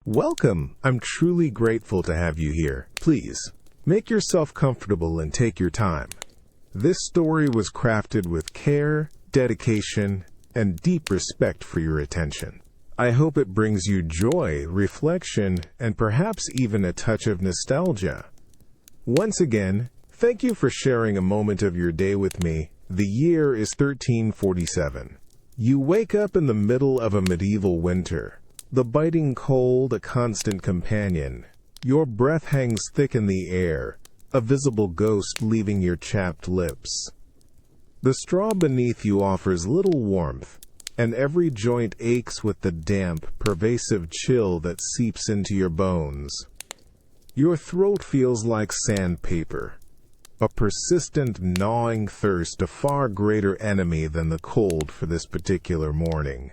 Welcome! I'm truly grateful to have you here. Please, make yourself comfortable and take your time. This story was crafted with care, dedication, and deep respect for your attention. I hope it brings you joy, reflection, and perhaps even a touch of nostalgia. Once again, thank you for sharing a moment of your day with me. The year is 1347. You wake up in the middle of a medieval winter. The biting cold, a constant companion. Your breath hangs thick in the air, a visible ghost leaving your chapped lips. The straw beneath you offers little warmth, and every joint aches with the damp, pervasive chill that seeps into your bones. Your throat feels like sandpaper, a persistent, gnawing thirst, a far greater enemy than the cold for this particular morning.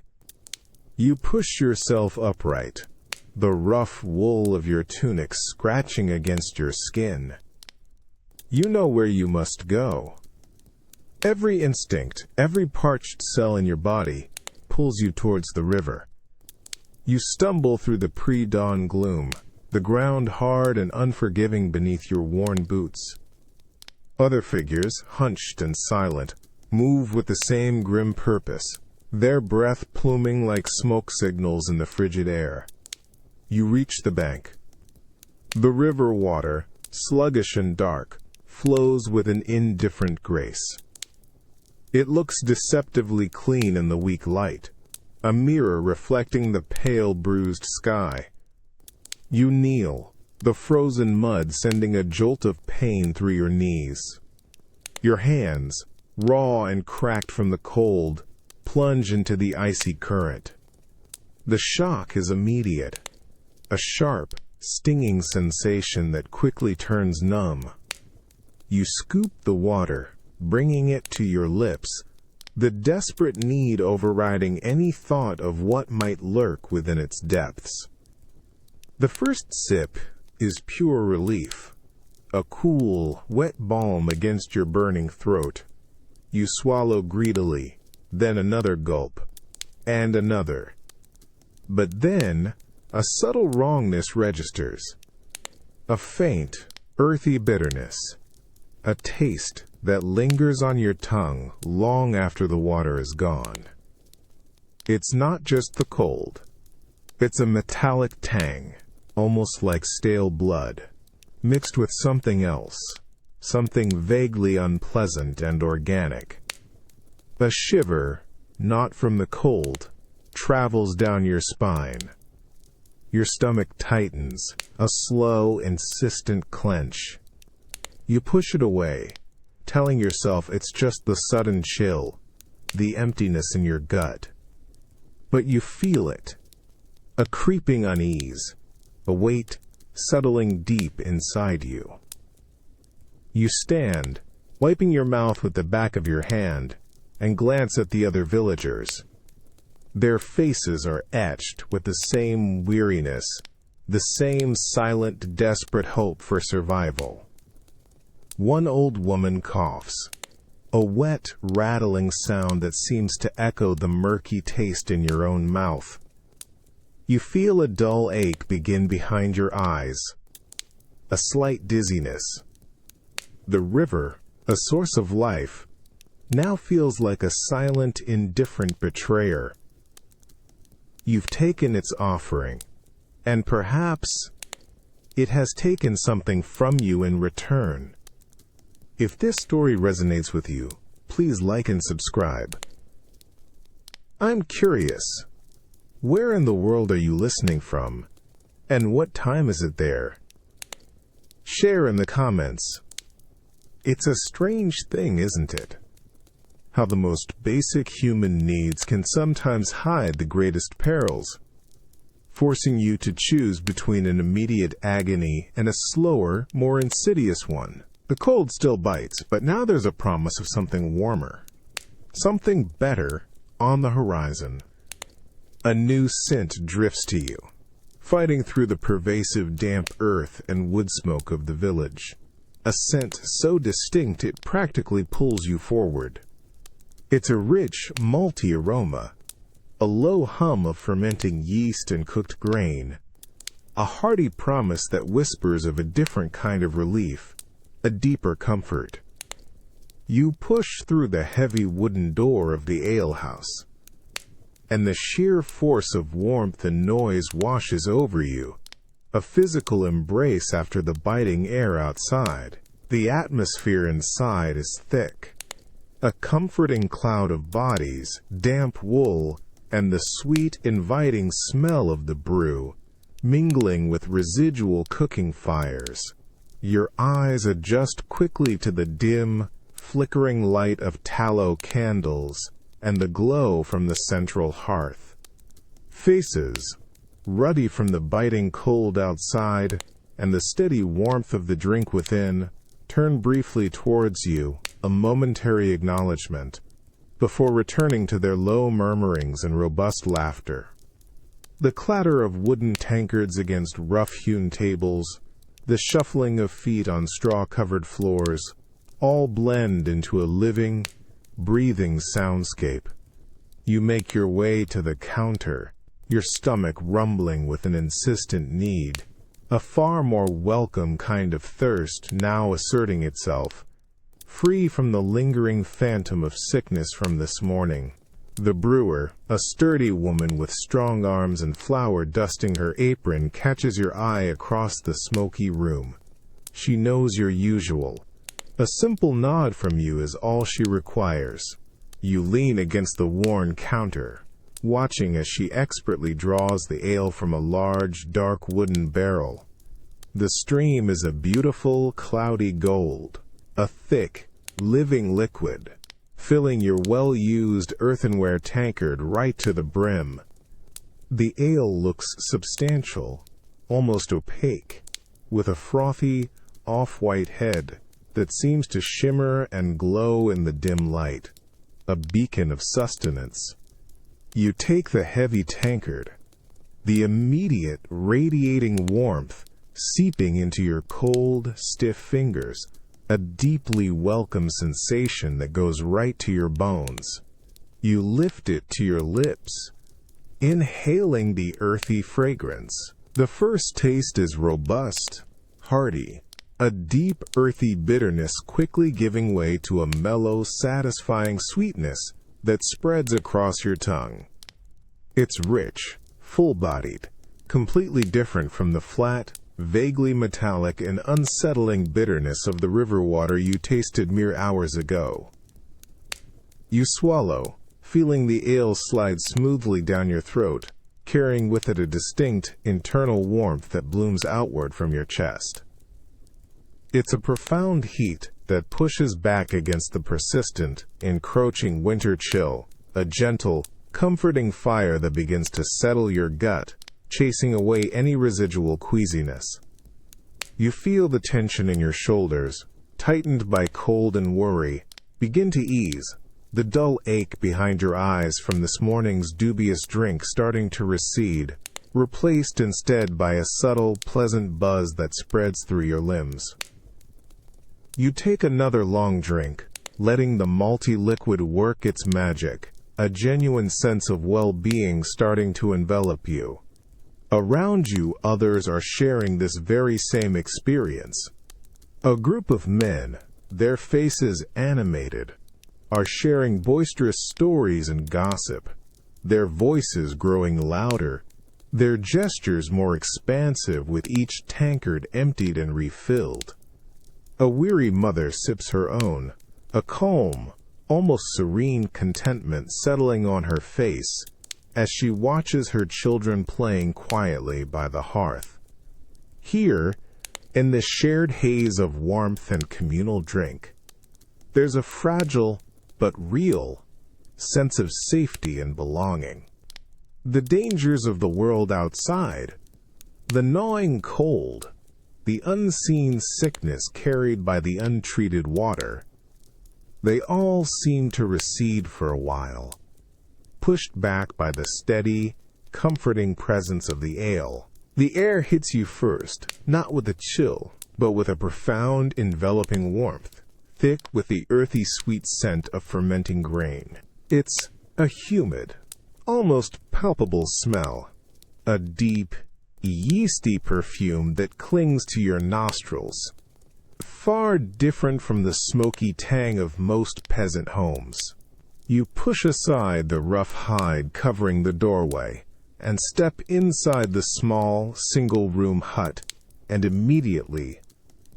You push yourself upright, the rough wool of your tunic scratching against your skin. You know where you must go. Every instinct, every parched cell in your body, pulls you towards the river. You stumble through the pre-dawn gloom, the ground hard and unforgiving beneath your worn boots. Other figures, hunched and silent, move with the same grim purpose, their breath pluming like smoke signals in the frigid air. You reach the bank. The river water, sluggish and dark, flows with an indifferent grace. It looks deceptively clean in the weak light, a mirror reflecting the pale, bruised sky. You kneel, the frozen mud sending a jolt of pain through your knees. Your hands, raw and cracked from the cold, plunge into the icy current. The shock is immediate, a sharp, stinging sensation that quickly turns numb. You scoop the water, bringing it to your lips, the desperate need overriding any thought of what might lurk within its depths. The first sip is pure relief, a cool, wet balm against your burning throat. You swallow greedily, then another gulp, and another. But then, a subtle wrongness registers. A faint, earthy bitterness. A taste that lingers on your tongue long after the water is gone. It's not just the cold. It's a metallic tang, almost like stale blood, mixed with something else, something vaguely unpleasant and organic. A shiver, not from the cold, travels down your spine. Your stomach tightens, a slow, insistent clench. You push it away, telling yourself it's just the sudden chill, the emptiness in your gut. But you feel it, a creeping unease, a weight settling deep inside you. You stand, wiping your mouth with the back of your hand, and glance at the other villagers. Their faces are etched with the same weariness, the same silent, desperate hope for survival. One old woman coughs, a wet, rattling sound that seems to echo the murky taste in your own mouth. You feel a dull ache begin behind your eyes, a slight dizziness. The river, a source of life, now feels like a silent, indifferent betrayer. You've taken its offering, and perhaps it has taken something from you in return. If this story resonates with you, please like and subscribe. I'm curious, where in the world are you listening from, and what time is it there? Share in the comments. It's a strange thing, isn't it? How the most basic human needs can sometimes hide the greatest perils, forcing you to choose between an immediate agony and a slower, more insidious one. The cold still bites, but now there's a promise of something warmer, something better on the horizon. A new scent drifts to you, fighting through the pervasive damp earth and wood smoke of the village. A scent so distinct it practically pulls you forward. It's a rich, malty aroma, a low hum of fermenting yeast and cooked grain, a hearty promise that whispers of a different kind of relief, a deeper comfort. You push through the heavy wooden door of the alehouse, and the sheer force of warmth and noise washes over you, a physical embrace after the biting air outside. The atmosphere inside is thick, a comforting cloud of bodies, damp wool, and the sweet, inviting smell of the brew, mingling with residual cooking fires. Your eyes adjust quickly to the dim, flickering light of tallow candles and the glow from the central hearth. Faces, ruddy from the biting cold outside and the steady warmth of the drink within, turn briefly towards you, a momentary acknowledgement, before returning to their low murmurings and robust laughter. The clatter of wooden tankards against rough-hewn tables, the shuffling of feet on straw-covered floors, all blend into a living, breathing soundscape. You make your way to the counter, your stomach rumbling with an insistent need, a far more welcome kind of thirst now asserting itself, free from the lingering phantom of sickness from this morning. The brewer, a sturdy woman with strong arms and flour dusting her apron, catches your eye across the smoky room. She knows your usual. A simple nod from you is all she requires. You lean against the worn counter, watching as she expertly draws the ale from a large, dark wooden barrel. The stream is a beautiful, cloudy gold, a thick, living liquid, filling your well-used earthenware tankard right to the brim. The ale looks substantial, almost opaque, with a frothy, off-white head that seems to shimmer and glow in the dim light, a beacon of sustenance. You take the heavy tankard, the immediate radiating warmth seeping into your cold, stiff fingers, a deeply welcome sensation that goes right to your bones. You lift it to your lips, inhaling the earthy fragrance. The first taste is robust, hearty, a deep earthy bitterness quickly giving way to a mellow, satisfying sweetness that spreads across your tongue. It's rich, full-bodied, completely different from the flat, vaguely metallic and unsettling bitterness of the river water you tasted mere hours ago. You swallow, feeling the ale slide smoothly down your throat, carrying with it a distinct, internal warmth that blooms outward from your chest. It's a profound heat that pushes back against the persistent, encroaching winter chill, a gentle, comforting fire that begins to settle your gut, chasing away any residual queasiness. You feel the tension in your shoulders, tightened by cold and worry, begin to ease, the dull ache behind your eyes from this morning's dubious drink starting to recede, replaced instead by a subtle, pleasant buzz that spreads through your limbs. You take another long drink, letting the malty liquid work its magic, a genuine sense of well-being starting to envelop you. Around you, others are sharing this very same experience. A group of men, their faces animated, are sharing boisterous stories and gossip, their voices growing louder, their gestures more expansive with each tankard emptied and refilled. A weary mother sips her own, a calm, almost serene contentment settling on her face as she watches her children playing quietly by the hearth. Here, in this shared haze of warmth and communal drink, there's a fragile but real sense of safety and belonging. The dangers of the world outside, the gnawing cold, the unseen sickness carried by the untreated water, they all seem to recede for a while, pushed back by the steady, comforting presence of the ale. The air hits you first, not with a chill, but with a profound, enveloping warmth, thick with the earthy sweet scent of fermenting grain. It's a humid, almost palpable smell, a deep, a yeasty perfume that clings to your nostrils. Far different from the smoky tang of most peasant homes. You push aside the rough hide covering the doorway and step inside the small, single-room hut, and immediately,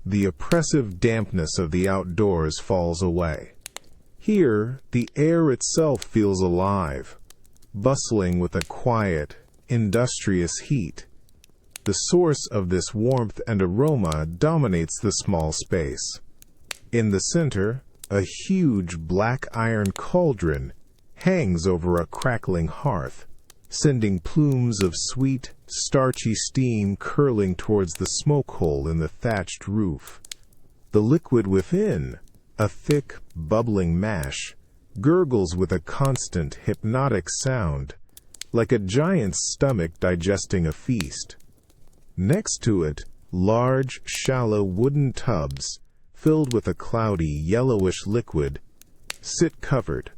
the oppressive dampness of the outdoors falls away. Here, the air itself feels alive, bustling with a quiet, industrious heat. The source of this warmth and aroma dominates the small space. In the center, a huge black iron cauldron hangs over a crackling hearth, sending plumes of sweet, starchy steam curling towards the smoke hole in the thatched roof. The liquid within, a thick, bubbling mash, gurgles with a constant, hypnotic sound, like a giant's stomach digesting a feast. Next to it, large, shallow wooden tubs, filled with a cloudy, yellowish liquid, sit covered,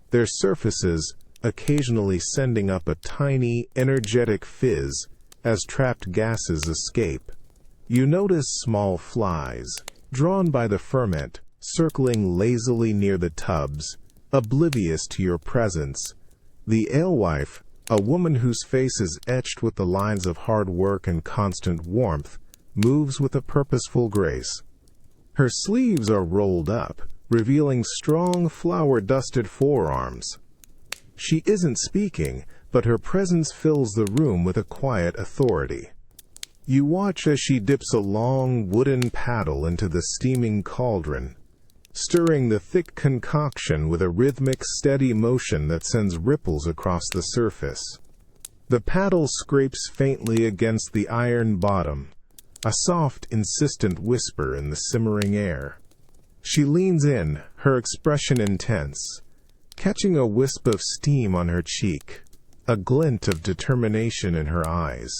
their surfaces occasionally sending up a tiny, energetic fizz as trapped gases escape. You notice small flies, drawn by the ferment, circling lazily near the tubs, oblivious to your presence. The alewife, a woman whose face is etched with the lines of hard work and constant warmth, moves with a purposeful grace. Her sleeves are rolled up, revealing strong, flour-dusted forearms. She isn't speaking, but her presence fills the room with a quiet authority. You watch as she dips a long wooden paddle into the steaming cauldron, stirring the thick concoction with a rhythmic, steady motion that sends ripples across the surface. The paddle scrapes faintly against the iron bottom, a soft, insistent whisper in the simmering air. She leans in, her expression intense, catching a wisp of steam on her cheek, a glint of determination in her eyes.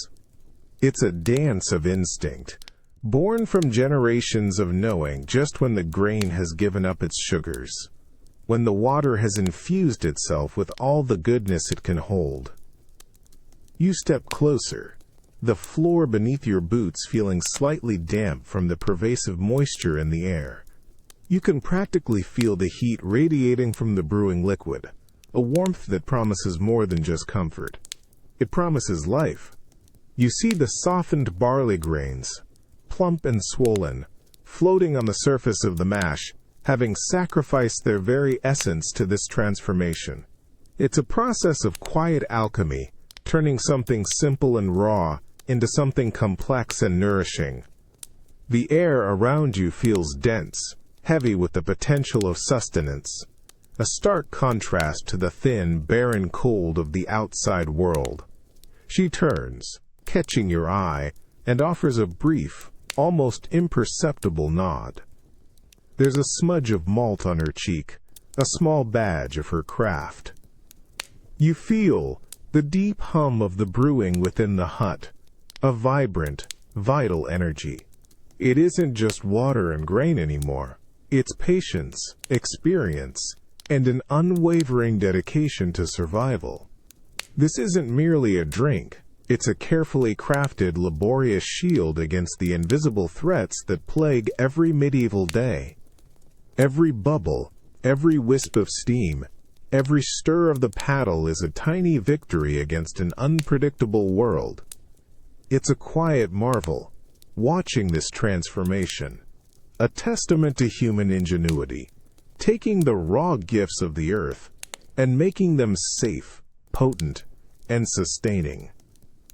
It's a dance of instinct, born from generations of knowing just when the grain has given up its sugars, when the water has infused itself with all the goodness it can hold. You step closer, the floor beneath your boots feeling slightly damp from the pervasive moisture in the air. You can practically feel the heat radiating from the brewing liquid, a warmth that promises more than just comfort. It promises life. You see the softened barley grains, plump and swollen, floating on the surface of the mash, having sacrificed their very essence to this transformation. It's a process of quiet alchemy, turning something simple and raw into something complex and nourishing. The air around you feels dense, heavy with the potential of sustenance, a stark contrast to the thin, barren cold of the outside world. She turns, catching your eye, and offers a brief, almost imperceptible nod. There's a smudge of malt on her cheek, a small badge of her craft. You feel the deep hum of the brewing within the hut, a vibrant, vital energy. It isn't just water and grain anymore. It's patience, experience, and an unwavering dedication to survival. This isn't merely a drink. It's a carefully crafted, laborious shield against the invisible threats that plague every medieval day. Every bubble, every wisp of steam, every stir of the paddle is a tiny victory against an unpredictable world. It's a quiet marvel, watching this transformation, a testament to human ingenuity, taking the raw gifts of the earth and making them safe, potent, and sustaining.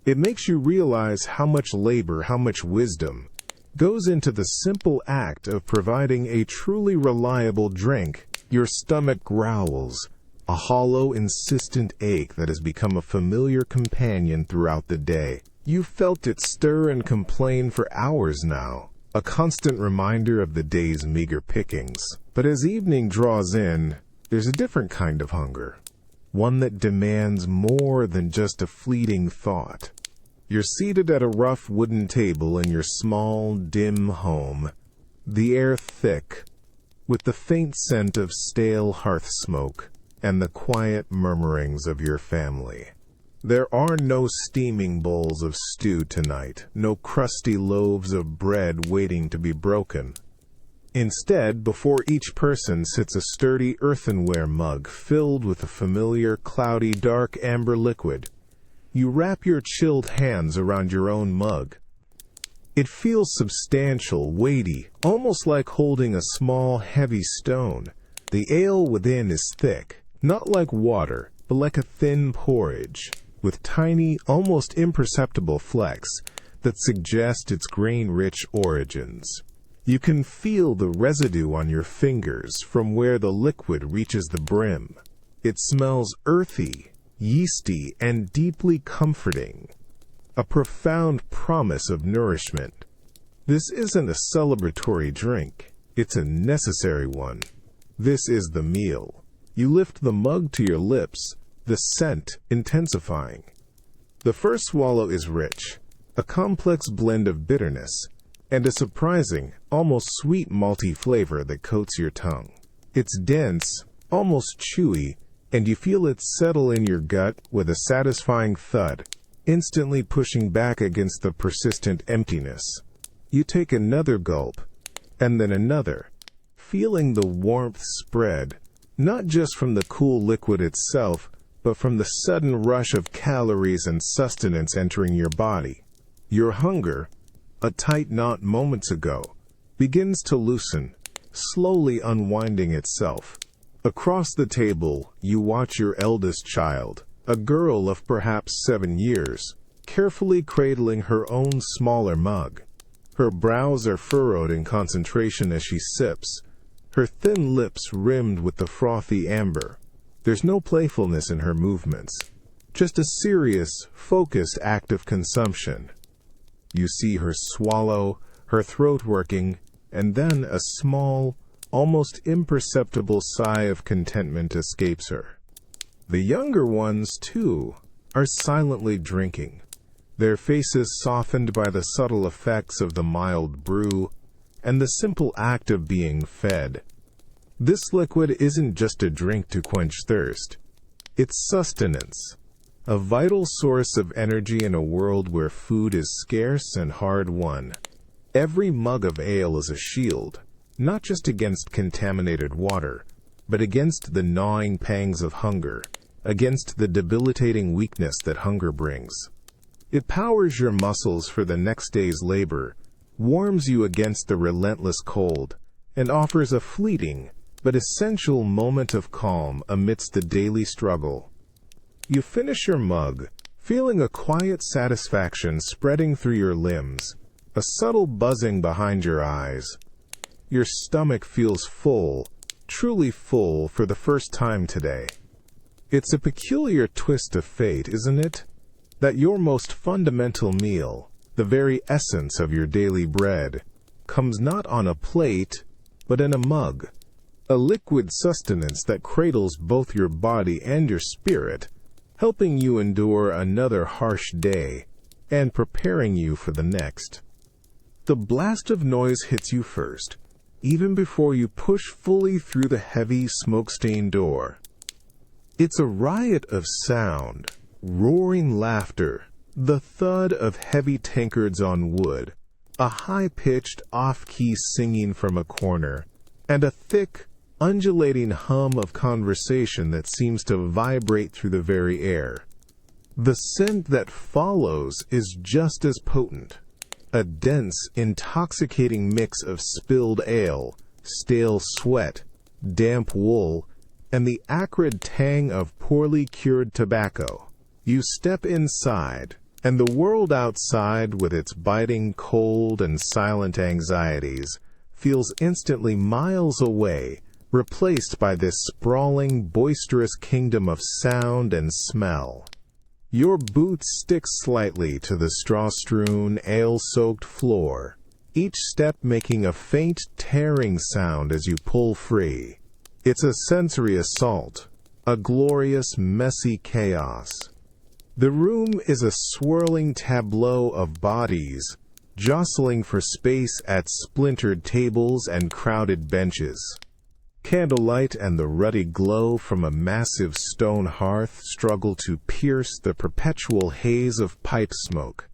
It makes you realize how much labor, how much wisdom goes into the simple act of providing a truly reliable drink. Your stomach growls, a hollow, insistent ache that has become a familiar companion throughout the day. You've felt it stir and complain for hours now, a constant reminder of the day's meager pickings. But as evening draws in, there's a different kind of hunger, one that demands more than just a fleeting thought. You're seated at a rough wooden table in your small, dim home, the air thick, with the faint scent of stale hearth smoke and the quiet murmurings of your family. There are no steaming bowls of stew tonight, no crusty loaves of bread waiting to be broken. Instead, before each person sits a sturdy earthenware mug filled with a familiar, cloudy, dark amber liquid. You wrap your chilled hands around your own mug. It feels substantial, weighty, almost like holding a small, heavy stone. The ale within is thick, not like water, but like a thin porridge, with tiny, almost imperceptible flecks that suggest its grain-rich origins. You can feel the residue on your fingers from where the liquid reaches the brim. It smells earthy, yeasty, and deeply comforting. A profound promise of nourishment. This isn't a celebratory drink. It's a necessary one. This is the meal. You lift the mug to your lips, the scent intensifying. The first swallow is rich, a complex blend of bitterness, and a surprising, almost sweet malty flavor that coats your tongue. It's dense, almost chewy, and you feel it settle in your gut with a satisfying thud, instantly pushing back against the persistent emptiness. You take another gulp, and then another, feeling the warmth spread, not just from the cool liquid itself, but from the sudden rush of calories and sustenance entering your body. Your hunger, a tight knot moments ago, begins to loosen, slowly unwinding itself. Across the table, you watch your eldest child, a girl of perhaps 7 years, carefully cradling her own smaller mug. Her brows are furrowed in concentration as she sips, her thin lips rimmed with the frothy amber. There's no playfulness in her movements, just a serious, focused act of consumption. You see her swallow, her throat working, and then a small, almost imperceptible sigh of contentment escapes her. The younger ones, too, are silently drinking, their faces softened by the subtle effects of the mild brew and the simple act of being fed. This liquid isn't just a drink to quench thirst. It's sustenance, a vital source of energy in a world where food is scarce and hard-won. Every mug of ale is a shield, not just against contaminated water, but against the gnawing pangs of hunger, against the debilitating weakness that hunger brings. It powers your muscles for the next day's labor, warms you against the relentless cold, and offers a fleeting but essential moment of calm amidst the daily struggle. You finish your mug, feeling a quiet satisfaction spreading through your limbs, a subtle buzzing behind your eyes. Your stomach feels full, truly full for the first time today. It's a peculiar twist of fate, isn't it? That your most fundamental meal, the very essence of your daily bread, comes not on a plate, but in a mug. A liquid sustenance that cradles both your body and your spirit, helping you endure another harsh day and preparing you for the next. The blast of noise hits you first, even before you push fully through the heavy, smoke-stained door. It's a riot of sound, roaring laughter, the thud of heavy tankards on wood, a high-pitched, off-key singing from a corner, and a thick, undulating hum of conversation that seems to vibrate through the very air. The scent that follows is just as potent. A dense, intoxicating mix of spilled ale, stale sweat, damp wool, and the acrid tang of poorly cured tobacco. You step inside, and the world outside, with its biting cold and silent anxieties, feels instantly miles away, replaced by this sprawling, boisterous kingdom of sound and smell. Your boots stick slightly to the straw-strewn, ale-soaked floor, each step making a faint, tearing sound as you pull free. It's a sensory assault, a glorious, messy chaos. The room is a swirling tableau of bodies, jostling for space at splintered tables and crowded benches. Candlelight and the ruddy glow from a massive stone hearth struggle to pierce the perpetual haze of pipe smoke,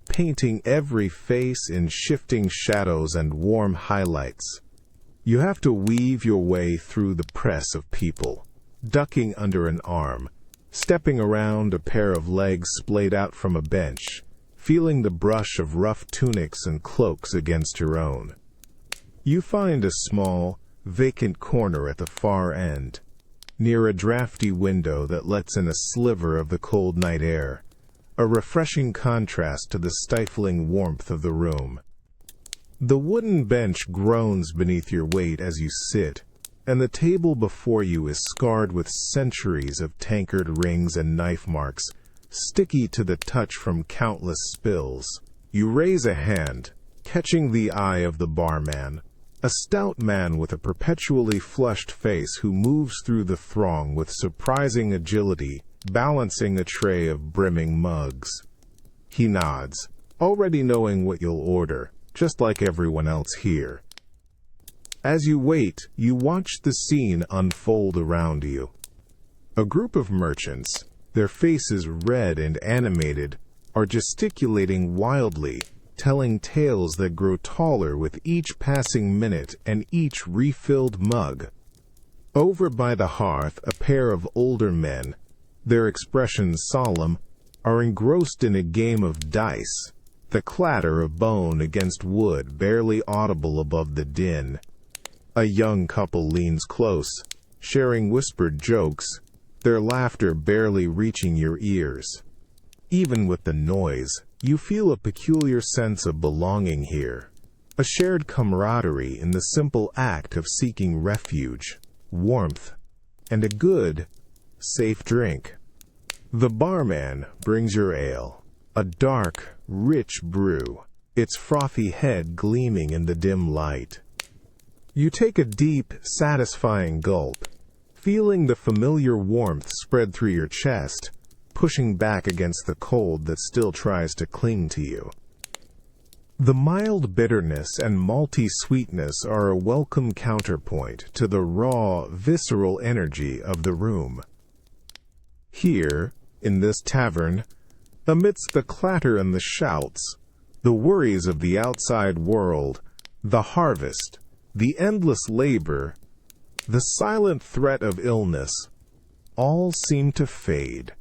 painting every face in shifting shadows and warm highlights. You have to weave your way through the press of people, ducking under an arm, stepping around a pair of legs splayed out from a bench, feeling the brush of rough tunics and cloaks against your own. You find a small, vacant corner at the far end, near a drafty window that lets in a sliver of the cold night air, a refreshing contrast to the stifling warmth of the room. The wooden bench groans beneath your weight as you sit, and the table before you is scarred with centuries of tankard rings and knife marks, sticky to the touch from countless spills. You raise a hand, catching the eye of the barman, a stout man with a perpetually flushed face who moves through the throng with surprising agility, balancing a tray of brimming mugs. He nods, already knowing what you'll order, just like everyone else here. As you wait, you watch the scene unfold around you. A group of merchants, their faces red and animated, are gesticulating wildly, telling tales that grow taller with each passing minute and each refilled mug. Over by the hearth, a pair of older men, their expressions solemn, are engrossed in a game of dice, the clatter of bone against wood barely audible above the din. A young couple leans close, sharing whispered jokes, their laughter barely reaching your ears. Even with the noise, you feel a peculiar sense of belonging here, a shared camaraderie in the simple act of seeking refuge, warmth, and a good, safe drink. The barman brings your ale, a dark, rich brew, its frothy head gleaming in the dim light. You take a deep, satisfying gulp, feeling the familiar warmth spread through your chest, pushing back against the cold that still tries to cling to you. The mild bitterness and malty sweetness are a welcome counterpoint to the raw, visceral energy of the room. Here, in this tavern, amidst the clatter and the shouts, the worries of the outside world, the harvest, the endless labor, the silent threat of illness, all seem to fade,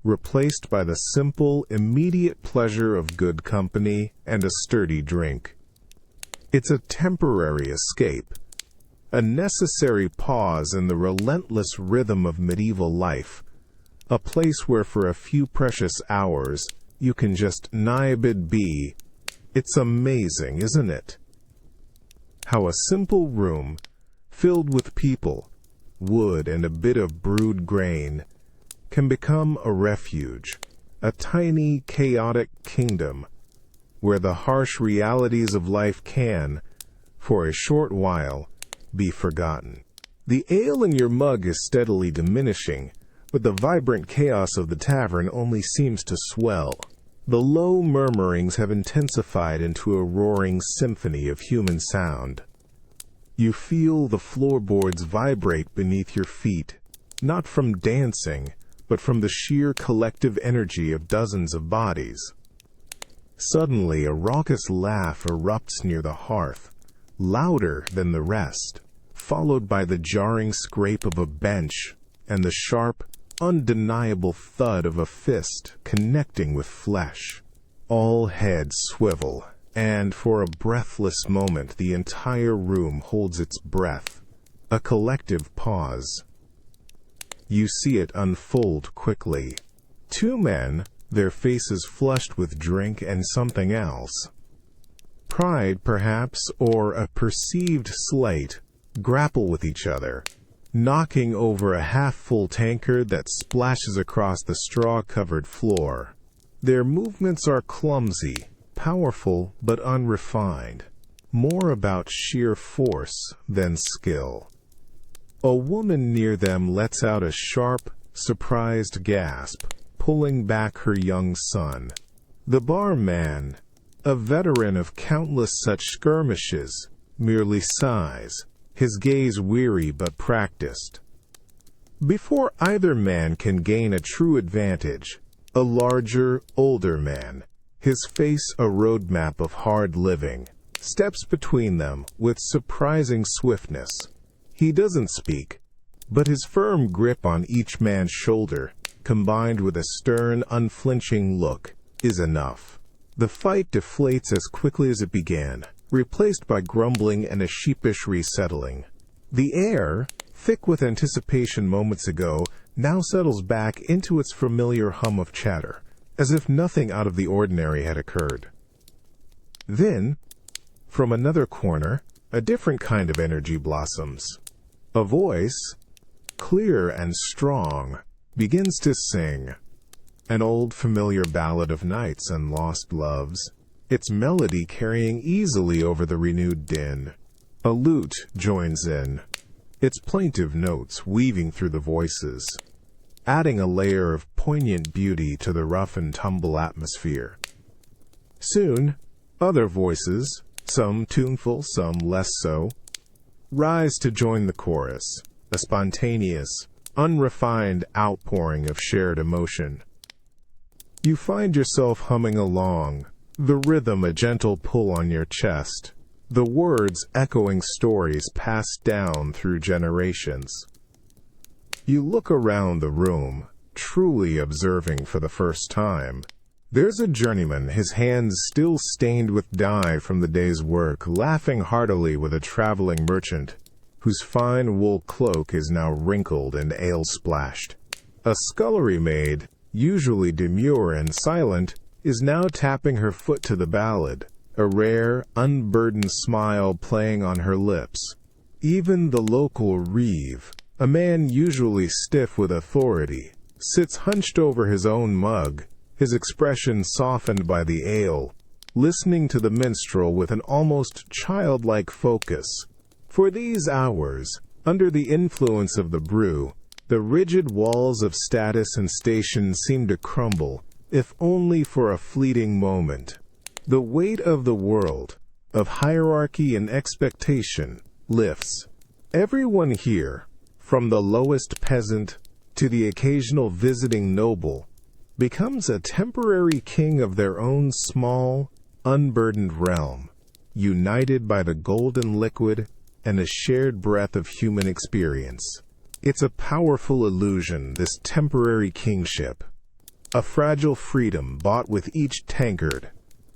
replaced by the simple, immediate pleasure of good company and a sturdy drink. It's a temporary escape, a necessary pause in the relentless rhythm of medieval life, a place where for a few precious hours you can just nibid be. It's amazing, isn't it? How a simple room, filled with people, wood and a bit of brewed grain, can become a refuge, a tiny, chaotic kingdom, where the harsh realities of life can, for a short while, be forgotten. The ale in your mug is steadily diminishing, but the vibrant chaos of the tavern only seems to swell. The low murmurings have intensified into a roaring symphony of human sound. You feel the floorboards vibrate beneath your feet, not from dancing, but from the sheer collective energy of dozens of bodies. Suddenly, a raucous laugh erupts near the hearth, louder than the rest, followed by the jarring scrape of a bench and the sharp, undeniable thud of a fist connecting with flesh. All heads swivel, and for a breathless moment the entire room holds its breath, a collective pause. You see it unfold quickly. Two men, their faces flushed with drink and something else. Pride, perhaps, or a perceived slight, grapple with each other, knocking over a half-full tankard that splashes across the straw-covered floor. Their movements are clumsy, powerful but unrefined, more about sheer force than skill. A woman near them lets out a sharp, surprised gasp, pulling back her young son. The barman, a veteran of countless such skirmishes, merely sighs, his gaze weary but practiced. Before either man can gain a true advantage, a larger, older man, his face a roadmap of hard living, steps between them with surprising swiftness. He doesn't speak, but his firm grip on each man's shoulder, combined with a stern, unflinching look, is enough. The fight deflates as quickly as it began, replaced by grumbling and a sheepish resettling. The air, thick with anticipation moments ago, now settles back into its familiar hum of chatter, as if nothing out of the ordinary had occurred. Then, from another corner, a different kind of energy blossoms. A voice, clear and strong, begins to sing, an old familiar ballad of knights and lost loves, its melody carrying easily over the renewed din. A lute joins in, its plaintive notes weaving through the voices, adding a layer of poignant beauty to the rough and tumble atmosphere. Soon, other voices, some tuneful, some less so, rise to join the chorus, a spontaneous, unrefined outpouring of shared emotion. You find yourself humming along, the rhythm a gentle pull on your chest, the words echoing stories passed down through generations. You look around the room, truly observing for the first time. There's a journeyman, his hands still stained with dye from the day's work, laughing heartily with a traveling merchant, whose fine wool cloak is now wrinkled and ale-splashed. A scullery maid, usually demure and silent, is now tapping her foot to the ballad, a rare, unburdened smile playing on her lips. Even the local reeve, a man usually stiff with authority, sits hunched over his own mug, his expression softened by the ale, listening to the minstrel with an almost childlike focus. For these hours, under the influence of the brew, the rigid walls of status and station seem to crumble, if only for a fleeting moment. The weight of the world, of hierarchy and expectation, lifts. Everyone here, from the lowest peasant to the occasional visiting noble, becomes a temporary king of their own small, unburdened realm, united by the golden liquid and a shared breath of human experience. It's a powerful illusion, this temporary kingship, a fragile freedom bought with each tankard,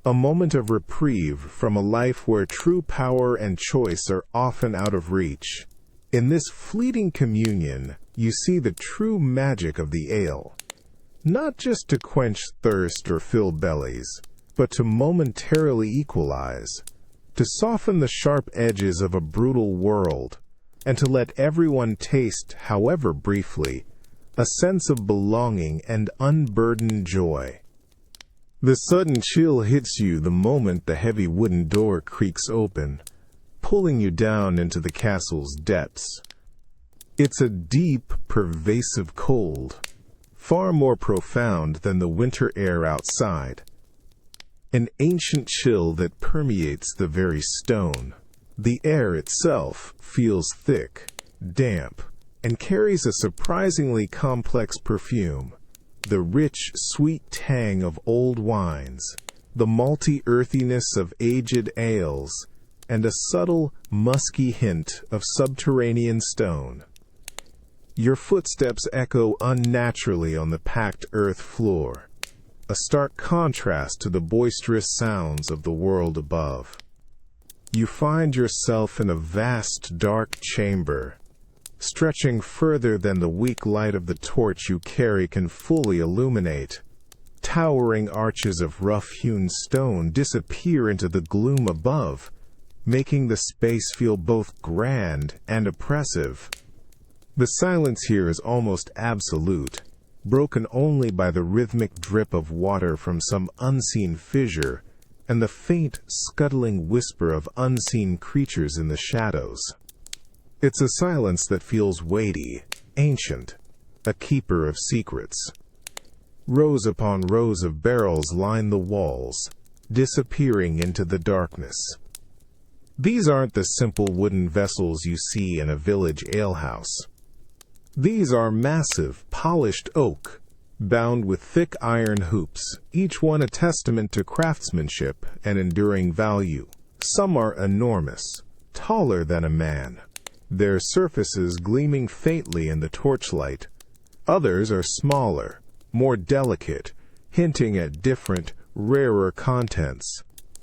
a moment of reprieve from a life where true power and choice are often out of reach. In this fleeting communion, you see the true magic of the ale. Not just to quench thirst or fill bellies, but to momentarily equalize, to soften the sharp edges of a brutal world, and to let everyone taste, however briefly, a sense of belonging and unburdened joy. The sudden chill hits you the moment the heavy wooden door creaks open, pulling you down into the castle's depths. It's a deep, pervasive cold, far more profound than the winter air outside. An ancient chill that permeates the very stone. The air itself feels thick, damp, and carries a surprisingly complex perfume. The rich, sweet tang of old wines, the malty earthiness of aged ales, and a subtle, musky hint of subterranean stone. Your footsteps echo unnaturally on the packed earth floor, a stark contrast to the boisterous sounds of the world above. You find yourself in a vast, dark chamber, stretching further than the weak light of the torch you carry can fully illuminate. Towering arches of rough-hewn stone disappear into the gloom above, making the space feel both grand and oppressive. The silence here is almost absolute, broken only by the rhythmic drip of water from some unseen fissure and the faint, scuttling whisper of unseen creatures in the shadows. It's a silence that feels weighty, ancient, a keeper of secrets. Rows upon rows of barrels line the walls, disappearing into the darkness. These aren't the simple wooden vessels you see in a village alehouse. These are massive, polished oak, bound with thick iron hoops, each one a testament to craftsmanship and enduring value. Some are enormous, taller than a man, their surfaces gleaming faintly in the torchlight. Others are smaller, more delicate, hinting at different, rarer contents.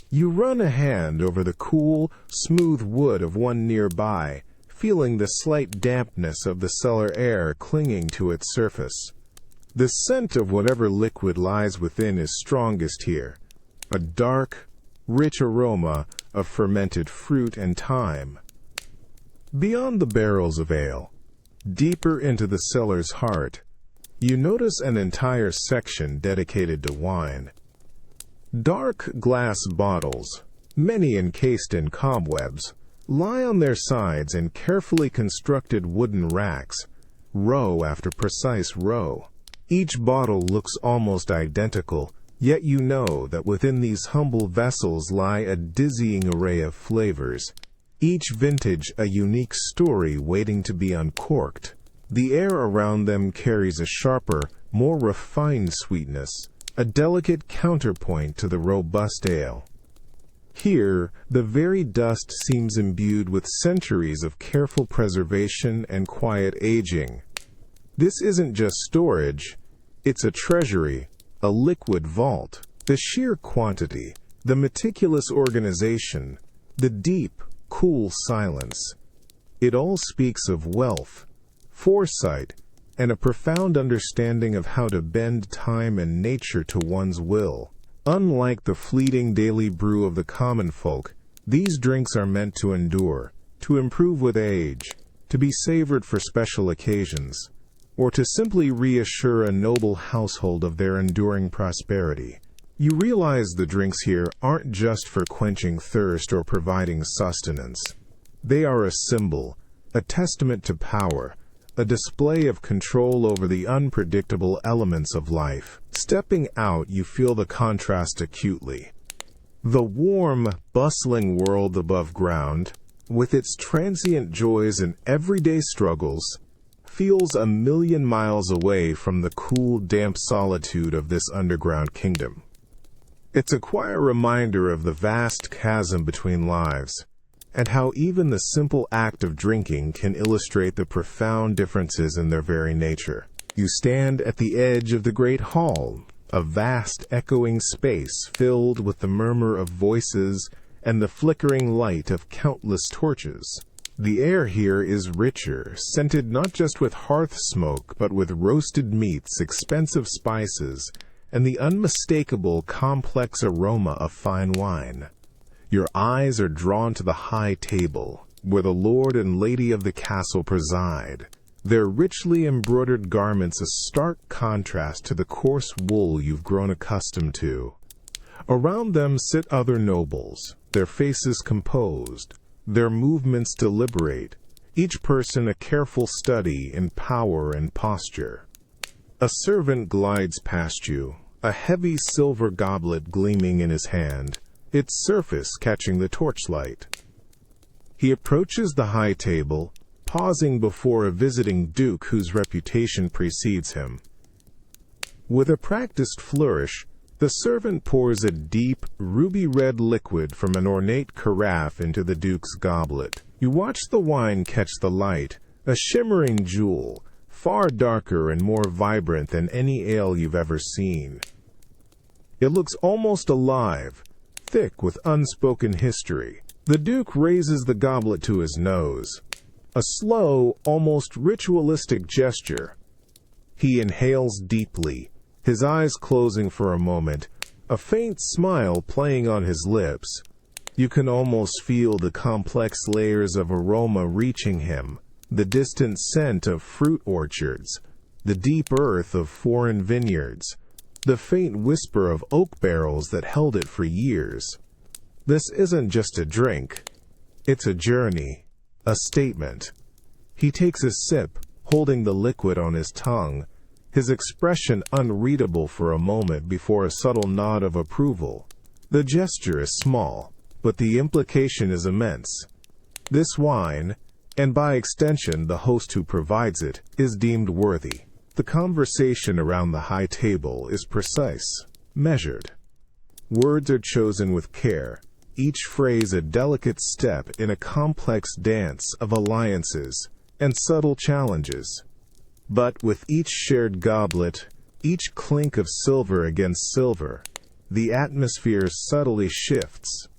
You run a hand over the cool, smooth wood of one nearby, feeling the slight dampness of the cellar air clinging to its surface. The scent of whatever liquid lies within is strongest here, a dark, rich aroma of fermented fruit and thyme. Beyond the barrels of ale, deeper into the cellar's heart, you notice an entire section dedicated to wine. Dark glass bottles, many encased in cobwebs, lie on their sides in carefully constructed wooden racks, row after precise row. Each bottle looks almost identical, yet you know that within these humble vessels lie a dizzying array of flavors, each vintage a unique story waiting to be uncorked. The air around them carries a sharper, more refined sweetness, a delicate counterpoint to the robust ale. Here, the very dust seems imbued with centuries of careful preservation and quiet aging. This isn't just storage, it's a treasury, a liquid vault. The sheer quantity, the meticulous organization, the deep, cool silence. It all speaks of wealth, foresight, and a profound understanding of how to bend time and nature to one's will. Unlike the fleeting daily brew of the common folk, these drinks are meant to endure, to improve with age, to be savored for special occasions, or to simply reassure a noble household of their enduring prosperity. You realize the drinks here aren't just for quenching thirst or providing sustenance. They are a symbol, a testament to power, a display of control over the unpredictable elements of life. Stepping out, you feel the contrast acutely. The warm, bustling world above ground, with its transient joys and everyday struggles, feels a million miles away from the cool, damp solitude of this underground kingdom. It's a quiet reminder of the vast chasm between lives, and how even the simple act of drinking can illustrate the profound differences in their very nature. You stand at the edge of the great hall, a vast echoing space filled with the murmur of voices and the flickering light of countless torches. The air here is richer, scented not just with hearth smoke, but with roasted meats, expensive spices, and the unmistakable complex aroma of fine wine. Your eyes are drawn to the high table, where the lord and lady of the castle preside, their richly embroidered garments a stark contrast to the coarse wool you've grown accustomed to. Around them sit other nobles, their faces composed, their movements deliberate, each person a careful study in power and posture. A servant glides past you, a heavy silver goblet gleaming in his hand, its surface catching the torchlight. He approaches the high table, pausing before a visiting duke whose reputation precedes him. With a practiced flourish, the servant pours a deep, ruby-red liquid from an ornate carafe into the duke's goblet. You watch the wine catch the light, a shimmering jewel, far darker and more vibrant than any ale you've ever seen. It looks almost alive, thick with unspoken history. The Duke raises the goblet to his nose, a slow, almost ritualistic gesture. He inhales deeply, his eyes closing for a moment, a faint smile playing on his lips. You can almost feel the complex layers of aroma reaching him, the distant scent of fruit orchards, the deep earth of foreign vineyards, the faint whisper of oak barrels that held it for years. This isn't just a drink. It's a journey, a statement. He takes a sip, holding the liquid on his tongue, his expression unreadable for a moment before a subtle nod of approval. The gesture is small, but the implication is immense. This wine, and by extension the host who provides it, is deemed worthy. The conversation around the high table is precise, measured. Words are chosen with care, each phrase a delicate step in a complex dance of alliances and subtle challenges. But with each shared goblet, each clink of silver against silver, the atmosphere subtly shifts.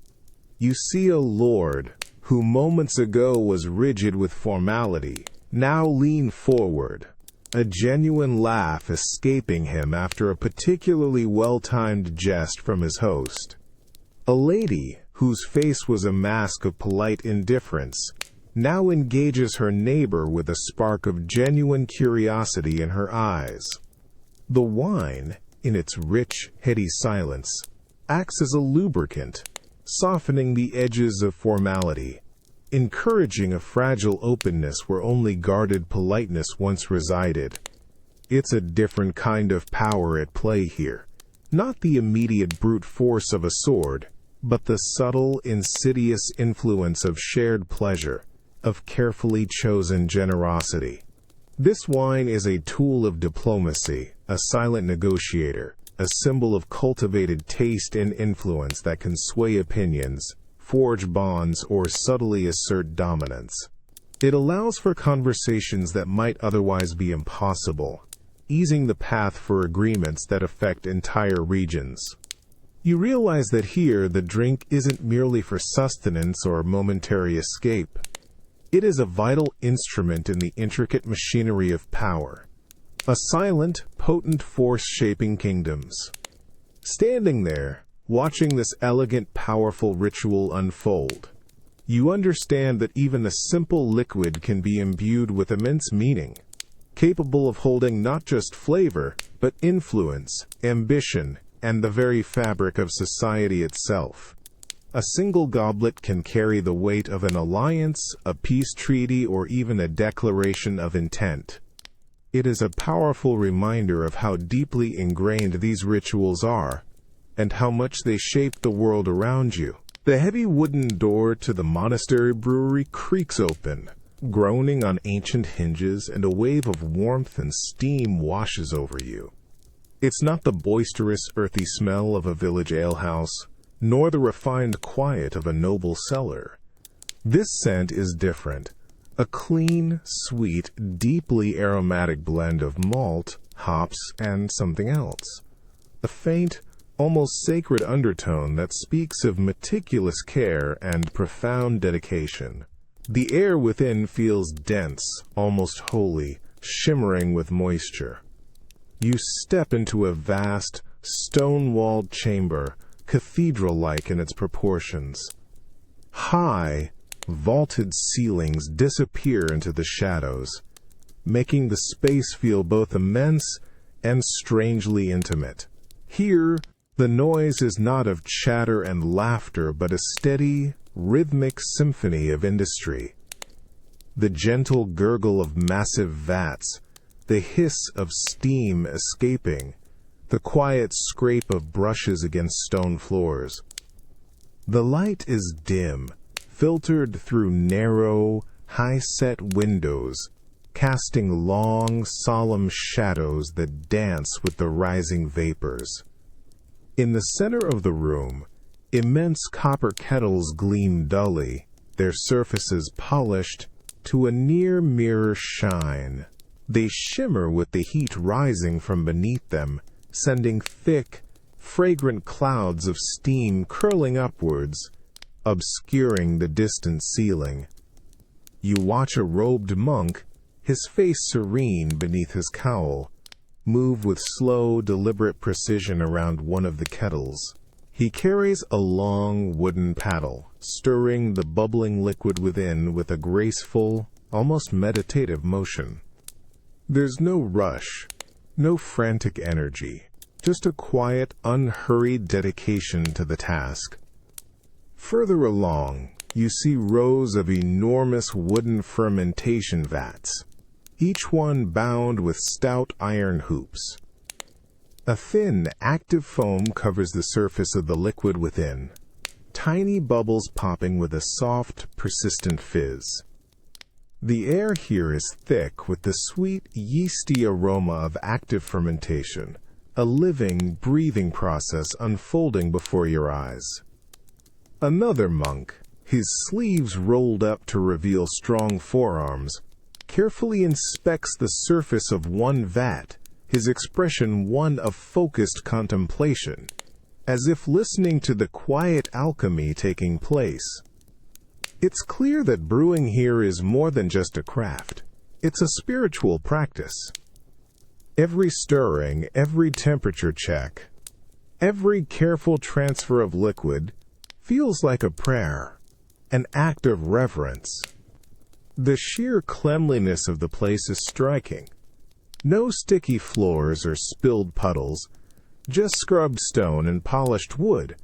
You see a lord, who moments ago was rigid with formality, now lean forward, a genuine laugh escaping him after a particularly well-timed jest from his host. A lady, whose face was a mask of polite indifference, now engages her neighbor with a spark of genuine curiosity in her eyes. The wine, in its rich, heady silence, acts as a lubricant, softening the edges of formality, encouraging a fragile openness where only guarded politeness once resided. It's a different kind of power at play here, not the immediate brute force of a sword, but the subtle, insidious influence of shared pleasure, of carefully chosen generosity. This wine is a tool of diplomacy, a silent negotiator, a symbol of cultivated taste and influence that can sway opinions, forge bonds, or subtly assert dominance. It allows for conversations that might otherwise be impossible, easing the path for agreements that affect entire regions. You realize that here the drink isn't merely for sustenance or momentary escape. It is a vital instrument in the intricate machinery of power, a silent, potent force shaping kingdoms. Standing there, watching this elegant, powerful ritual unfold, you understand that even a simple liquid can be imbued with immense meaning, capable of holding not just flavor, but influence, ambition, and the very fabric of society itself. A single goblet can carry the weight of an alliance, a peace treaty, or even a declaration of intent. It is a powerful reminder of how deeply ingrained these rituals are, and how much they shape the world around you. The heavy wooden door to the monastery brewery creaks open, groaning on ancient hinges, and a wave of warmth and steam washes over you. It's not the boisterous, earthy smell of a village alehouse, nor the refined quiet of a noble cellar. This scent is different, a clean, sweet, deeply aromatic blend of malt, hops, and something else. A faint, almost sacred undertone that speaks of meticulous care and profound dedication. The air within feels dense, almost holy, shimmering with moisture. You step into a vast, stone-walled chamber, cathedral-like in its proportions. High, vaulted ceilings disappear into the shadows, making the space feel both immense and strangely intimate. Here, the noise is not of chatter and laughter, but a steady, rhythmic symphony of industry. The gentle gurgle of massive vats, the hiss of steam escaping, the quiet scrape of brushes against stone floors. The light is dim, filtered through narrow, high-set windows, casting long, solemn shadows that dance with the rising vapors. In the center of the room, immense copper kettles gleam dully, their surfaces polished to a near-mirror shine. They shimmer with the heat rising from beneath them, sending thick, fragrant clouds of steam curling upwards, obscuring the distant ceiling. You watch a robed monk, his face serene beneath his cowl, move with slow, deliberate precision around one of the kettles. He carries a long wooden paddle, stirring the bubbling liquid within with a graceful, almost meditative motion. There's no rush, no frantic energy, just a quiet, unhurried dedication to the task. Further along, you see rows of enormous wooden fermentation vats, each one bound with stout iron hoops. A thin, active foam covers the surface of the liquid within. tiny bubbles popping with a soft, persistent fizz. The air here is thick with the sweet, yeasty aroma of active fermentation, a living, breathing process unfolding before your eyes. Another monk, his sleeves rolled up to reveal strong forearms, carefully inspects the surface of one vat, his expression one of focused contemplation, as if listening to the quiet alchemy taking place. It's clear that brewing here is more than just a craft. It's a spiritual practice. Every stirring, every temperature check, every careful transfer of liquid feels like a prayer, an act of reverence. The sheer cleanliness of the place is striking. No sticky floors or spilled puddles, just scrubbed stone and polished wood,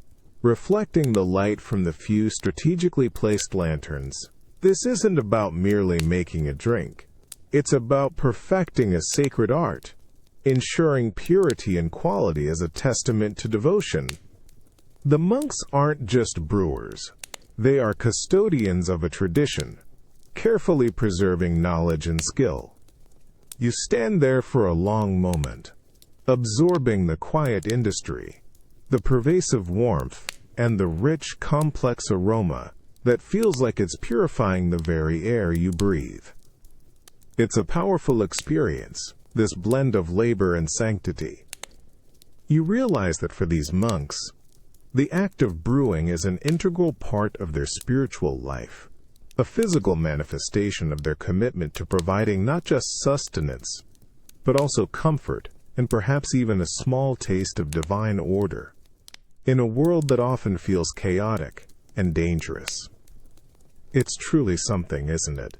reflecting the light from the few strategically placed lanterns. This isn't about merely making a drink. It's about perfecting a sacred art, ensuring purity and quality as a testament to devotion. The monks aren't just brewers. They are custodians of a tradition, carefully preserving knowledge and skill. You stand there for a long moment, absorbing the quiet industry, the pervasive warmth, and the rich, complex aroma that feels like it's purifying the very air you breathe. It's a powerful experience, this blend of labor and sanctity. You realize that for these monks, the act of brewing is an integral part of their spiritual life, a physical manifestation of their commitment to providing not just sustenance, but also comfort and perhaps even a small taste of divine order, in a world that often feels chaotic and dangerous. It's truly something, isn't it?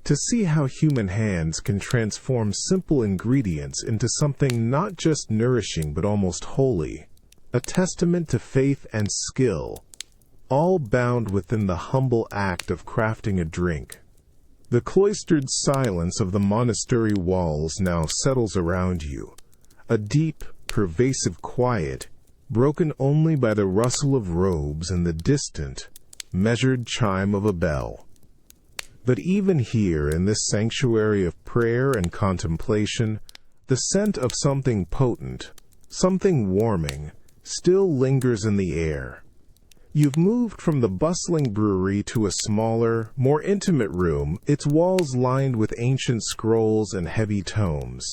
To see how human hands can transform simple ingredients into something not just nourishing but almost holy, a testament to faith and skill, all bound within the humble act of crafting a drink. The cloistered silence of the monastery walls now settles around you, a deep, pervasive quiet, broken only by the rustle of robes and the distant, measured chime of a bell. But even here, in this sanctuary of prayer and contemplation, the scent of something potent, something warming, still lingers in the air. You've moved from the bustling brewery to a smaller, more intimate room, its walls lined with ancient scrolls and heavy tomes.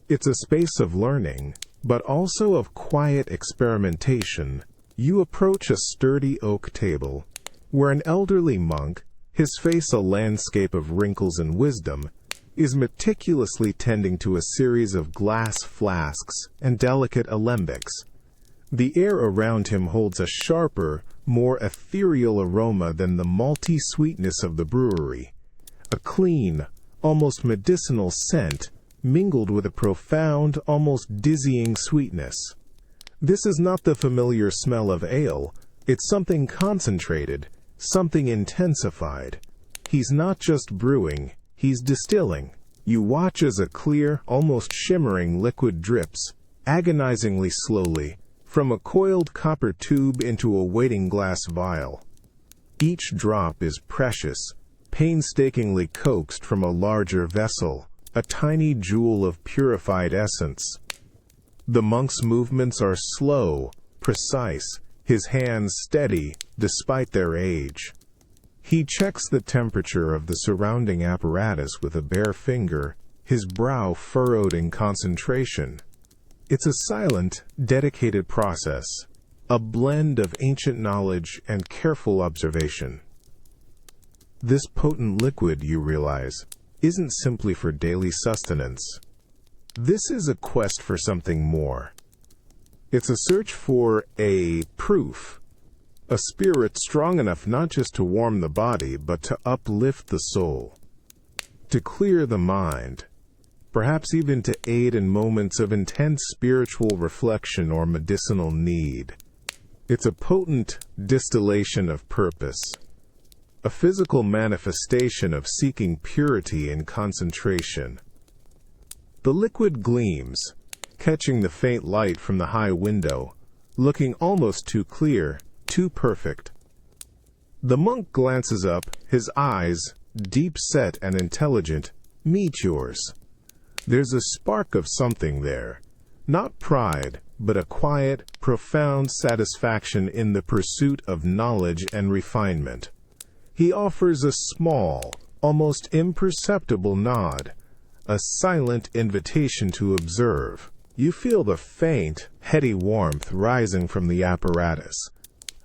It's a space of learning, but also of quiet experimentation. You approach a sturdy oak table, where an elderly monk, his face a landscape of wrinkles and wisdom, is meticulously tending to a series of glass flasks and delicate alembics. The air around him holds a sharper, more ethereal aroma than the malty sweetness of the brewery, a clean, almost medicinal scent mingled with a profound, almost dizzying sweetness. This is not the familiar smell of ale. It's something concentrated, something intensified. He's not just brewing, he's distilling. You watch as a clear, almost shimmering liquid drips, agonizingly slowly, from a coiled copper tube into a waiting glass vial. Each drop is precious, painstakingly coaxed from a larger vessel, a tiny jewel of purified essence. The monk's movements are slow, precise, his hands steady, despite their age. He checks the temperature of the surrounding apparatus with a bare finger, his brow furrowed in concentration. It's a silent, dedicated process, a blend of ancient knowledge and careful observation. This potent liquid, you realize, isn't simply for daily sustenance. This is a quest for something more. It's a search for a proof, a spirit strong enough not just to warm the body, but to uplift the soul, to clear the mind, perhaps even to aid in moments of intense spiritual reflection or medicinal need. It's a potent distillation of purpose, a physical manifestation of seeking purity and concentration. The liquid gleams, catching the faint light from the high window, looking almost too clear, too perfect. The monk glances up, his eyes, deep-set and intelligent, meet yours. There's a spark of something there. Not pride, but a quiet, profound satisfaction in the pursuit of knowledge and refinement. He offers a small, almost imperceptible nod, a silent invitation to observe. You feel the faint, heady warmth rising from the apparatus,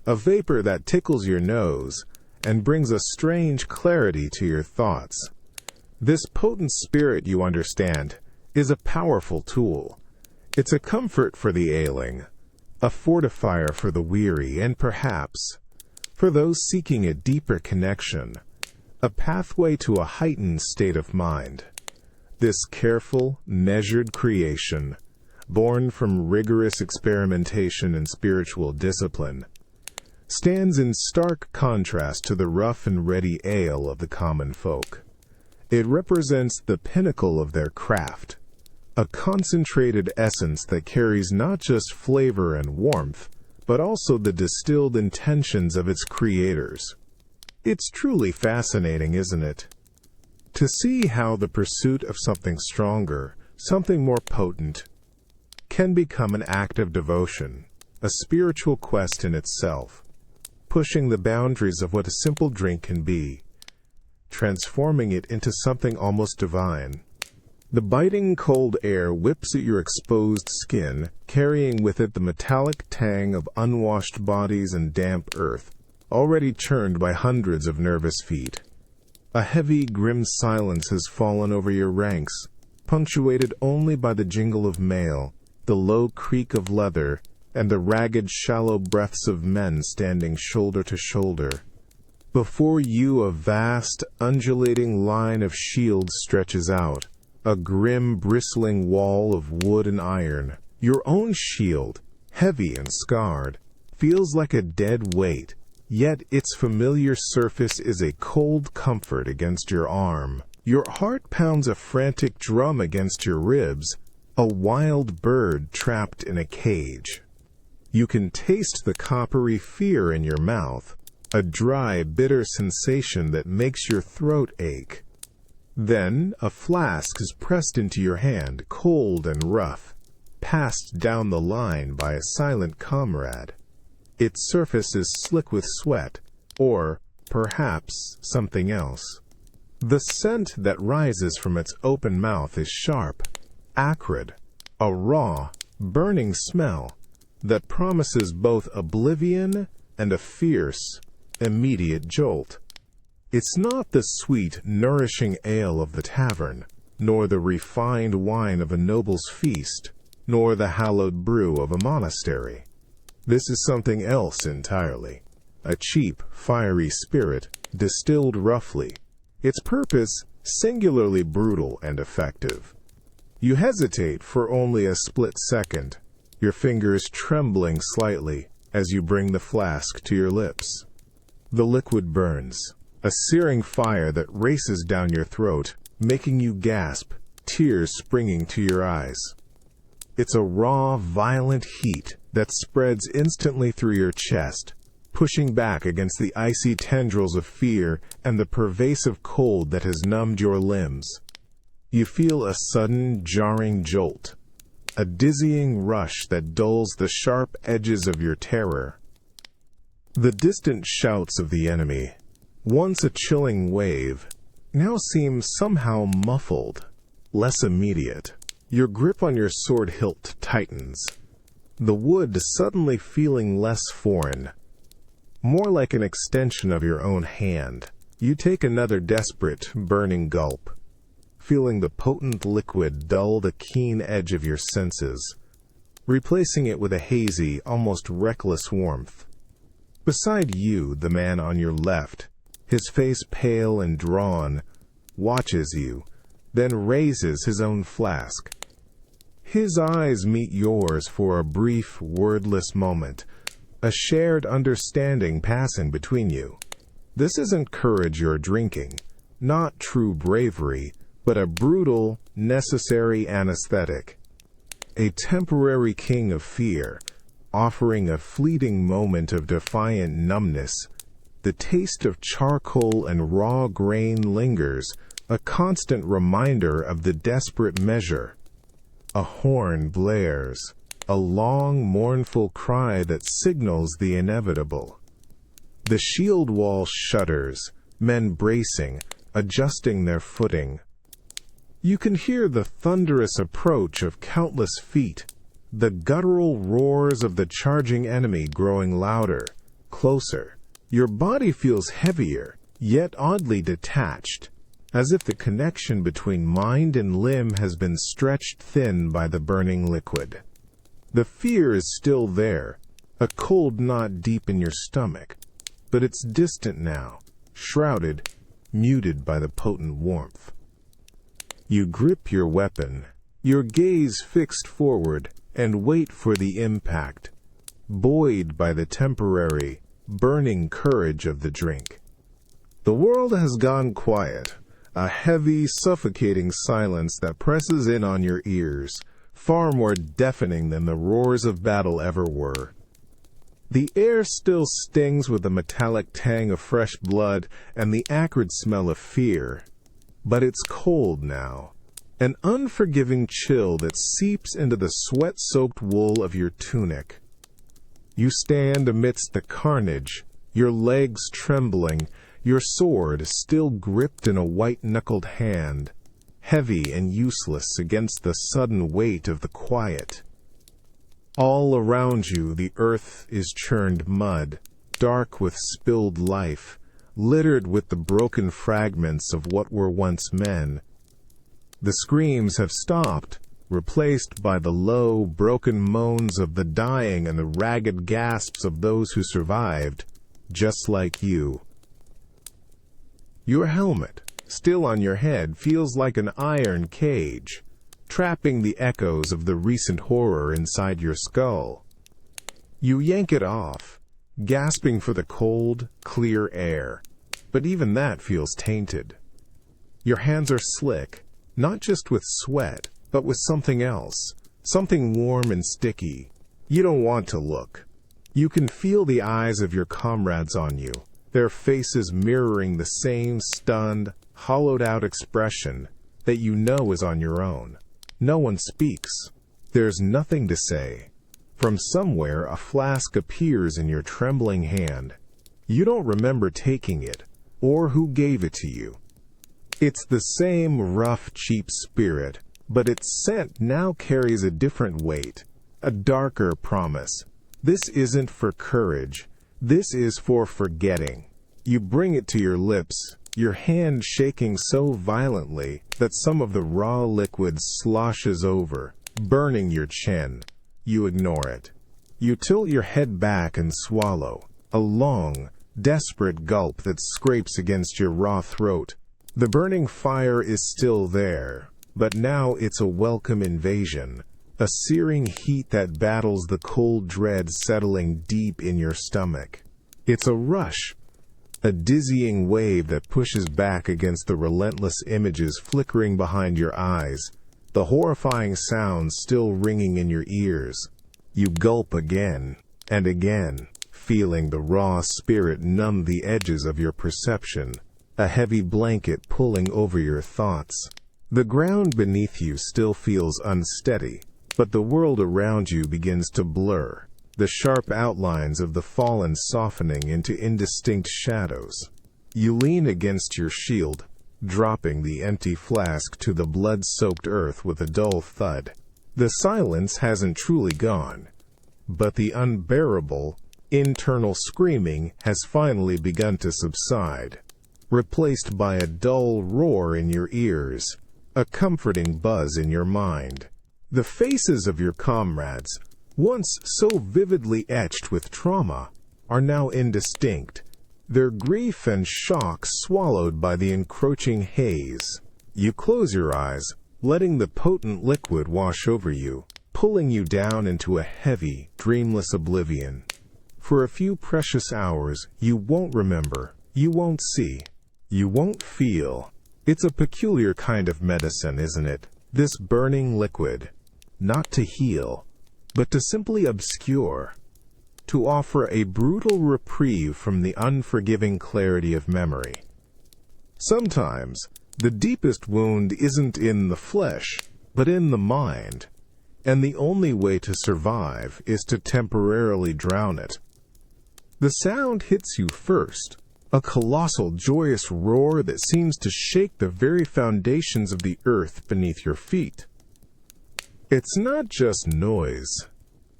a vapor that tickles your nose and brings a strange clarity to your thoughts. This potent spirit, you understand, is a powerful tool. It's a comfort for the ailing, a fortifier for the weary, and perhaps, for those seeking a deeper connection, a pathway to a heightened state of mind. This careful, measured creation, born from rigorous experimentation and spiritual discipline, stands in stark contrast to the rough and ready ale of the common folk. It represents the pinnacle of their craft, a concentrated essence that carries not just flavor and warmth, but also the distilled intentions of its creators. It's truly fascinating, isn't it? To see how the pursuit of something stronger, something more potent, can become an act of devotion, a spiritual quest in itself, pushing the boundaries of what a simple drink can be, transforming it into something almost divine. The biting cold air whips at your exposed skin, carrying with it the metallic tang of unwashed bodies and damp earth, already churned by hundreds of nervous feet. A heavy, grim silence has fallen over your ranks, punctuated only by the jingle of mail, the low creak of leather, and the ragged, shallow breaths of men standing shoulder to shoulder. Before you a vast, undulating line of shields stretches out, a grim, bristling wall of wood and iron. Your own shield, heavy and scarred, feels like a dead weight, yet its familiar surface is a cold comfort against your arm. Your heart pounds a frantic drum against your ribs, a wild bird trapped in a cage. You can taste the coppery fear in your mouth, a dry, bitter sensation that makes your throat ache. Then a flask is pressed into your hand, cold and rough, passed down the line by a silent comrade. Its surface is slick with sweat, or perhaps something else. The scent that rises from its open mouth is sharp, acrid, a raw, burning smell that promises both oblivion and a fierce, immediate jolt. It's not the sweet, nourishing ale of the tavern, nor the refined wine of a noble's feast, nor the hallowed brew of a monastery. This is something else entirely, a cheap, fiery spirit, distilled roughly, its purpose singularly brutal and effective. You hesitate for only a split second, your fingers trembling slightly as you bring the flask to your lips. The liquid burns, a searing fire that races down your throat, making you gasp, tears springing to your eyes. It's a raw, violent heat that spreads instantly through your chest, pushing back against the icy tendrils of fear and the pervasive cold that has numbed your limbs. You feel a sudden, jarring jolt, a dizzying rush that dulls the sharp edges of your terror. The distant shouts of the enemy, once a chilling wave, now seem somehow muffled, less immediate. Your grip on your sword hilt tightens, the wood suddenly feeling less foreign, more like an extension of your own hand. You take another desperate, burning gulp, feeling the potent liquid dull the keen edge of your senses, replacing it with a hazy, almost reckless warmth. Beside you, the man on your left, his face pale and drawn, watches you, then raises his own flask. His eyes meet yours for a brief, wordless moment, a shared understanding passing between you. This isn't courage you're drinking, not true bravery, but a brutal, necessary anesthetic. A temporary king of fear, offering a fleeting moment of defiant numbness. The taste of charcoal and raw grain lingers, a constant reminder of the desperate measure. A horn blares, a long, mournful cry that signals the inevitable. The shield wall shudders, men bracing, adjusting their footing. You can hear the thunderous approach of countless feet, the guttural roars of the charging enemy growing louder, closer. Your body feels heavier, yet oddly detached, as if the connection between mind and limb has been stretched thin by the burning liquid. The fear is still there, a cold knot deep in your stomach, but it's distant now, shrouded, muted by the potent warmth. You grip your weapon, your gaze fixed forward, and wait for the impact, buoyed by the temporary, burning courage of the drink. The world has gone quiet, a heavy, suffocating silence that presses in on your ears, far more deafening than the roars of battle ever were. The air still stings with the metallic tang of fresh blood and the acrid smell of fear, but it's cold now, an unforgiving chill that seeps into the sweat-soaked wool of your tunic. You stand amidst the carnage, your legs trembling, your sword still gripped in a white-knuckled hand, heavy and useless against the sudden weight of the quiet. All around you the earth is churned mud, dark with spilled life, littered with the broken fragments of what were once men. The screams have stopped, replaced by the low, broken moans of the dying and the ragged gasps of those who survived, just like you. Your helmet, still on your head, feels like an iron cage, trapping the echoes of the recent horror inside your skull. You yank it off, gasping for the cold, clear air, but even that feels tainted. Your hands are slick, not just with sweat, but with something else, something warm and sticky. You don't want to look. You can feel the eyes of your comrades on you, their faces mirroring the same stunned, hollowed-out expression that you know is on your own. No one speaks. There's nothing to say. From somewhere, a flask appears in your trembling hand. You don't remember taking it, or who gave it to you. It's the same rough, cheap spirit, but its scent now carries a different weight, a darker promise. This isn't for courage. This is for forgetting. You bring it to your lips, your hand shaking so violently that some of the raw liquid sloshes over, burning your chin. You ignore it. You tilt your head back and swallow, a long, desperate gulp that scrapes against your raw throat. The burning fire is still there, but now it's a welcome invasion, a searing heat that battles the cold dread settling deep in your stomach. It's a rush, a dizzying wave that pushes back against the relentless images flickering behind your eyes, the horrifying sounds still ringing in your ears. You gulp again and again, feeling the raw spirit numb the edges of your perception, a heavy blanket pulling over your thoughts. The ground beneath you still feels unsteady, but the world around you begins to blur, the sharp outlines of the fallen softening into indistinct shadows. You lean against your shield, dropping the empty flask to the blood-soaked earth with a dull thud. The silence hasn't truly gone, but the unbearable, internal screaming has finally begun to subside, replaced by a dull roar in your ears, a comforting buzz in your mind. The faces of your comrades, once so vividly etched with trauma, are now indistinct, their grief and shock swallowed by the encroaching haze. You close your eyes, letting the potent liquid wash over you, pulling you down into a heavy, dreamless oblivion. For a few precious hours, you won't remember, you won't see, you won't feel. It's a peculiar kind of medicine, isn't it? This burning liquid. Not to heal, but to simply obscure, to offer a brutal reprieve from the unforgiving clarity of memory. Sometimes, the deepest wound isn't in the flesh, but in the mind, and the only way to survive is to temporarily drown it. The sound hits you first, a colossal, joyous roar that seems to shake the very foundations of the earth beneath your feet. It's not just noise.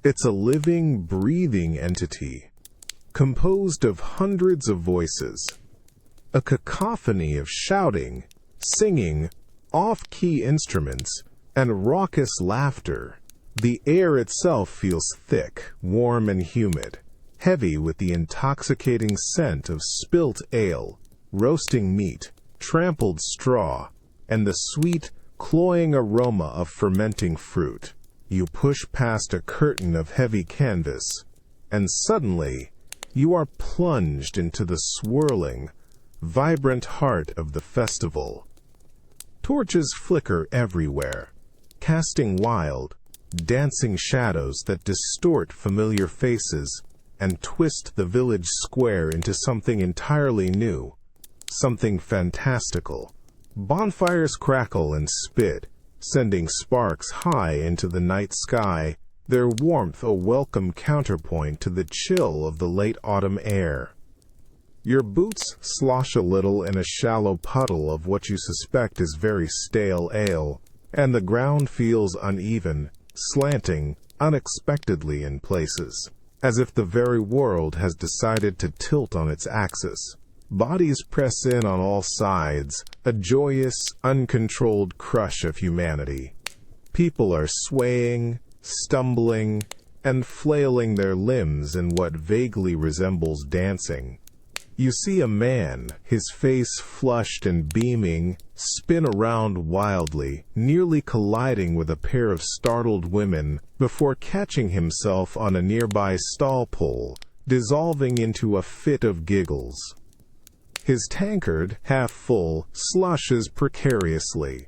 It's a living, breathing entity, composed of hundreds of voices, a cacophony of shouting, singing, off-key instruments, and raucous laughter. The air itself feels thick, warm, and humid, heavy with the intoxicating scent of spilt ale, roasting meat, trampled straw, and the sweet, cloying aroma of fermenting fruit. You push past a curtain of heavy canvas, and suddenly you are plunged into the swirling, vibrant heart of the festival. Torches flicker everywhere, casting wild, dancing shadows that distort familiar faces and twist the village square into something entirely new, something fantastical. Bonfires crackle and spit, sending sparks high into the night sky, their warmth a welcome counterpoint to the chill of the late autumn air. Your boots slosh a little in a shallow puddle of what you suspect is very stale ale, and the ground feels uneven, slanting unexpectedly in places, as if the very world has decided to tilt on its axis. Bodies press in on all sides, a joyous, uncontrolled crush of humanity. People are swaying, stumbling, and flailing their limbs in what vaguely resembles dancing. You see a man, his face flushed and beaming, spin around wildly, nearly colliding with a pair of startled women before catching himself on a nearby stall pole, dissolving into a fit of giggles. His tankard, half full, sloshes precariously.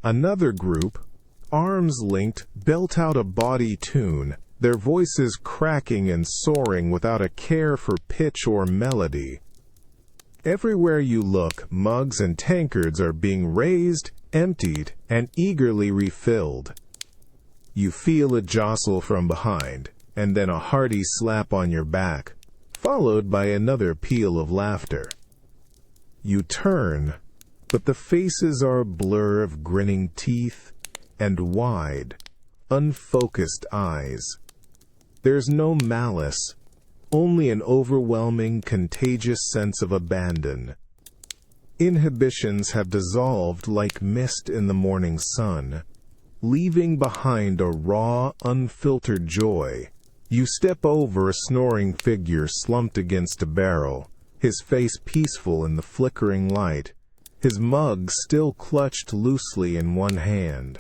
Another group, arms linked, belt out a bawdy tune, their voices cracking and soaring without a care for pitch or melody. Everywhere you look, mugs and tankards are being raised, emptied, and eagerly refilled. You feel a jostle from behind, and then a hearty slap on your back, followed by another peal of laughter. You turn, but the faces are a blur of grinning teeth and wide, unfocused eyes. There's no malice, only an overwhelming, contagious sense of abandon. Inhibitions have dissolved like mist in the morning sun, leaving behind a raw, unfiltered joy. You step over a snoring figure slumped against a barrel, his face peaceful in the flickering light, his mug still clutched loosely in one hand.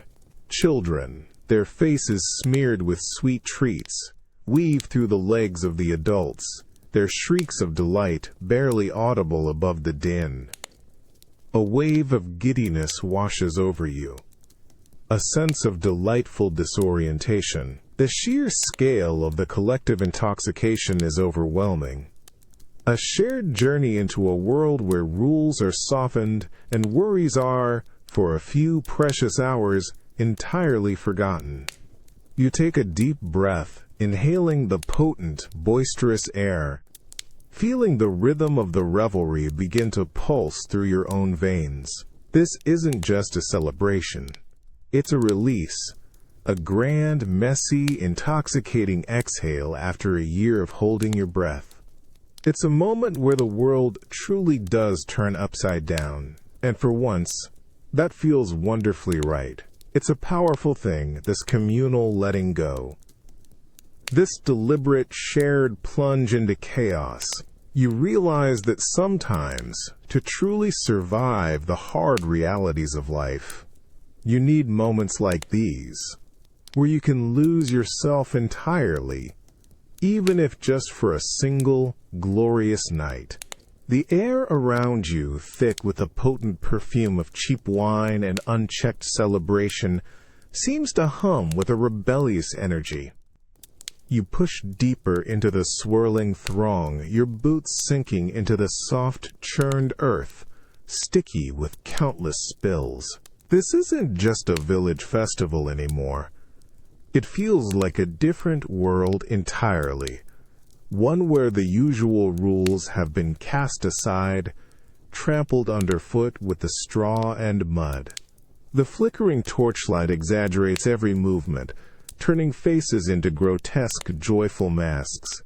Children, their faces smeared with sweet treats, weave through the legs of the adults, their shrieks of delight barely audible above the din. A wave of giddiness washes over you, a sense of delightful disorientation. The sheer scale of the collective intoxication is overwhelming. A shared journey into a world where rules are softened and worries are, for a few precious hours, entirely forgotten. You take a deep breath, inhaling the potent, boisterous air, feeling the rhythm of the revelry begin to pulse through your own veins. This isn't just a celebration. It's a release, a grand, messy, intoxicating exhale after a year of holding your breath. It's a moment where the world truly does turn upside down, and for once, that feels wonderfully right. It's a powerful thing, this communal letting go. This deliberate, shared plunge into chaos. You realize that sometimes, to truly survive the hard realities of life, you need moments like these, where you can lose yourself entirely, even if just for a single, glorious night. The air around you, thick with the potent perfume of cheap wine and unchecked celebration, seems to hum with a rebellious energy. You push deeper into the swirling throng, your boots sinking into the soft, churned earth, sticky with countless spills. This isn't just a village festival anymore. It feels like a different world entirely, one where the usual rules have been cast aside, trampled underfoot with the straw and mud. The flickering torchlight exaggerates every movement, turning faces into grotesque, joyful masks.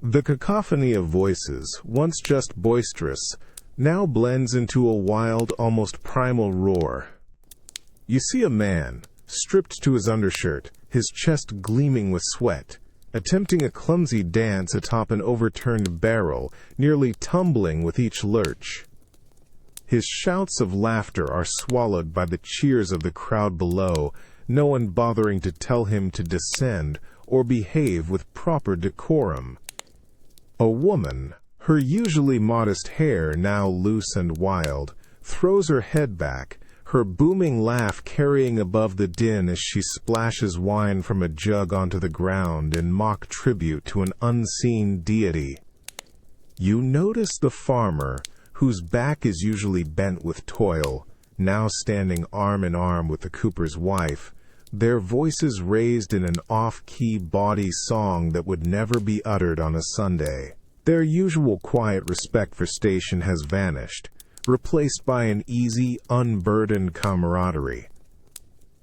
The cacophony of voices, once just boisterous, now blends into a wild, almost primal roar. You see a man, stripped to his undershirt, his chest gleaming with sweat, attempting a clumsy dance atop an overturned barrel, nearly tumbling with each lurch. His shouts of laughter are swallowed by the cheers of the crowd below, no one bothering to tell him to descend or behave with proper decorum. A woman, her usually modest hair now loose and wild, throws her head back, her booming laugh carrying above the din as she splashes wine from a jug onto the ground in mock tribute to an unseen deity. You notice the farmer, whose back is usually bent with toil, now standing arm in arm with the cooper's wife, their voices raised in an off-key bawdy song that would never be uttered on a Sunday. Their usual quiet respect for station has vanished, replaced by an easy, unburdened camaraderie.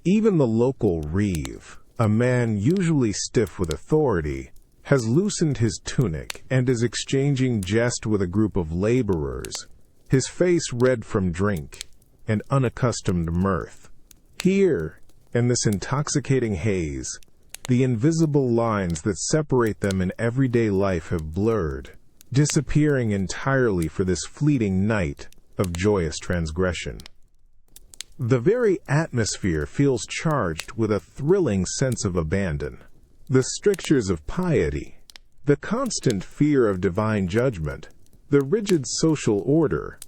Even the local reeve, a man usually stiff with authority, has loosened his tunic and is exchanging jest with a group of laborers, his face red from drink and unaccustomed mirth. Here, in this intoxicating haze, the invisible lines that separate them in everyday life have blurred, disappearing entirely for this fleeting night of joyous transgression. The very atmosphere feels charged with a thrilling sense of abandon. The strictures of piety, the constant fear of divine judgment, the rigid social order,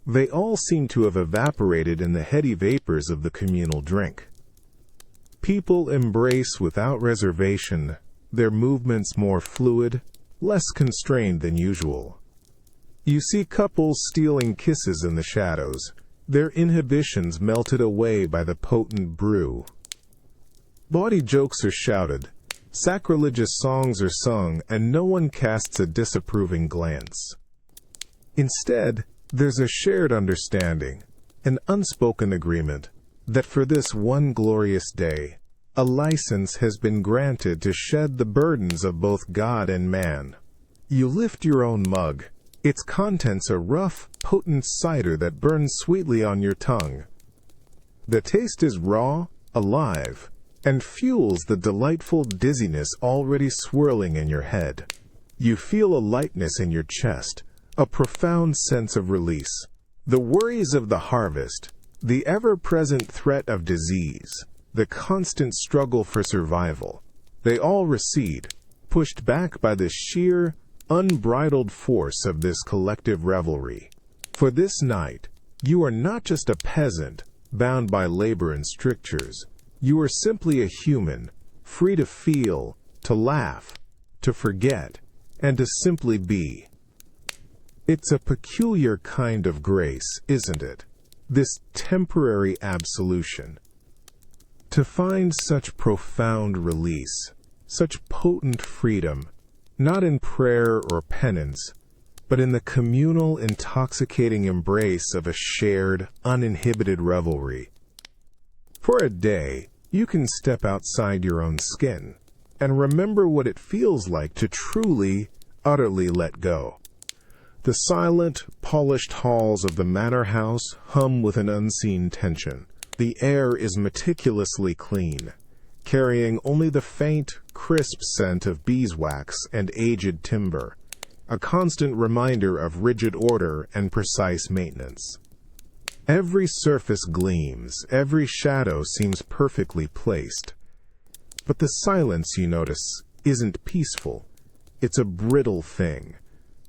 they all seem to have evaporated in the heady vapors of the communal drink. People embrace without reservation, their movements more fluid, less constrained than usual. You see couples stealing kisses in the shadows, their inhibitions melted away by the potent brew. Bawdy jokes are shouted, sacrilegious songs are sung, and no one casts a disapproving glance. Instead, there's a shared understanding, an unspoken agreement, that for this one glorious day, a license has been granted to shed the burdens of both God and man. You lift your own mug. Its contents a rough, potent cider that burns sweetly on your tongue. The taste is raw, alive, and fuels the delightful dizziness already swirling in your head. You feel a lightness in your chest, a profound sense of release. The worries of the harvest, the ever-present threat of disease, the constant struggle for survival, they all recede, pushed back by the sheer, unbridled force of this collective revelry. For this night, you are not just a peasant, bound by labor and strictures. You are simply a human, free to feel, to laugh, to forget, and to simply be. It's a peculiar kind of grace, isn't it? This temporary absolution. To find such profound release, such potent freedom, not in prayer or penance, but in the communal, intoxicating embrace of a shared, uninhibited revelry. For a day, you can step outside your own skin and remember what it feels like to truly, utterly let go. The silent, polished halls of the manor house hum with an unseen tension. The air is meticulously clean, carrying only the faint, crisp scent of beeswax and aged timber, a constant reminder of rigid order and precise maintenance. Every surface gleams, every shadow seems perfectly placed. But the silence, you notice, isn't peaceful. It's a brittle thing,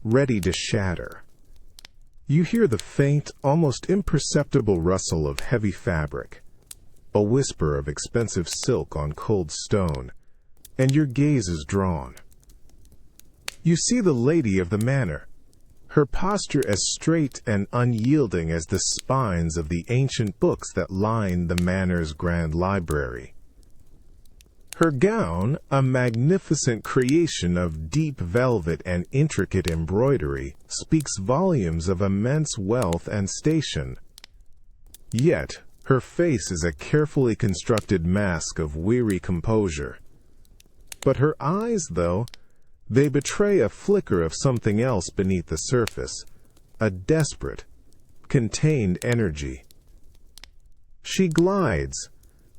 ready to shatter. You hear the faint, almost imperceptible rustle of heavy fabric, a whisper of expensive silk on cold stone, and your gaze is drawn. You see the lady of the manor, her posture as straight and unyielding as the spines of the ancient books that line the manor's grand library. Her gown, a magnificent creation of deep velvet and intricate embroidery, speaks volumes of immense wealth and station. Yet, her face is a carefully constructed mask of weary composure. But her eyes, though, they betray a flicker of something else beneath the surface, a desperate, contained energy. She glides,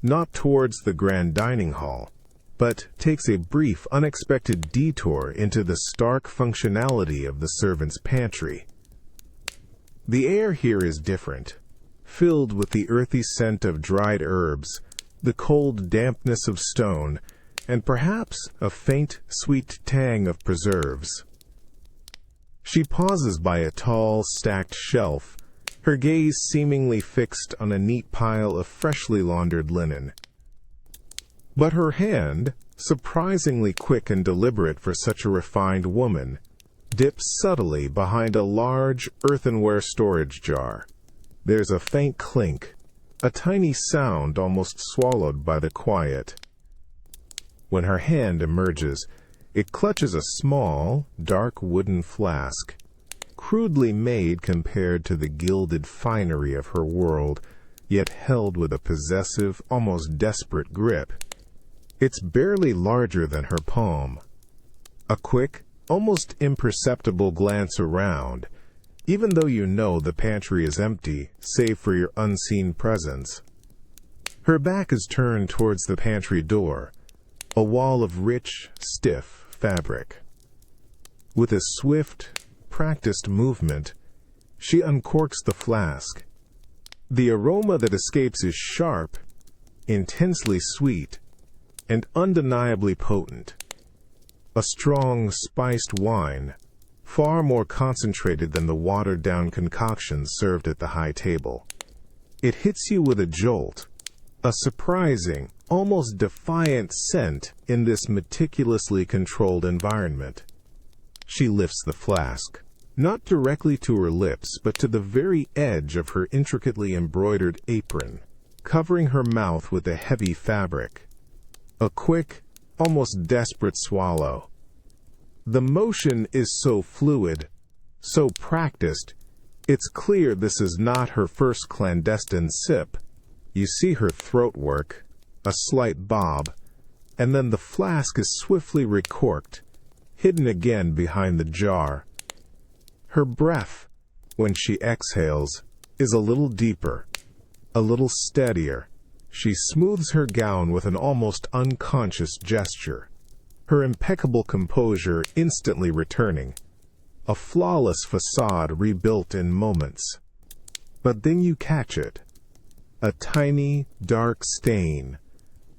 not towards the grand dining hall, but takes a brief, unexpected detour into the stark functionality of the servants' pantry. The air here is different, filled with the earthy scent of dried herbs, the cold dampness of stone, and perhaps a faint, sweet tang of preserves. She pauses by a tall, stacked shelf, her gaze seemingly fixed on a neat pile of freshly laundered linen. But her hand, surprisingly quick and deliberate for such a refined woman, dips subtly behind a large earthenware storage jar. There's a faint clink, a tiny sound almost swallowed by the quiet. When her hand emerges, it clutches a small, dark wooden flask, crudely made compared to the gilded finery of her world, yet held with a possessive, almost desperate grip. It's barely larger than her palm. A quick, almost imperceptible glance around, even though you know the pantry is empty, save for your unseen presence. Her back is turned towards the pantry door, a wall of rich, stiff fabric. With a swift, practiced movement, she uncorks the flask. The aroma that escapes is sharp, intensely sweet, and undeniably potent. A strong, spiced wine, far more concentrated than the watered-down concoctions served at the high table. It hits you with a jolt, a surprising, almost defiant scent in this meticulously controlled environment. She lifts the flask, not directly to her lips, but to the very edge of her intricately embroidered apron, covering her mouth with a heavy fabric. A quick, almost desperate swallow. The motion is so fluid, so practiced, it's clear this is not her first clandestine sip. You see her throat work, a slight bob, and then the flask is swiftly recorked, hidden again behind the jar. Her breath, when she exhales, is a little deeper, a little steadier. She smooths her gown with an almost unconscious gesture, her impeccable composure instantly returning, a flawless facade rebuilt in moments. But then you catch it, a tiny, dark stain,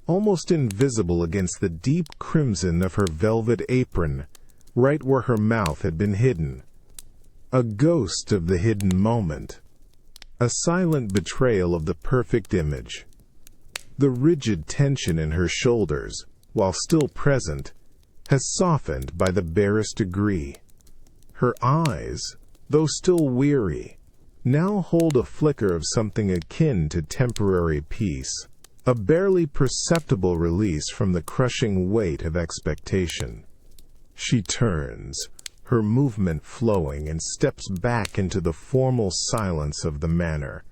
almost invisible against the deep crimson of her velvet apron, right where her mouth had been hidden. A ghost of the hidden moment, a silent betrayal of the perfect image. The rigid tension in her shoulders, while still present, has softened by the barest degree. Her eyes, though still weary, now hold a flicker of something akin to temporary peace, a barely perceptible release from the crushing weight of expectation. She turns, her movement flowing, and steps back into the formal silence of the manor,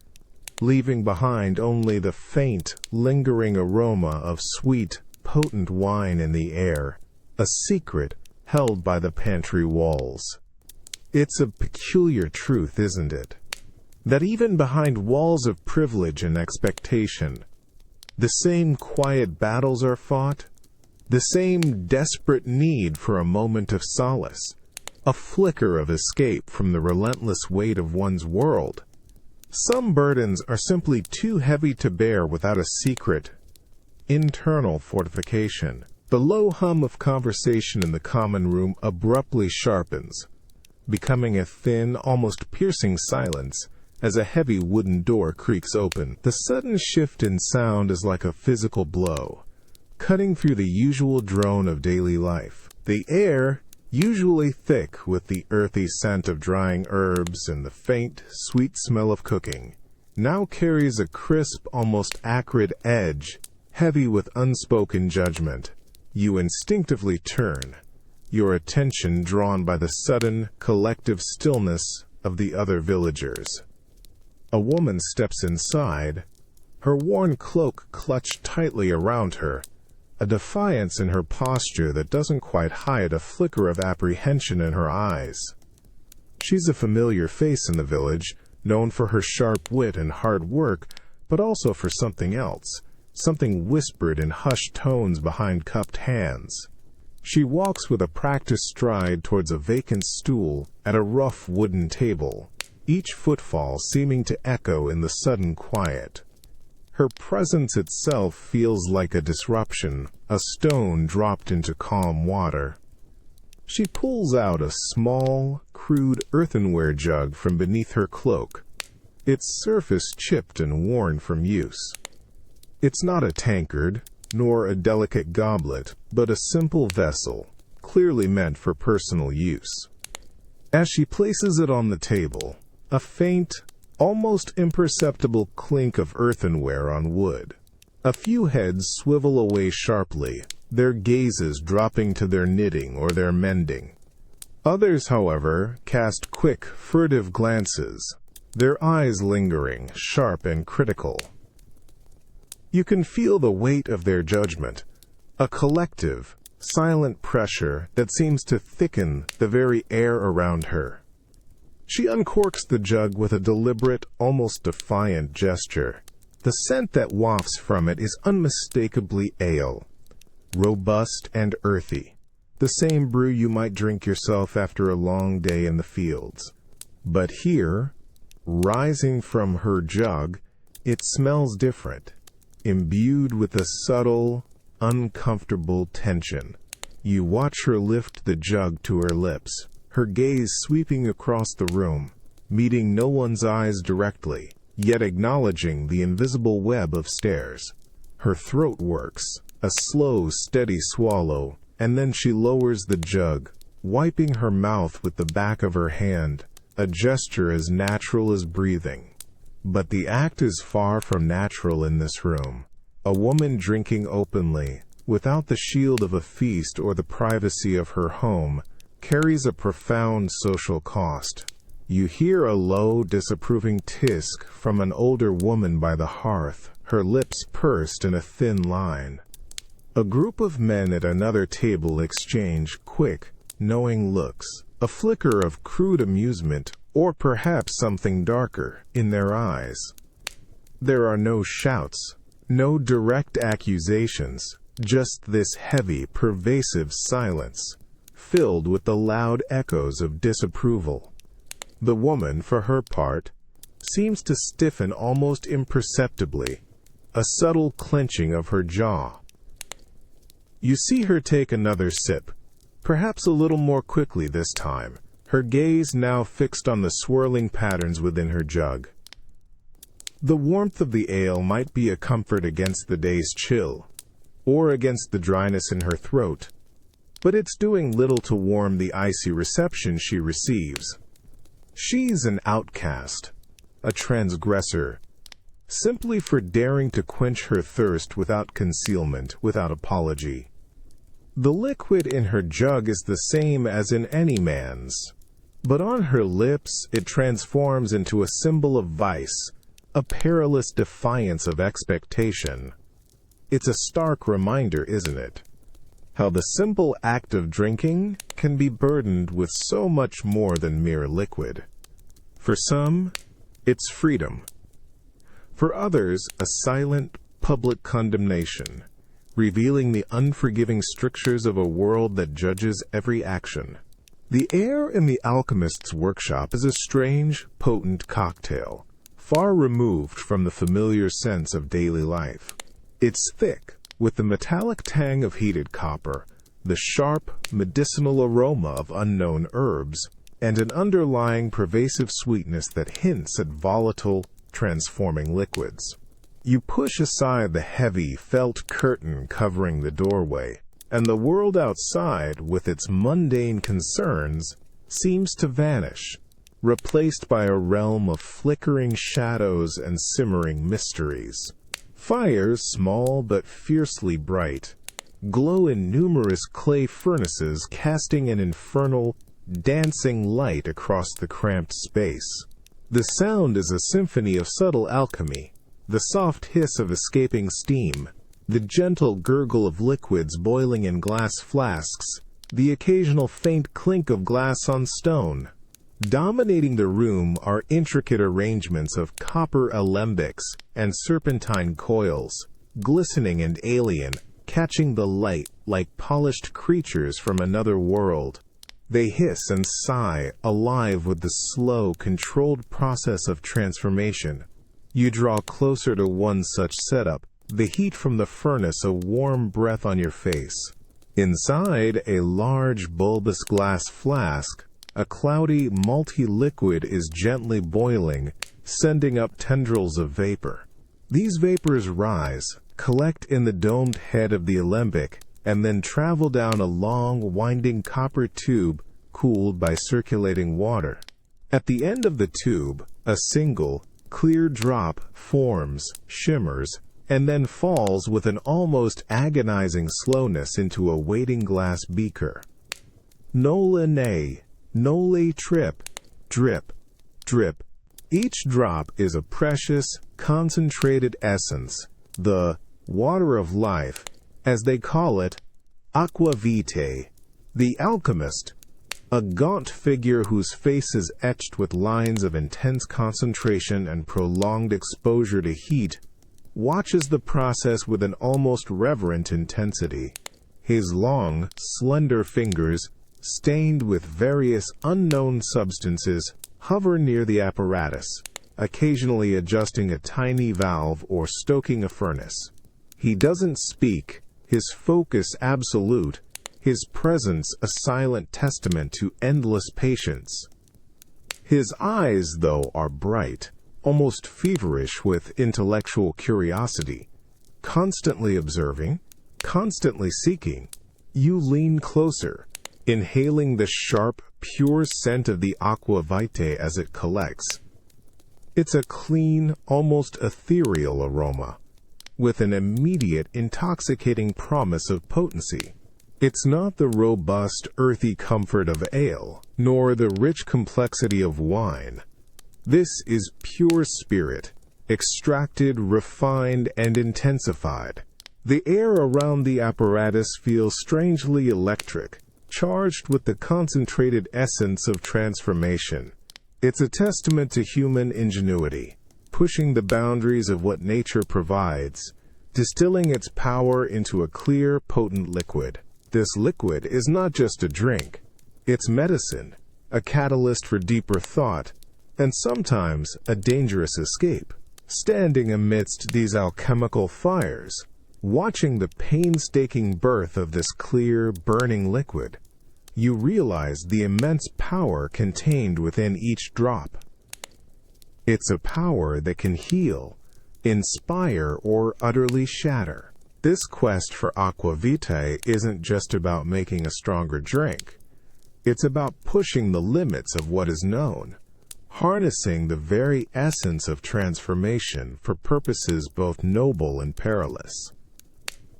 leaving behind only the faint, lingering aroma of sweet, potent wine in the air, a secret held by the pantry walls. It's a peculiar truth, isn't it? That even behind walls of privilege and expectation, the same quiet battles are fought, the same desperate need for a moment of solace, a flicker of escape from the relentless weight of one's world. Some burdens are simply too heavy to bear without a secret, internal fortification. The low hum of conversation in the common room abruptly sharpens, becoming a thin, almost piercing silence as a heavy wooden door creaks open. The sudden shift in sound is like a physical blow, cutting through the usual drone of daily life. The air, usually thick with the earthy scent of drying herbs and the faint, sweet smell of cooking, now carries a crisp, almost acrid edge, heavy with unspoken judgment. You instinctively turn, your attention drawn by the sudden, collective stillness of the other villagers. A woman steps inside, her worn cloak clutched tightly around her, a defiance in her posture that doesn't quite hide a flicker of apprehension in her eyes. She's a familiar face in the village, known for her sharp wit and hard work, but also for something else, something whispered in hushed tones behind cupped hands. She walks with a practiced stride towards a vacant stool at a rough wooden table, each footfall seeming to echo in the sudden quiet. Her presence itself feels like a disruption, a stone dropped into calm water. She pulls out a small, crude earthenware jug from beneath her cloak, its surface chipped and worn from use. It's not a tankard, nor a delicate goblet, but a simple vessel, clearly meant for personal use. As she places it on the table, a faint, almost imperceptible clink of earthenware on wood. A few heads swivel away sharply, their gazes dropping to their knitting or their mending. Others, however, cast quick, furtive glances, their eyes lingering, sharp and critical. You can feel the weight of their judgment, a collective, silent pressure that seems to thicken the very air around her. She uncorks the jug with a deliberate, almost defiant gesture. The scent that wafts from it is unmistakably ale, robust and earthy, the same brew you might drink yourself after a long day in the fields. But here, rising from her jug, it smells different, imbued with a subtle, uncomfortable tension. You watch her lift the jug to her lips, her gaze sweeping across the room, meeting no one's eyes directly, yet acknowledging the invisible web of stairs. Her throat works, a slow, steady swallow, and then she lowers the jug, wiping her mouth with the back of her hand, a gesture as natural as breathing. But the act is far from natural in this room. A woman drinking openly, without the shield of a feast or the privacy of her home, carries a profound social cost. You hear a low, disapproving tisk from an older woman by the hearth, her lips pursed in a thin line. A group of men at another table exchange quick, knowing looks, a flicker of crude amusement, or perhaps something darker, in their eyes. There are no shouts, no direct accusations, just this heavy, pervasive silence, filled with the loud echoes of disapproval. The woman, for her part, seems to stiffen almost imperceptibly, a subtle clenching of her jaw. You see her take another sip, perhaps a little more quickly this time, her gaze now fixed on the swirling patterns within her jug. The warmth of the ale might be a comfort against the day's chill, or against the dryness in her throat, but it's doing little to warm the icy reception she receives. She's an outcast, a transgressor, simply for daring to quench her thirst without concealment, without apology. The liquid in her jug is the same as in any man's, but on her lips it transforms into a symbol of vice, a perilous defiance of expectation. It's a stark reminder, isn't it? How the simple act of drinking can be burdened with so much more than mere liquid. For some, it's freedom. For others, a silent, public condemnation, revealing the unforgiving strictures of a world that judges every action. The air in the alchemist's workshop is a strange, potent cocktail, far removed from the familiar sense of daily life. It's thick, with the metallic tang of heated copper, the sharp, medicinal aroma of unknown herbs, and an underlying pervasive sweetness that hints at volatile, transforming liquids. You push aside the heavy felt curtain covering the doorway, and the world outside, with its mundane concerns, seems to vanish, replaced by a realm of flickering shadows and simmering mysteries. Fires, small but fiercely bright, glow in numerous clay furnaces, casting an infernal, dancing light across the cramped space. The sound is a symphony of subtle alchemy, the soft hiss of escaping steam, the gentle gurgle of liquids boiling in glass flasks, the occasional faint clink of glass on stone. Dominating the room are intricate arrangements of copper alembics and serpentine coils, glistening and alien, catching the light like polished creatures from another world. They hiss and sigh, alive with the slow, controlled process of transformation. You draw closer to one such setup, the heat from the furnace a warm breath on your face. Inside a large bulbous glass flask, a cloudy, malty liquid is gently boiling, sending up tendrils of vapor. These vapors rise, collect in the domed head of the alembic, and then travel down a long, winding copper tube cooled by circulating water. At the end of the tube, a single, clear drop forms, shimmers, and then falls with an almost agonizing slowness into a waiting glass beaker. Nole nay, nole trip, drip, drip. Each drop is a precious, concentrated essence, the water of life, as they call it, aqua vitae. The alchemist, a gaunt figure whose face is etched with lines of intense concentration and prolonged exposure to heat, watches the process with an almost reverent intensity. His long, slender fingers, stained with various unknown substances, hover near the apparatus, occasionally adjusting a tiny valve or stoking a furnace. He doesn't speak, his focus absolute, his presence a silent testament to endless patience. His eyes, though, are bright, almost feverish with intellectual curiosity, constantly observing, constantly seeking. You lean closer, inhaling the sharp, pure scent of the aqua vitae as it collects. It's a clean, almost ethereal aroma, with an immediate, intoxicating promise of potency. It's not the robust, earthy comfort of ale, nor the rich complexity of wine. This is pure spirit, extracted, refined, and intensified. The air around the apparatus feels strangely electric, charged with the concentrated essence of transformation. It's a testament to human ingenuity, pushing the boundaries of what nature provides, distilling its power into a clear, potent liquid. This liquid is not just a drink. It's medicine, a catalyst for deeper thought, and sometimes a dangerous escape. Standing amidst these alchemical fires, watching the painstaking birth of this clear, burning liquid, you realize the immense power contained within each drop. It's a power that can heal, inspire, or utterly shatter. This quest for aqua vitae isn't just about making a stronger drink. It's about pushing the limits of what is known, harnessing the very essence of transformation for purposes both noble and perilous.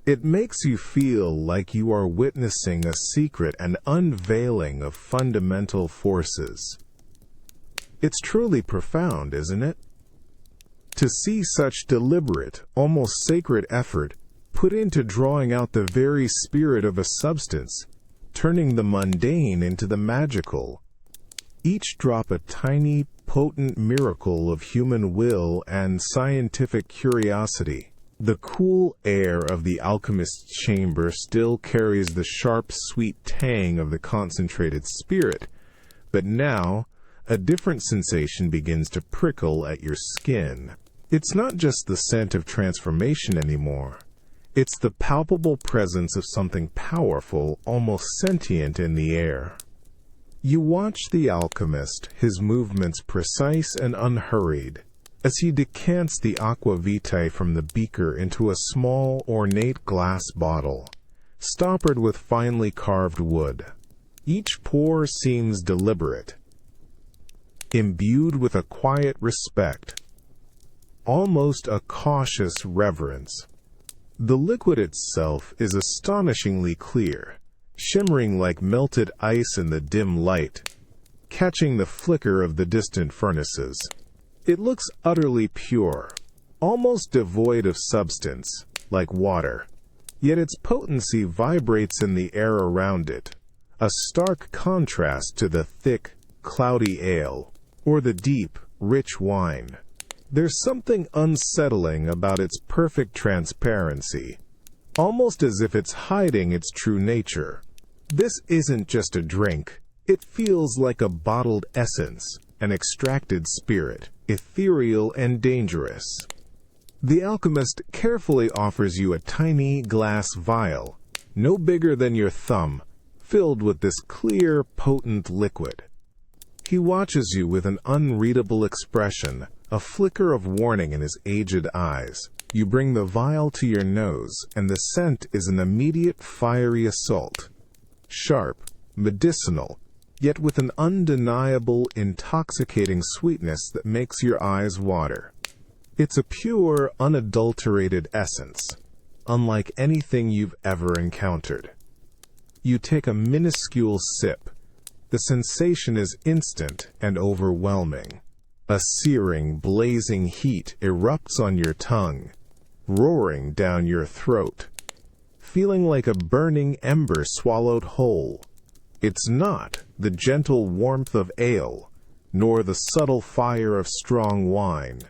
It makes you feel like you are witnessing a secret and unveiling of fundamental forces. It's truly profound, isn't it? To see such deliberate, almost sacred effort put into drawing out the very spirit of a substance, turning the mundane into the magical. Each drop a tiny, potent miracle of human will and scientific curiosity. The cool air of the alchemist's chamber still carries the sharp, sweet tang of the concentrated spirit, but now a different sensation begins to prickle at your skin. It's not just the scent of transformation anymore. It's the palpable presence of something powerful, almost sentient in the air. You watch the alchemist, his movements precise and unhurried, as he decants the aqua vitae from the beaker into a small, ornate glass bottle, stoppered with finely carved wood. Each pour seems deliberate, imbued with a quiet respect, almost a cautious reverence. The liquid itself is astonishingly clear, shimmering like melted ice in the dim light, catching the flicker of the distant furnaces. It looks utterly pure, almost devoid of substance, like water, yet its potency vibrates in the air around it, a stark contrast to the thick, cloudy ale, or the deep, rich wine. There's something unsettling about its perfect transparency, almost as if it's hiding its true nature. This isn't just a drink. It feels like a bottled essence, an extracted spirit, ethereal and dangerous. The alchemist carefully offers you a tiny glass vial, no bigger than your thumb, filled with this clear, potent liquid. He watches you with an unreadable expression, a flicker of warning in his aged eyes. You bring the vial to your nose, and the scent is an immediate fiery assault. Sharp, medicinal, yet with an undeniable, intoxicating sweetness that makes your eyes water. It's a pure, unadulterated essence, unlike anything you've ever encountered. You take a minuscule sip. The sensation is instant and overwhelming. A searing, blazing heat erupts on your tongue, roaring down your throat, feeling like a burning ember swallowed whole. It's not the gentle warmth of ale, nor the subtle fire of strong wine.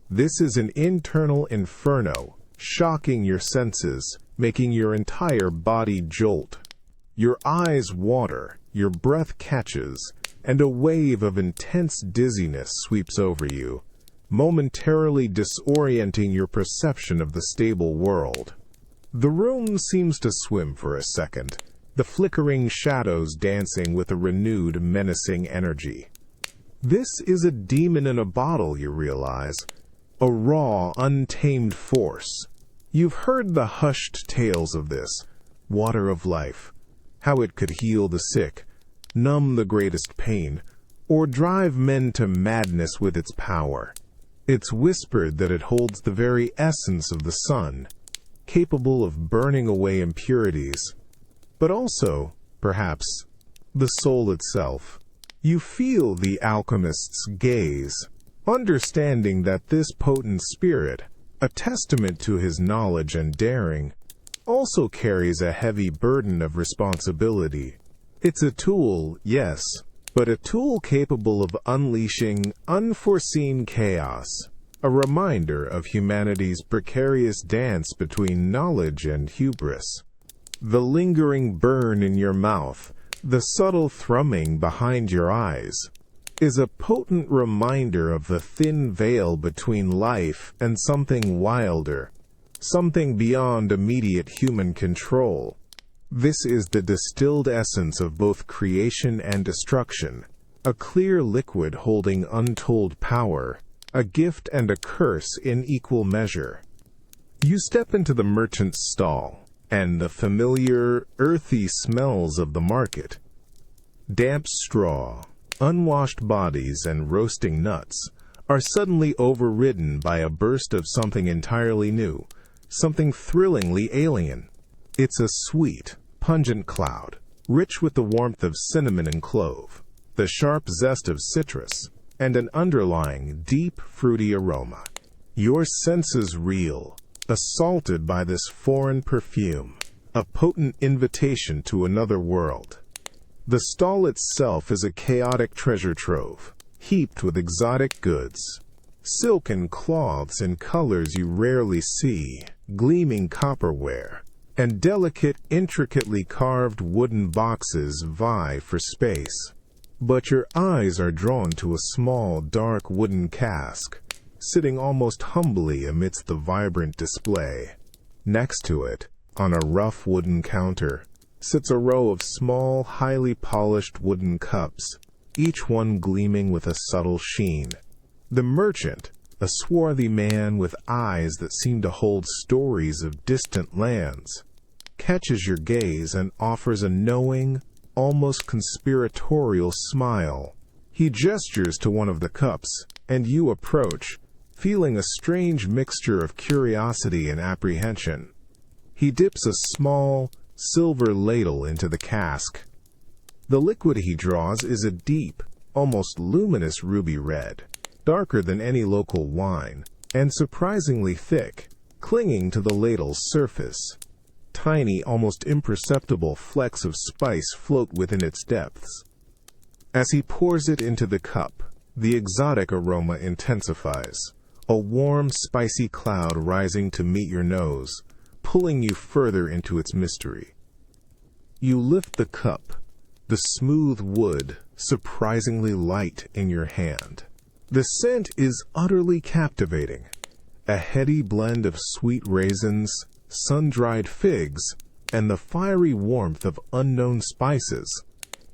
This is an internal inferno, shocking your senses, making your entire body jolt. Your eyes water, your breath catches, and a wave of intense dizziness sweeps over you, momentarily disorienting your perception of the stable world. The room seems to swim for a second, the flickering shadows dancing with a renewed, menacing energy. This is a demon in a bottle, you realize, a raw, untamed force. You've heard the hushed tales of this, water of life, how it could heal the sick, numb the greatest pain, or drive men to madness with its power. It's whispered that it holds the very essence of the sun, capable of burning away impurities, but also, perhaps, the soul itself. You feel the alchemist's gaze, understanding that this potent spirit, a testament to his knowledge and daring, also carries a heavy burden of responsibility. It's a tool, yes, but a tool capable of unleashing unforeseen chaos, a reminder of humanity's precarious dance between knowledge and hubris. The lingering burn in your mouth, the subtle thrumming behind your eyes, is a potent reminder of the thin veil between life and something wilder, something beyond immediate human control. This is the distilled essence of both creation and destruction, a clear liquid holding untold power, a gift and a curse in equal measure. You step into the merchant's stall, and the familiar, earthy smells of the market, damp straw, unwashed bodies, and roasting nuts, are suddenly overridden by a burst of something entirely new, something thrillingly alien. It's a sweet, pungent cloud, rich with the warmth of cinnamon and clove, the sharp zest of citrus, and an underlying, deep, fruity aroma. Your senses reel, assaulted by this foreign perfume, a potent invitation to another world. The stall itself is a chaotic treasure trove, heaped with exotic goods, silken cloths in colors you rarely see, gleaming copperware, and delicate, intricately carved wooden boxes vie for space. But your eyes are drawn to a small, dark wooden cask, sitting almost humbly amidst the vibrant display. Next to it, on a rough wooden counter, sits a row of small, highly polished wooden cups, each one gleaming with a subtle sheen. The merchant, a swarthy man with eyes that seem to hold stories of distant lands, catches your gaze and offers a knowing, almost conspiratorial smile. He gestures to one of the cups, and you approach, feeling a strange mixture of curiosity and apprehension. He dips a small, silver ladle into the cask. The liquid he draws is a deep, almost luminous ruby red, darker than any local wine, and surprisingly thick, clinging to the ladle's surface. Tiny, almost imperceptible flecks of spice float within its depths. As he pours it into the cup, the exotic aroma intensifies, a warm, spicy cloud rising to meet your nose, pulling you further into its mystery. You lift the cup, the smooth wood surprisingly light in your hand. The scent is utterly captivating, a heady blend of sweet raisins, sun-dried figs, and the fiery warmth of unknown spices,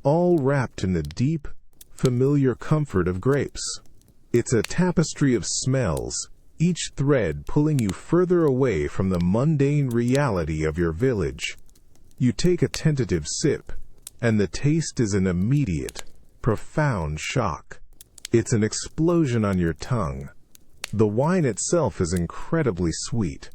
all wrapped in the deep, familiar comfort of grapes. It's a tapestry of smells, each thread pulling you further away from the mundane reality of your village. You take a tentative sip, and the taste is an immediate, profound shock. It's an explosion on your tongue. The wine itself is incredibly sweet,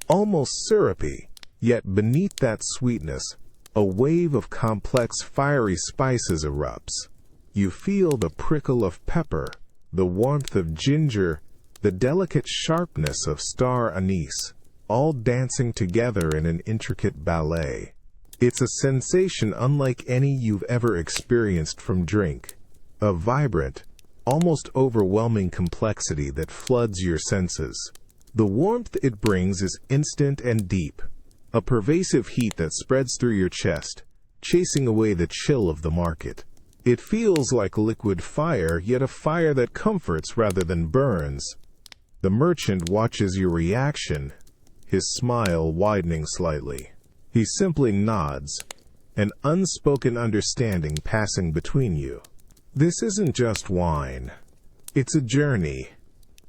almost syrupy, yet beneath that sweetness, a wave of complex fiery spices erupts. You feel the prickle of pepper, the warmth of ginger, the delicate sharpness of star anise, all dancing together in an intricate ballet. It's a sensation unlike any you've ever experienced from drink, a vibrant, almost overwhelming complexity that floods your senses. The warmth it brings is instant and deep, a pervasive heat that spreads through your chest, chasing away the chill of the market. It feels like liquid fire, yet a fire that comforts rather than burns. The merchant watches your reaction, his smile widening slightly. He simply nods, an unspoken understanding passing between you. This isn't just wine. It's a journey,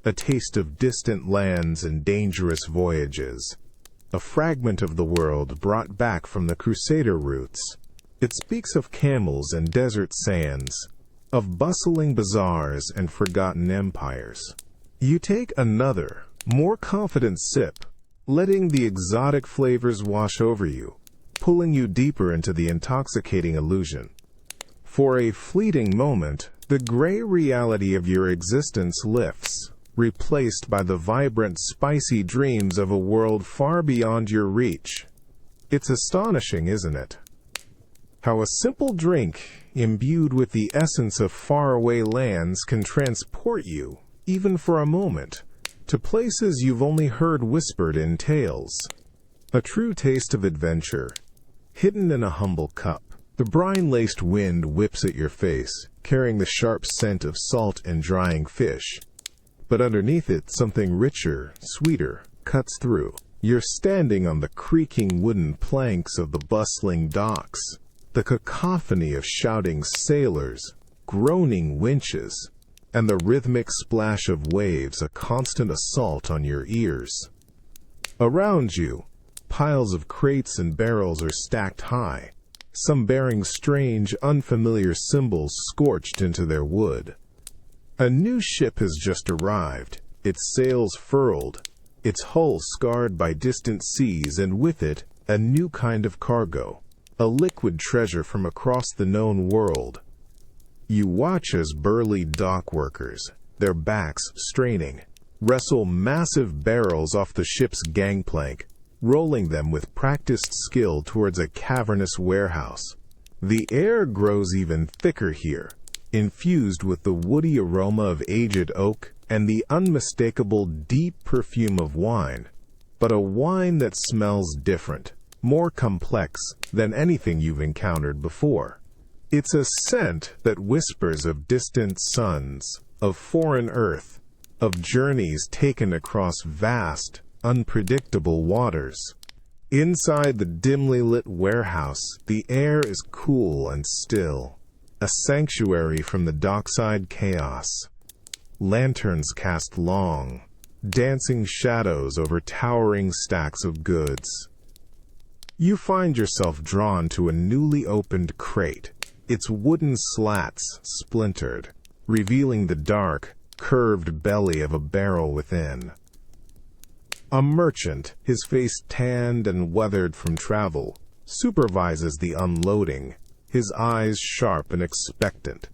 a taste of distant lands and dangerous voyages, a fragment of the world brought back from the Crusader roots. It speaks of camels and desert sands, of bustling bazaars and forgotten empires. You take another, more confident sip, letting the exotic flavors wash over you, pulling you deeper into the intoxicating illusion. For a fleeting moment, the gray reality of your existence lifts, replaced by the vibrant, spicy dreams of a world far beyond your reach. It's astonishing, isn't it? How a simple drink, imbued with the essence of faraway lands, can transport you, even for a moment, to places you've only heard whispered in tales. A true taste of adventure, hidden in a humble cup. The brine-laced wind whips at your face, carrying the sharp scent of salt and drying fish. But underneath it, something richer, sweeter, cuts through. You're standing on the creaking wooden planks of the bustling docks. The cacophony of shouting sailors, groaning winches, and the rhythmic splash of waves a constant assault on your ears. Around you, piles of crates and barrels are stacked high, some bearing strange, unfamiliar symbols scorched into their wood. A new ship has just arrived, its sails furled, its hull scarred by distant seas, and with it, a new kind of cargo, a liquid treasure from across the known world. You watch as burly dock workers, their backs straining, wrestle massive barrels off the ship's gangplank, rolling them with practiced skill towards a cavernous warehouse. The air grows even thicker here, infused with the woody aroma of aged oak and the unmistakable deep perfume of wine, but a wine that smells different, more complex than anything you've encountered before. It's a scent that whispers of distant suns, of foreign earth, of journeys taken across vast, unpredictable waters. Inside the dimly lit warehouse, the air is cool and still, a sanctuary from the dockside chaos. Lanterns cast long, dancing shadows over towering stacks of goods. You find yourself drawn to a newly opened crate, its wooden slats splintered, revealing the dark, curved belly of a barrel within. A merchant, his face tanned and weathered from travel, supervises the unloading, his eyes sharp and expectant.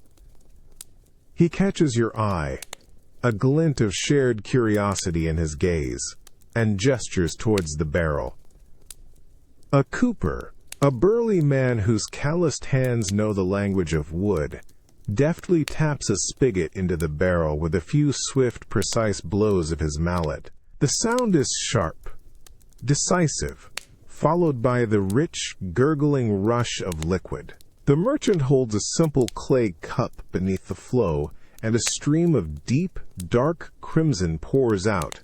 He catches your eye, a glint of shared curiosity in his gaze, and gestures towards the barrel. A cooper, a burly man whose calloused hands know the language of wood, deftly taps a spigot into the barrel with a few swift, precise blows of his mallet. The sound is sharp, decisive, followed by the rich, gurgling rush of liquid. The merchant holds a simple clay cup beneath the flow, and a stream of deep, dark crimson pours out,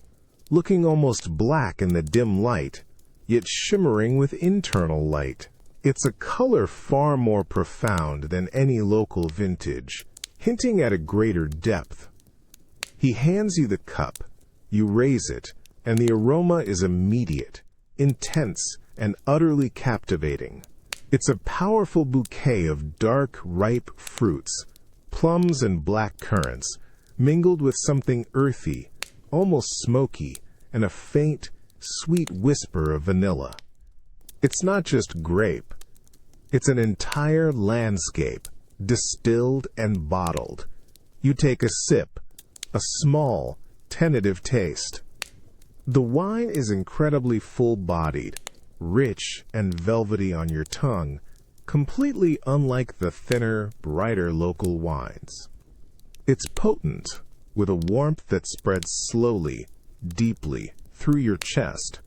looking almost black in the dim light, yet shimmering with internal light. It's a color far more profound than any local vintage, hinting at a greater depth. He hands you the cup, you raise it, and the aroma is immediate, intense, and utterly captivating. It's a powerful bouquet of dark, ripe fruits, plums and black currants, mingled with something earthy, almost smoky, and a faint, sweet whisper of vanilla. It's not just grape. It's an entire landscape, distilled and bottled. You take a sip, a small, tentative taste. The wine is incredibly full-bodied, rich and velvety on your tongue, completely unlike the thinner, brighter local wines. It's potent, with a warmth that spreads slowly, deeply, through your chest.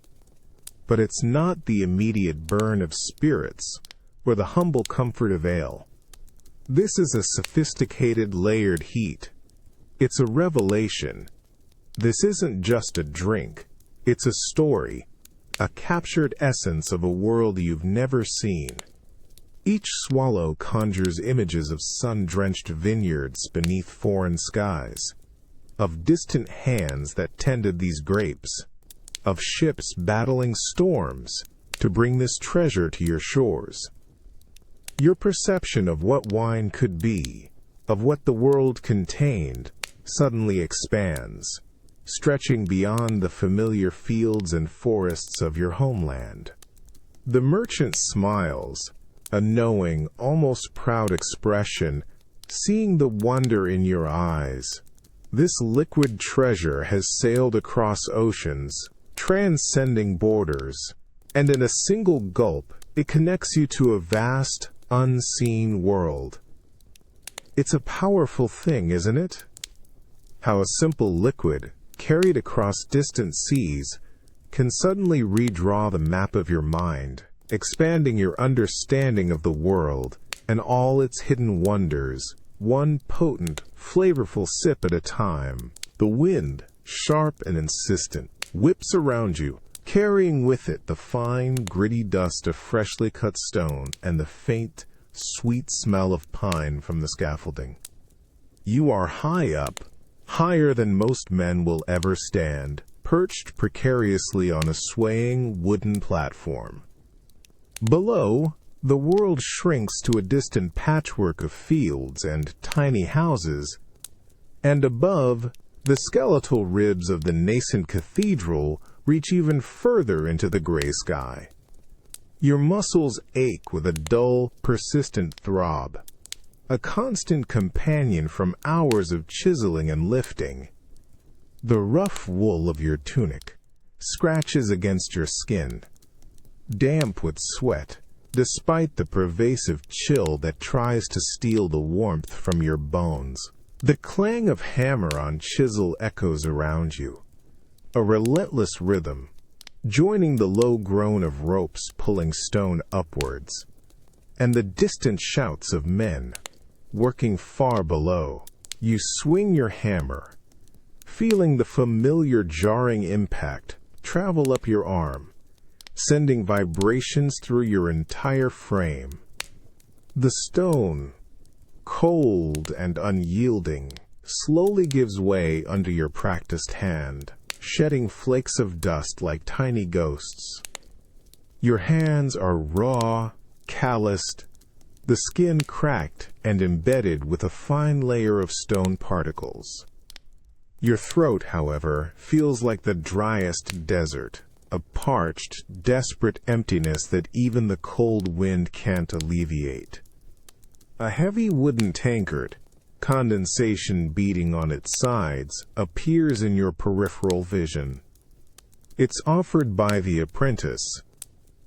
But it's not the immediate burn of spirits, or the humble comfort of ale. This is a sophisticated, layered heat. It's a revelation. This isn't just a drink. It's a story, a captured essence of a world you've never seen. Each swallow conjures images of sun-drenched vineyards beneath foreign skies, of distant hands that tended these grapes, of ships battling storms to bring this treasure to your shores. Your perception of what wine could be, of what the world contained, suddenly expands, stretching beyond the familiar fields and forests of your homeland. The merchant smiles, a knowing, almost proud expression, seeing the wonder in your eyes. This liquid treasure has sailed across oceans, transcending borders, and in a single gulp, it connects you to a vast, unseen world. It's a powerful thing, isn't it? How a simple liquid, carried across distant seas, can suddenly redraw the map of your mind, expanding your understanding of the world and all its hidden wonders, one potent, flavorful sip at a time. The wind, sharp and insistent, whips around you, carrying with it the fine, gritty dust of freshly cut stone and the faint, sweet smell of pine from the scaffolding. You are high up, higher than most men will ever stand, perched precariously on a swaying wooden platform. Below, the world shrinks to a distant patchwork of fields and tiny houses, and above, the skeletal ribs of the nascent cathedral reach even further into the gray sky. Your muscles ache with a dull, persistent throb, a constant companion from hours of chiseling and lifting. The rough wool of your tunic scratches against your skin, damp with sweat, despite the pervasive chill that tries to steal the warmth from your bones. The clang of hammer on chisel echoes around you, a relentless rhythm, joining the low groan of ropes pulling stone upwards, and the distant shouts of men working far below. You swing your hammer, feeling the familiar jarring impact travel up your arm, sending vibrations through your entire frame. The stone, cold and unyielding, slowly gives way under your practiced hand, shedding flakes of dust like tiny ghosts. Your hands are raw, calloused, the skin cracked and embedded with a fine layer of stone particles. Your throat, however, feels like the driest desert, a parched, desperate emptiness that even the cold wind can't alleviate. A heavy wooden tankard, condensation beating on its sides, appears in your peripheral vision. It's offered by the apprentice,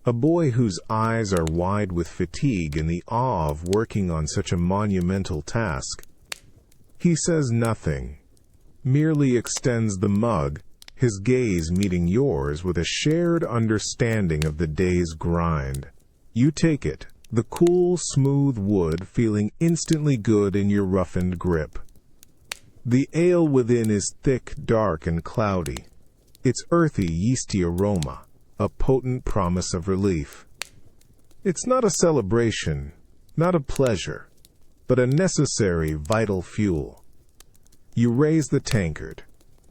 a boy whose eyes are wide with fatigue and the awe of working on such a monumental task. He says nothing, merely extends the mug, his gaze meeting yours with a shared understanding of the day's grind. You take it, the cool, smooth wood feeling instantly good in your roughened grip. The ale within is thick, dark, and cloudy, its earthy, yeasty aroma a potent promise of relief. It's not a celebration, not a pleasure, but a necessary, vital fuel. You raise the tankard,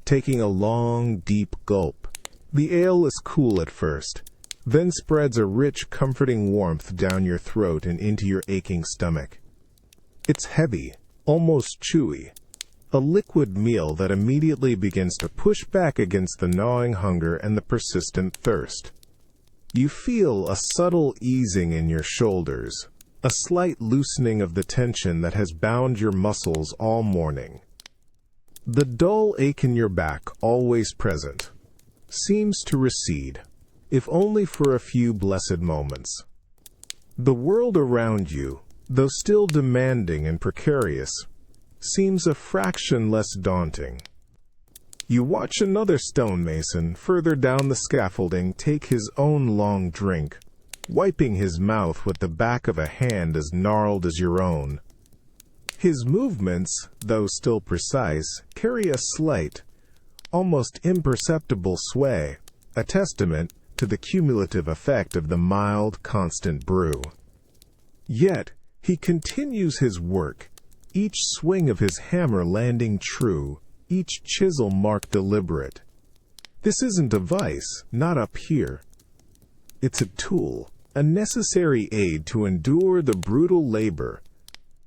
taking a long, deep gulp. The ale is cool at first, then spreads a rich, comforting warmth down your throat and into your aching stomach. It's heavy, almost chewy, a liquid meal that immediately begins to push back against the gnawing hunger and the persistent thirst. You feel a subtle easing in your shoulders, a slight loosening of the tension that has bound your muscles all morning. The dull ache in your back, always present, seems to recede, if only for a few blessed moments. The world around you, though still demanding and precarious, seems a fraction less daunting. You watch another stonemason further down the scaffolding take his own long drink, wiping his mouth with the back of a hand as gnarled as your own. His movements, though still precise, carry a slight, almost imperceptible sway, a testament to the cumulative effect of the mild, constant brew. Yet, he continues his work, each swing of his hammer landing true, each chisel mark deliberate. This isn't a vice, not up here. It's a tool, a necessary aid to endure the brutal labor,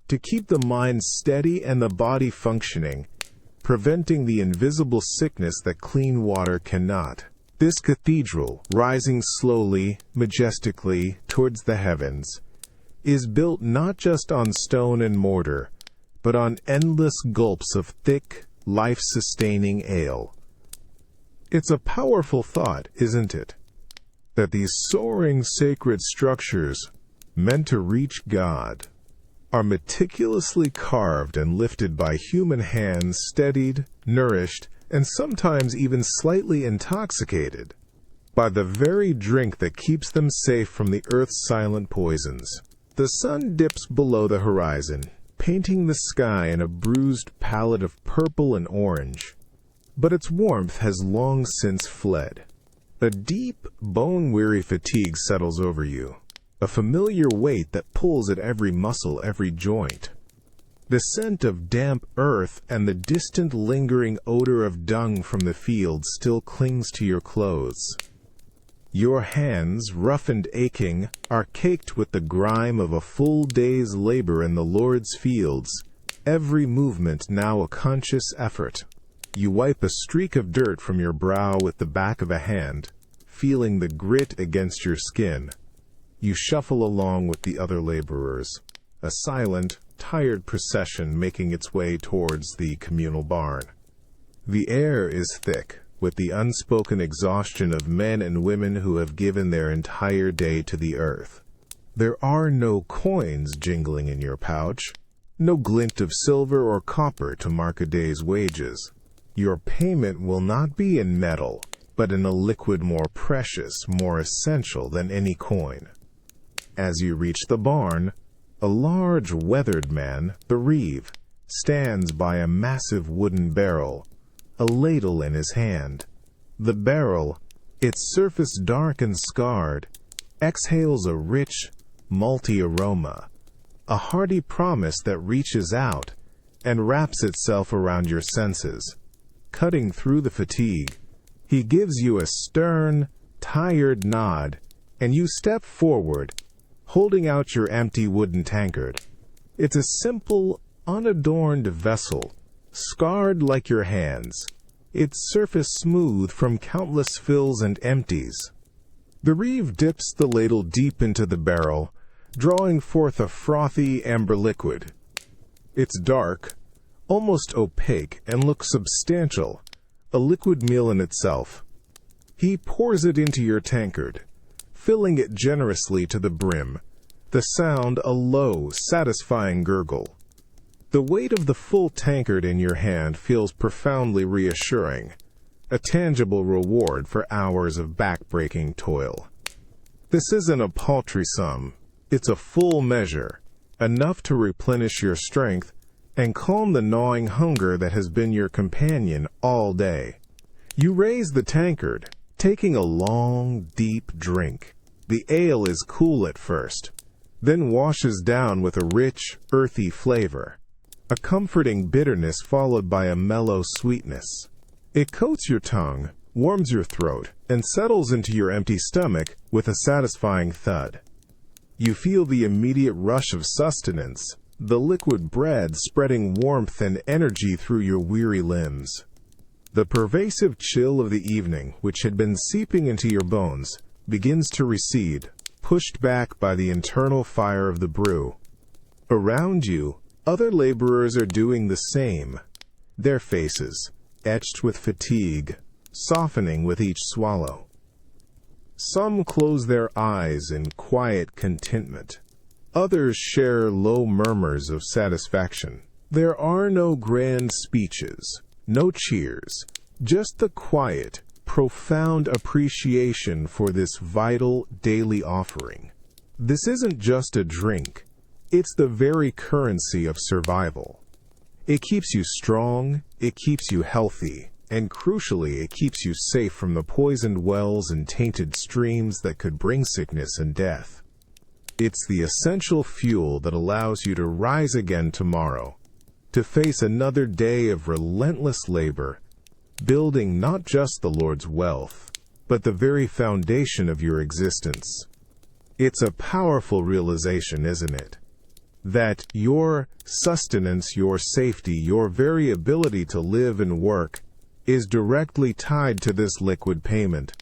to keep the mind steady and the body functioning, preventing the invisible sickness that clean water cannot. This cathedral, rising slowly, majestically, towards the heavens, is built not just on stone and mortar, but on endless gulps of thick, life-sustaining ale. It's a powerful thought, isn't it? That these soaring sacred structures, meant to reach God, are meticulously carved and lifted by human hands, steadied, nourished, and sometimes even slightly intoxicated by the very drink that keeps them safe from the earth's silent poisons. The sun dips below the horizon, painting the sky in a bruised palette of purple and orange, but its warmth has long since fled. A deep, bone-weary fatigue settles over you, a familiar weight that pulls at every muscle, every joint. The scent of damp earth and the distant lingering odor of dung from the fields still clings to your clothes. Your hands, rough and aching, are caked with the grime of a full day's labor in the Lord's fields, every movement now a conscious effort. You wipe a streak of dirt from your brow with the back of a hand, feeling the grit against your skin. You shuffle along with the other laborers, a silent, tired procession making its way towards the communal barn. The air is thick with the unspoken exhaustion of men and women who have given their entire day to the earth. There are no coins jingling in your pouch, no glint of silver or copper to mark a day's wages. Your payment will not be in metal, but in a liquid more precious, more essential than any coin. As you reach the barn, a large, weathered man, the reeve, stands by a massive wooden barrel, a ladle in his hand. The barrel, its surface dark and scarred, exhales a rich, malty aroma, a hearty promise that reaches out, and wraps itself around your senses. Cutting through the fatigue, he gives you a stern, tired nod, and you step forward, holding out your empty wooden tankard. It's a simple, unadorned vessel, scarred like your hands, its surface smooth from countless fills and empties. The reeve dips the ladle deep into the barrel, drawing forth a frothy amber liquid. It's dark, almost opaque, and looks substantial, a liquid meal in itself. He pours it into your tankard, filling it generously to the brim, the sound a low, satisfying gurgle. The weight of the full tankard in your hand feels profoundly reassuring, a tangible reward for hours of back-breaking toil. This isn't a paltry sum. It's a full measure, enough to replenish your strength and calm the gnawing hunger that has been your companion all day. You raise the tankard, taking a long, deep drink. The ale is cool at first, then washes down with a rich, earthy flavor, a comforting bitterness followed by a mellow sweetness. It coats your tongue, warms your throat, and settles into your empty stomach with a satisfying thud. You feel the immediate rush of sustenance, the liquid bread spreading warmth and energy through your weary limbs. The pervasive chill of the evening, which had been seeping into your bones, begins to recede, pushed back by the internal fire of the brew. Around you, other laborers are doing the same, their faces, etched with fatigue, softening with each swallow. Some close their eyes in quiet contentment. Others share low murmurs of satisfaction. There are no grand speeches, no cheers, just the quiet, profound appreciation for this vital daily offering. This isn't just a drink. It's the very currency of survival. It keeps you strong, it keeps you healthy, and crucially, it keeps you safe from the poisoned wells and tainted streams that could bring sickness and death. It's the essential fuel that allows you to rise again tomorrow, to face another day of relentless labor, building not just the Lord's wealth, but the very foundation of your existence. It's a powerful realization, isn't it? That your sustenance, your safety, your very ability to live and work is directly tied to this liquid payment.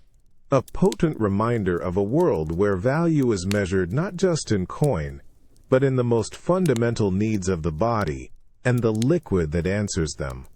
A potent reminder of a world where value is measured not just in coin, but in the most fundamental needs of the body and the liquid that answers them.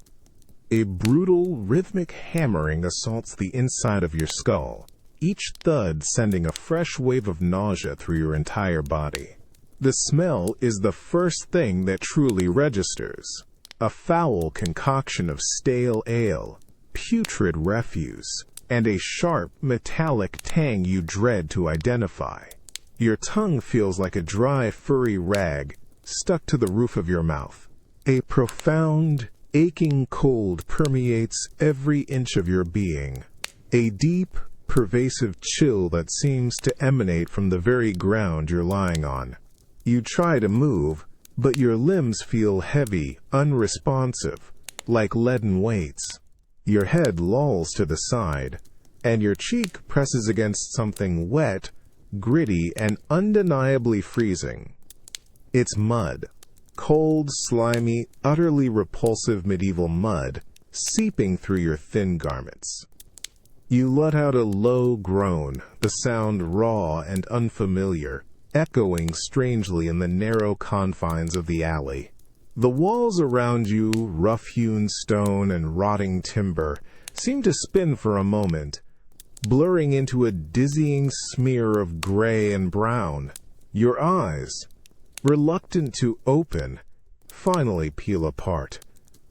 A brutal, rhythmic hammering assaults the inside of your skull, each thud sending a fresh wave of nausea through your entire body. The smell is the first thing that truly registers. A foul concoction of stale ale, putrid refuse, and a sharp, metallic tang you dread to identify. Your tongue feels like a dry, furry rag stuck to the roof of your mouth. A profound, aching cold permeates every inch of your being. A deep, pervasive chill that seems to emanate from the very ground you're lying on. You try to move, but your limbs feel heavy, unresponsive, like leaden weights. Your head lolls to the side, and your cheek presses against something wet, gritty, and undeniably freezing. It's mud. Cold, slimy, utterly repulsive medieval mud, seeping through your thin garments. You let out a low groan, the sound raw and unfamiliar, echoing strangely in the narrow confines of the alley. The walls around you, rough-hewn stone and rotting timber, seem to spin for a moment, blurring into a dizzying smear of gray and brown. Your eyes, reluctant to open, finally peel apart,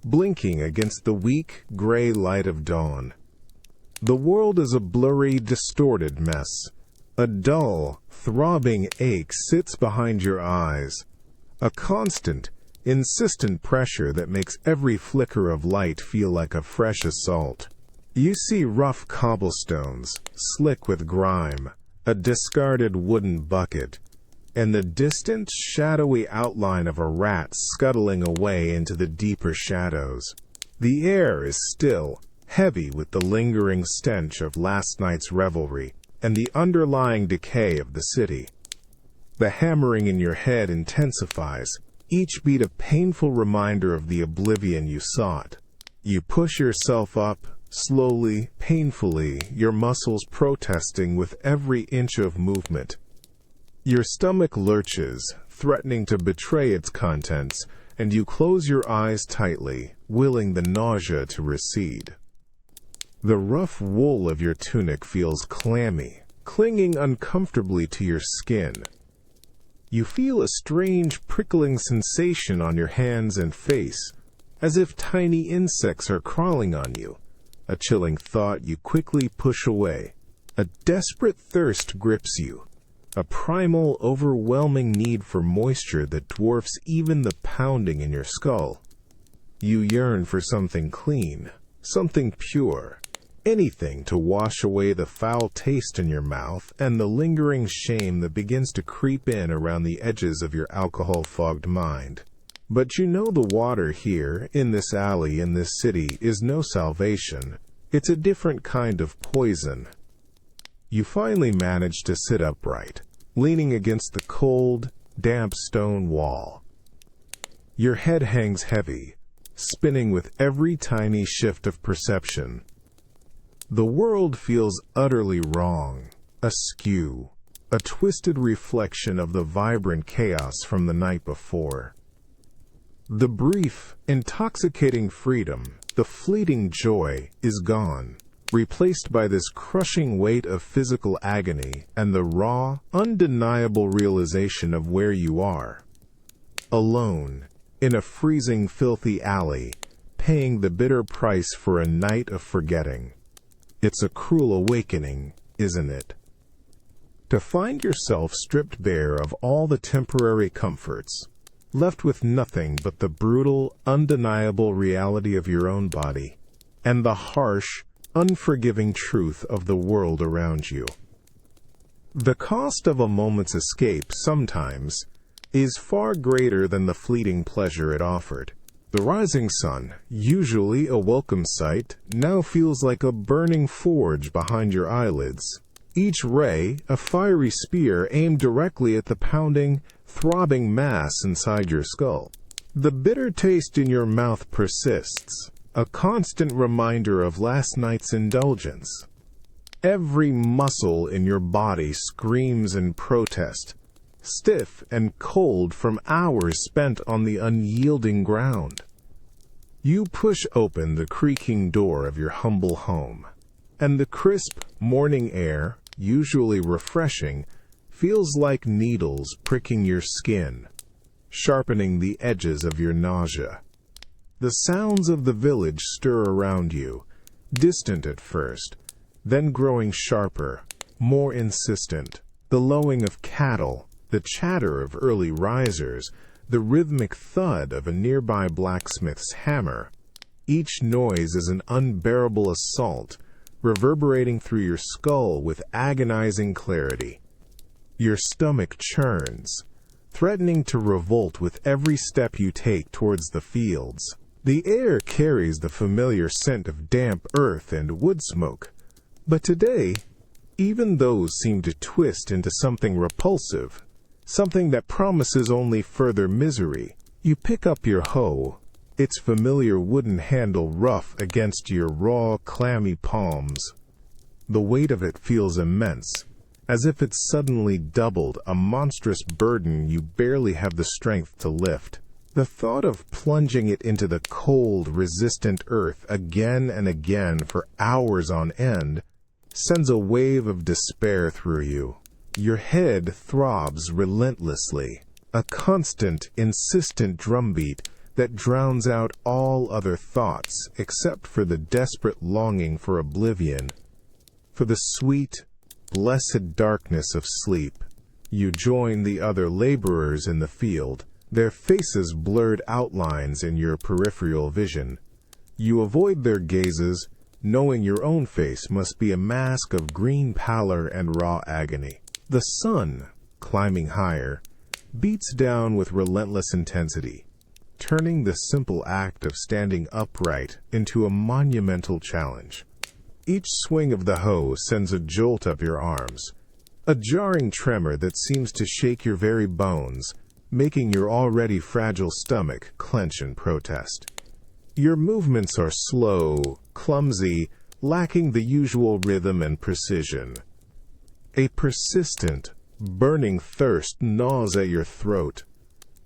blinking against the weak, gray light of dawn. The world is a blurry, distorted mess. A dull, throbbing ache sits behind your eyes, a constant, insistent pressure that makes every flicker of light feel like a fresh assault. You see rough cobblestones, slick with grime, a discarded wooden bucket, and the distant, shadowy outline of a rat scuttling away into the deeper shadows. The air is still, heavy with the lingering stench of last night's revelry and the underlying decay of the city. The hammering in your head intensifies, each beat a painful reminder of the oblivion you sought. You push yourself up, slowly, painfully, your muscles protesting with every inch of movement. Your stomach lurches, threatening to betray its contents, and you close your eyes tightly, willing the nausea to recede. The rough wool of your tunic feels clammy, clinging uncomfortably to your skin. You feel a strange prickling sensation on your hands and face, as if tiny insects are crawling on you. A chilling thought you quickly push away. A desperate thirst grips you, a primal, overwhelming need for moisture that dwarfs even the pounding in your skull. You yearn for something clean, something pure, anything to wash away the foul taste in your mouth and the lingering shame that begins to creep in around the edges of your alcohol-fogged mind. But you know the water here, in this alley, in this city, is no salvation. It's a different kind of poison. You finally manage to sit upright, leaning against the cold, damp stone wall. Your head hangs heavy, spinning with every tiny shift of perception. The world feels utterly wrong, askew, a twisted reflection of the vibrant chaos from the night before. The brief, intoxicating freedom, the fleeting joy, is gone, replaced by this crushing weight of physical agony and the raw, undeniable realization of where you are. Alone, in a freezing, filthy alley, paying the bitter price for a night of forgetting. It's a cruel awakening, isn't it? To find yourself stripped bare of all the temporary comforts, left with nothing but the brutal, undeniable reality of your own body, and the harsh, unforgiving truth of the world around you. The cost of a moment's escape sometimes is far greater than the fleeting pleasure it offered. The rising sun, usually a welcome sight, now feels like a burning forge behind your eyelids. Each ray, a fiery spear aimed directly at the pounding, throbbing mass inside your skull. The bitter taste in your mouth persists, a constant reminder of last night's indulgence. Every muscle in your body screams in protest, stiff and cold from hours spent on the unyielding ground. You push open the creaking door of your humble home, and the crisp morning air, usually refreshing, feels like needles pricking your skin, sharpening the edges of your nausea. The sounds of the village stir around you, distant at first, then growing sharper, more insistent. The lowing of cattle, the chatter of early risers, the rhythmic thud of a nearby blacksmith's hammer. Each noise is an unbearable assault, reverberating through your skull with agonizing clarity. Your stomach churns, threatening to revolt with every step you take towards the fields. The air carries the familiar scent of damp earth and wood smoke, but today, even those seem to twist into something repulsive, something that promises only further misery. You pick up your hoe, its familiar wooden handle rough against your raw, clammy palms. The weight of it feels immense, as if it's suddenly doubled, a monstrous burden you barely have the strength to lift. The thought of plunging it into the cold, resistant earth again and again for hours on end sends a wave of despair through you. Your head throbs relentlessly, a constant, insistent drumbeat that drowns out all other thoughts except for the desperate longing for oblivion, for the sweet, blessed darkness of sleep. You join the other laborers in the field, their faces blurred outlines in your peripheral vision. You avoid their gazes, knowing your own face must be a mask of green pallor and raw agony. The sun, climbing higher, beats down with relentless intensity, turning the simple act of standing upright into a monumental challenge. Each swing of the hoe sends a jolt up your arms, a jarring tremor that seems to shake your very bones, making your already fragile stomach clench in protest. Your movements are slow, clumsy, lacking the usual rhythm and precision. A persistent, burning thirst gnaws at your throat,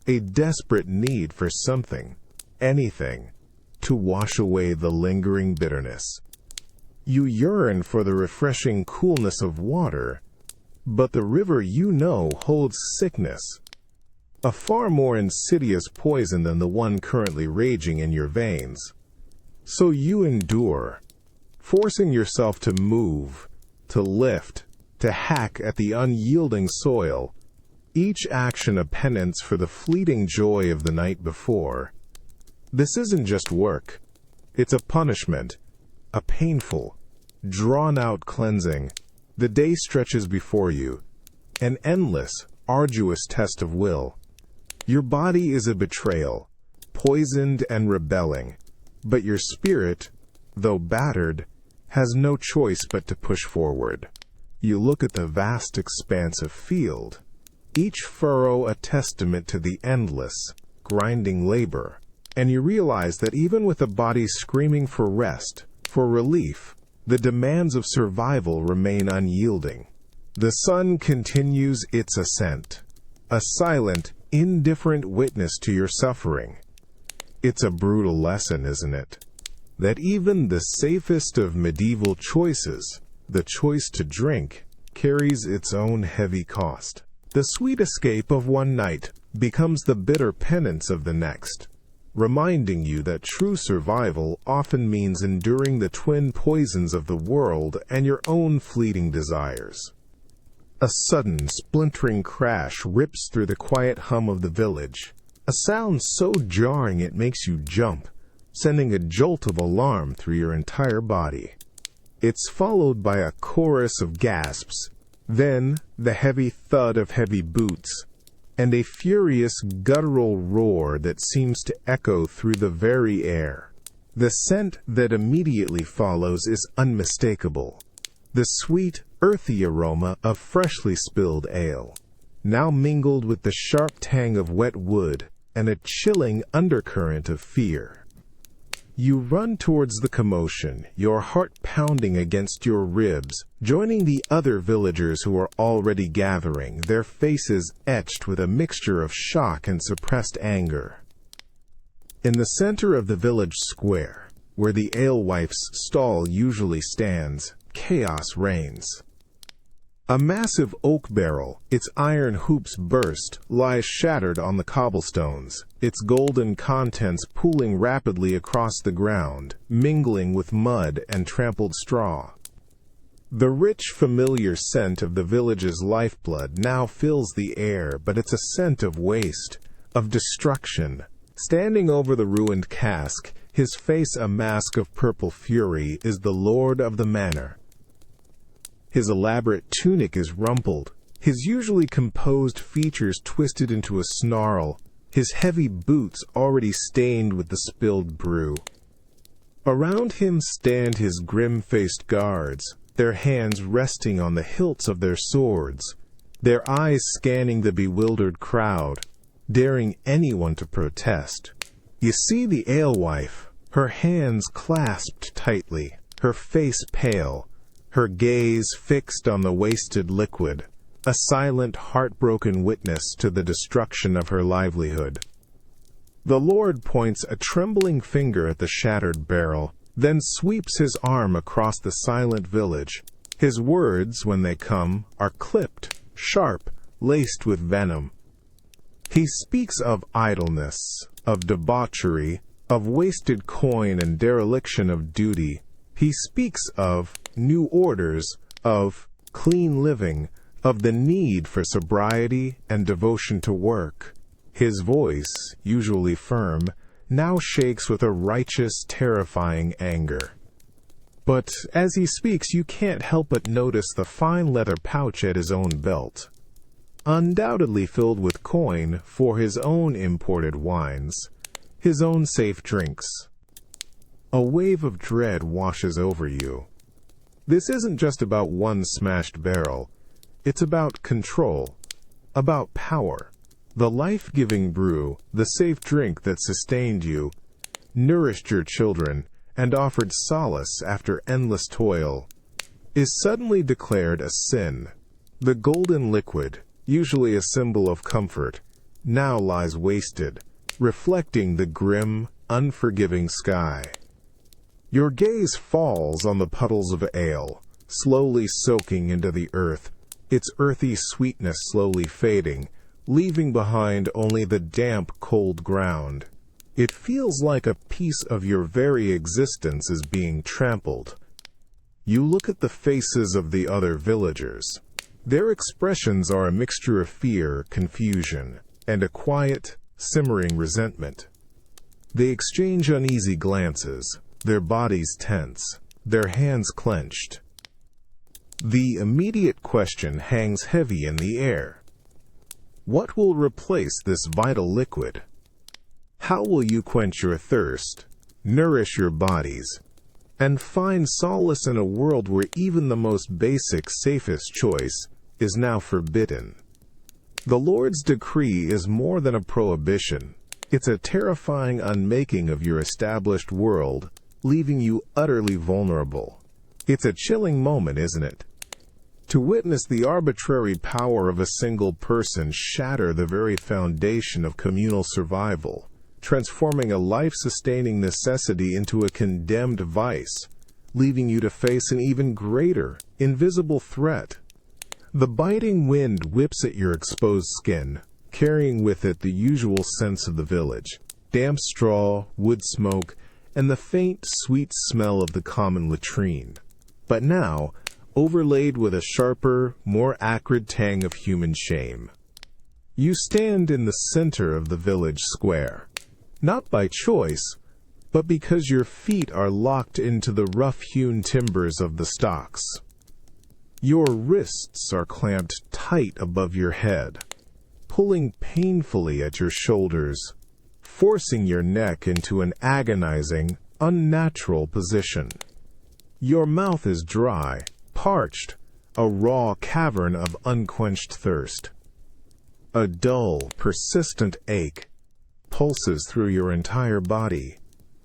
a desperate need for something, anything, to wash away the lingering bitterness. You yearn for the refreshing coolness of water, but the river you know holds sickness, a far more insidious poison than the one currently raging in your veins. So you endure, forcing yourself to move, to lift, to hack at the unyielding soil, each action a penance for the fleeting joy of the night before. This isn't just work. It's a punishment, a painful, drawn-out cleansing. The day stretches before you, an endless, arduous test of will. Your body is a betrayal, poisoned and rebelling, but your spirit, though battered, has no choice but to push forward. You look at the vast expanse of field, each furrow a testament to the endless, grinding labor, and you realize that even with a body screaming for rest, for relief, the demands of survival remain unyielding. The sun continues its ascent, a silent, indifferent witness to your suffering. It's a brutal lesson, isn't it? That even the safest of medieval choices, the choice to drink, carries its own heavy cost. The sweet escape of one night becomes the bitter penance of the next, reminding you that true survival often means enduring the twin poisons of the world and your own fleeting desires. A sudden, splintering crash rips through the quiet hum of the village, a sound so jarring it makes you jump, sending a jolt of alarm through your entire body. It's followed by a chorus of gasps, then the heavy thud of heavy boots, and a furious guttural roar that seems to echo through the very air. The scent that immediately follows is unmistakable. The sweet, earthy aroma of freshly spilled ale, now mingled with the sharp tang of wet wood and a chilling undercurrent of fear. You run towards the commotion, your heart pounding against your ribs, joining the other villagers who are already gathering, their faces etched with a mixture of shock and suppressed anger. In the center of the village square, where the alewife's stall usually stands, chaos reigns. A massive oak barrel, its iron hoops burst, lies shattered on the cobblestones, its golden contents pooling rapidly across the ground, mingling with mud and trampled straw. The rich, familiar scent of the village's lifeblood now fills the air, but it's a scent of waste, of destruction. Standing over the ruined cask, his face a mask of purple fury, is the lord of the manor. His elaborate tunic is rumpled, his usually composed features twisted into a snarl, his heavy boots already stained with the spilled brew. Around him stand his grim-faced guards, their hands resting on the hilts of their swords, their eyes scanning the bewildered crowd, daring anyone to protest. You see the alewife, her hands clasped tightly, her face pale, her gaze fixed on the wasted liquid, a silent, heartbroken witness to the destruction of her livelihood. The Lord points a trembling finger at the shattered barrel, then sweeps his arm across the silent village. His words, when they come, are clipped, sharp, laced with venom. He speaks of idleness, of debauchery, of wasted coin and dereliction of duty. He speaks of new orders, of clean living, of the need for sobriety and devotion to work. His voice, usually firm, now shakes with a righteous, terrifying anger. But as he speaks, you can't help but notice the fine leather pouch at his own belt. undoubtedly filled with coin for his own imported wines, his own safe drinks. A wave of dread washes over you. This isn't just about one smashed barrel. It's about control, about power. The life-giving brew, the safe drink that sustained you, nourished your children, and offered solace after endless toil, is suddenly declared a sin. The golden liquid, usually a symbol of comfort, now lies wasted, reflecting the grim, unforgiving sky. Your gaze falls on the puddles of ale, slowly soaking into the earth, its earthy sweetness slowly fading, leaving behind only the damp, cold ground. It feels like a piece of your very existence is being trampled. You look at the faces of the other villagers. Their expressions are a mixture of fear, confusion, and a quiet, simmering resentment. They exchange uneasy glances, their bodies tense, their hands clenched. The immediate question hangs heavy in the air. What will replace this vital liquid? How will you quench your thirst, nourish your bodies, and find solace in a world where even the most basic, safest choice is now forbidden? The Lord's decree is more than a prohibition. It's a terrifying unmaking of your established world, leaving you utterly vulnerable. It's a chilling moment, isn't it? To witness the arbitrary power of a single person shatter the very foundation of communal survival, transforming a life-sustaining necessity into a condemned vice, leaving you to face an even greater, invisible threat. The biting wind whips at your exposed skin, carrying with it the usual scents of the village: damp straw, wood smoke, and the faint, sweet smell of the common latrine. But now, overlaid with a sharper, more acrid tang of human shame. You stand in the center of the village square, not by choice, but because your feet are locked into the rough-hewn timbers of the stocks. Your wrists are clamped tight above your head, pulling painfully at your shoulders, forcing your neck into an agonizing, unnatural position. Your mouth is dry, parched, a raw cavern of unquenched thirst. A dull, persistent ache pulses through your entire body,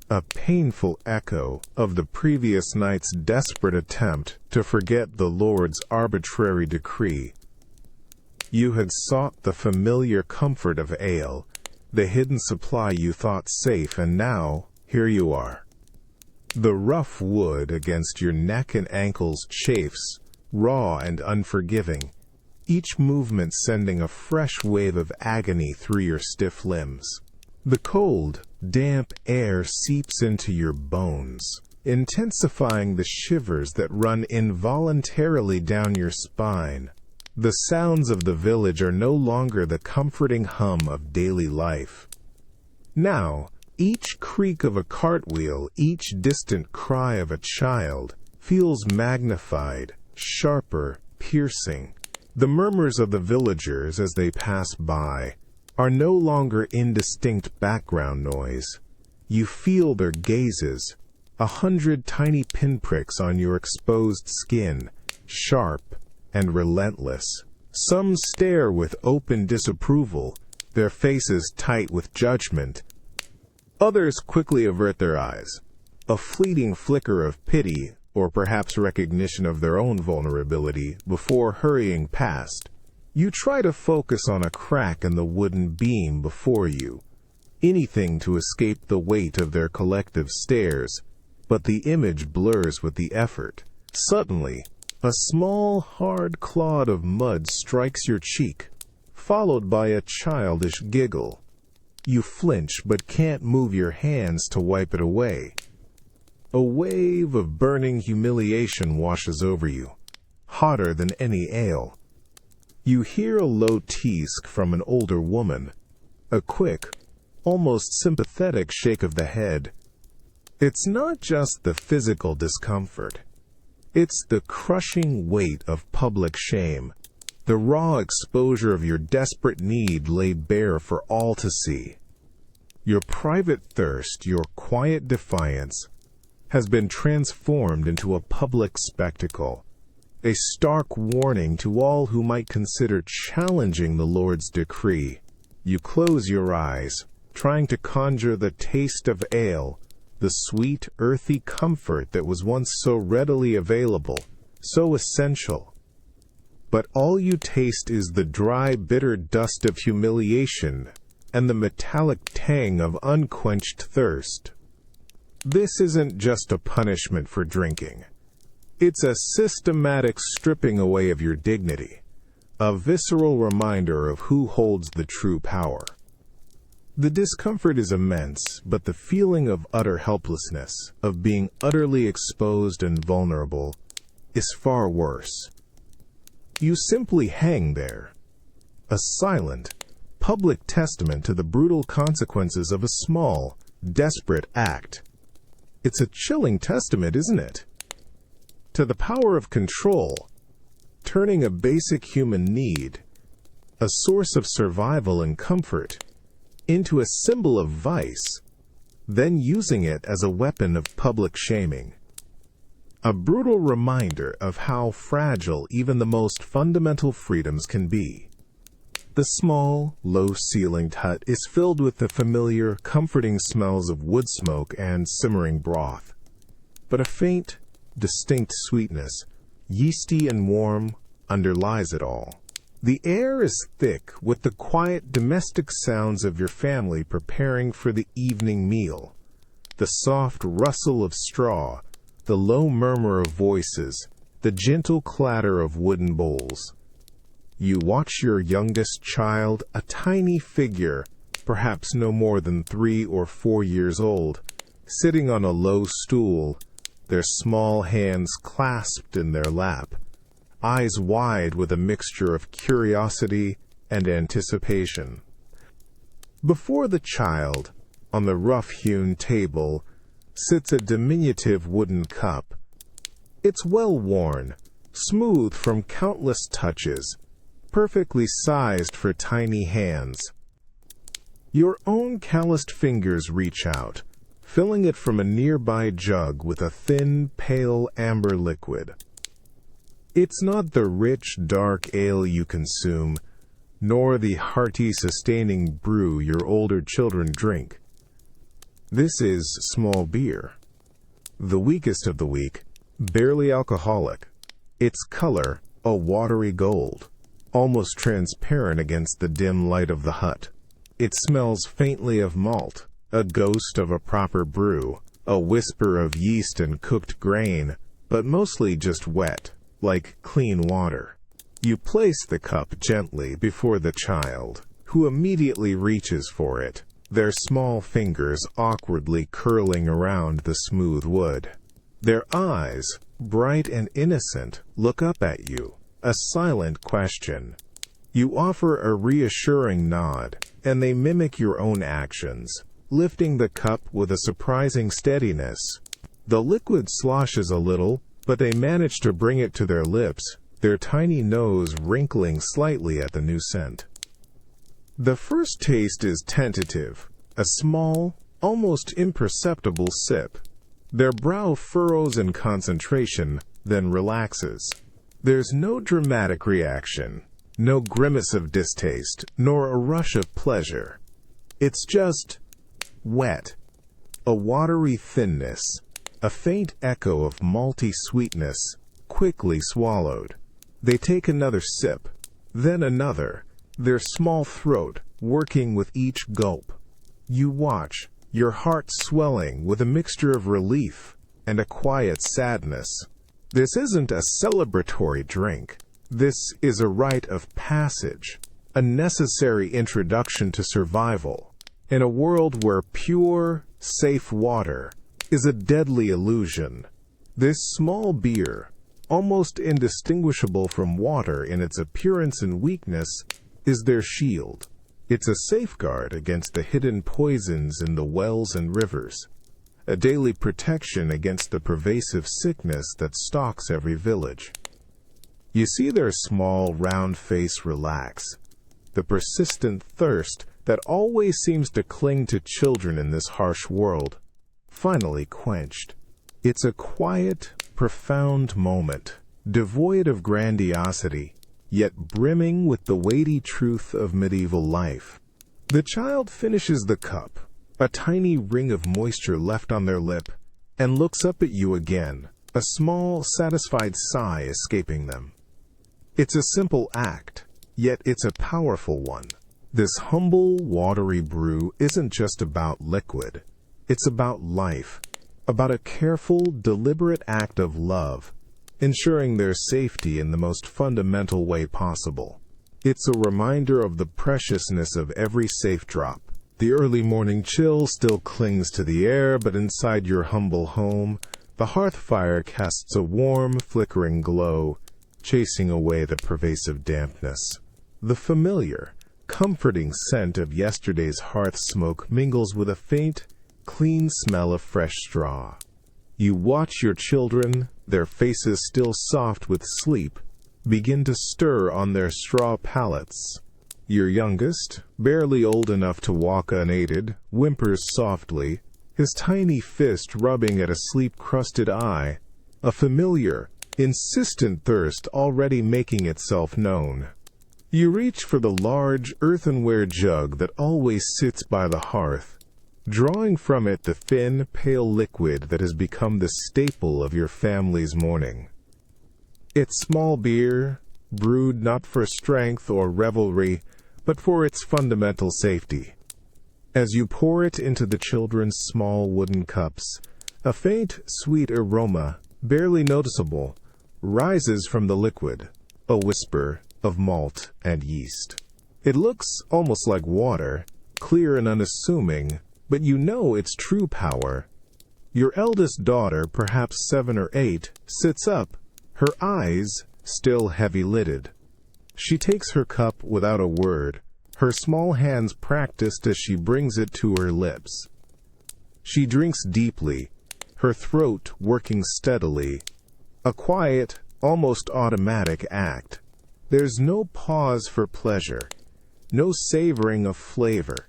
a painful echo of the previous night's desperate attempt to forget the Lord's arbitrary decree. You had sought the familiar comfort of ale, the hidden supply you thought safe, and now, here you are. The rough wood against your neck and ankles chafes, raw and unforgiving, each movement sending a fresh wave of agony through your stiff limbs. The cold, damp air seeps into your bones, intensifying the shivers that run involuntarily down your spine. The sounds of the village are no longer the comforting hum of daily life. Now, each creak of a cartwheel, each distant cry of a child, feels magnified, sharper, piercing. The murmurs of the villagers as they pass by are no longer indistinct background noise. You feel their gazes, 100 tiny pinpricks on your exposed skin, sharp and relentless. Some stare with open disapproval, their faces tight with judgment. Others quickly avert their eyes, a fleeting flicker of pity or perhaps recognition of their own vulnerability before hurrying past. You try to focus on a crack in the wooden beam before you, anything to escape the weight of their collective stares, but the image blurs with the effort. Suddenly, a small, hard clod of mud strikes your cheek, followed by a childish giggle. You flinch but can't move your hands to wipe it away. A wave of burning humiliation washes over you, hotter than any ale. You hear a low tease from an older woman, a quick, almost sympathetic shake of the head. It's not just the physical discomfort. It's the crushing weight of public shame, The raw exposure of your desperate need laid bare for all to see. Your private thirst, your quiet defiance, has been transformed into a public spectacle, a stark warning to all who might consider challenging the Lord's decree. You close your eyes, trying to conjure the taste of ale, the sweet, earthy comfort that was once so readily available, so essential. But all you taste is the dry, bitter dust of humiliation and the metallic tang of unquenched thirst. This isn't just a punishment for drinking. It's a systematic stripping away of your dignity, a visceral reminder of who holds the true power. The discomfort is immense, but the feeling of utter helplessness, of being utterly exposed and vulnerable, is far worse. You simply hang there, a silent, public testament to the brutal consequences of a small, desperate act. It's a chilling testament, isn't it? To the power of control, turning a basic human need, a source of survival and comfort, into a symbol of vice, then using it as a weapon of public shaming. A brutal reminder of how fragile even the most fundamental freedoms can be. The small, low-ceilinged hut is filled with the familiar, comforting smells of wood smoke and simmering broth. But a faint, distinct sweetness, yeasty and warm, underlies it all. The air is thick with the quiet domestic sounds of your family preparing for the evening meal. The soft rustle of straw, the low murmur of voices, the gentle clatter of wooden bowls. You watch your youngest child, a tiny figure, perhaps no more than 3 or 4 years old, sitting on a low stool, their small hands clasped in their lap, eyes wide with a mixture of curiosity and anticipation. Before the child, on the rough-hewn table, sits a diminutive wooden cup. It's well worn, smooth from countless touches, perfectly sized for tiny hands. Your own calloused fingers reach out, filling it from a nearby jug with a thin, pale amber liquid. It's not the rich, dark ale you consume, nor the hearty, sustaining brew your older children drink. This is small beer, the weakest of the weak, barely alcoholic. Its color, a watery gold, almost transparent against the dim light of the hut. It smells faintly of malt, a ghost of a proper brew, a whisper of yeast and cooked grain, but mostly just wet, like clean water. You place the cup gently before the child, who immediately reaches for it, their small fingers awkwardly curling around the smooth wood. Their eyes, bright and innocent, look up at you, a silent question. You offer a reassuring nod, and they mimic your own actions, lifting the cup with a surprising steadiness. The liquid sloshes a little, but they manage to bring it to their lips, their tiny nose wrinkling slightly at the new scent. The first taste is tentative, a small, almost imperceptible sip. Their brow furrows in concentration, then relaxes. There's no dramatic reaction, no grimace of distaste, nor a rush of pleasure. It's just wet, a watery thinness, a faint echo of malty sweetness, quickly swallowed. They take another sip, then another, their small throat working with each gulp. You watch, your heart swelling with a mixture of relief and a quiet sadness. This isn't a celebratory drink. This is a rite of passage, a necessary introduction to survival, in a world where pure, safe water is a deadly illusion. This small beer, almost indistinguishable from water in its appearance and weakness, is their shield. It's a safeguard against the hidden poisons in the wells and rivers, a daily protection against the pervasive sickness that stalks every village. You see their small, round face relax. The persistent thirst that always seems to cling to children in this harsh world, finally quenched. It's a quiet, profound moment, devoid of grandiosity, yet brimming with the weighty truth of medieval life. The child finishes the cup, a tiny ring of moisture left on their lip, and looks up at you again, a small, satisfied sigh escaping them. It's a simple act, yet it's a powerful one. This humble, watery brew isn't just about liquid. It's about life, about a careful, deliberate act of love, ensuring their safety in the most fundamental way possible. It's a reminder of the preciousness of every safe drop. The early morning chill still clings to the air, but inside your humble home, the hearth fire casts a warm, flickering glow, chasing away the pervasive dampness. The familiar, comforting scent of yesterday's hearth smoke mingles with a faint, clean smell of fresh straw. You watch your children, their faces still soft with sleep, begin to stir on their straw pallets. Your youngest, barely old enough to walk unaided, whimpers softly, his tiny fist rubbing at a sleep-crusted eye, a familiar, insistent thirst already making itself known. You reach for the large, earthenware jug that always sits by the hearth, drawing from it the thin, pale liquid that has become the staple of your family's morning. It's small beer, brewed not for strength or revelry, but for its fundamental safety. As you pour it into the children's small wooden cups, a faint, sweet aroma, barely noticeable, rises from the liquid, a whisper of malt and yeast. It looks almost like water, clear and unassuming, but you know its true power. Your eldest daughter, perhaps 7 or 8, sits up, her eyes still heavy-lidded. She takes her cup without a word, her small hands practiced as she brings it to her lips. She drinks deeply, her throat working steadily, a quiet, almost automatic act. There's no pause for pleasure, no savoring of flavor,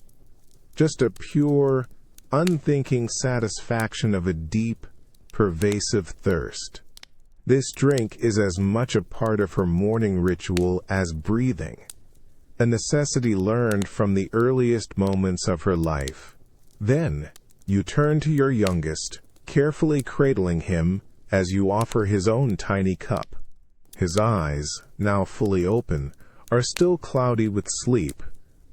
just a pure, unthinking satisfaction of a deep, pervasive thirst. This drink is as much a part of her morning ritual as breathing, a necessity learned from the earliest moments of her life. Then, you turn to your youngest, carefully cradling him as you offer his own tiny cup. His eyes, now fully open, are still cloudy with sleep,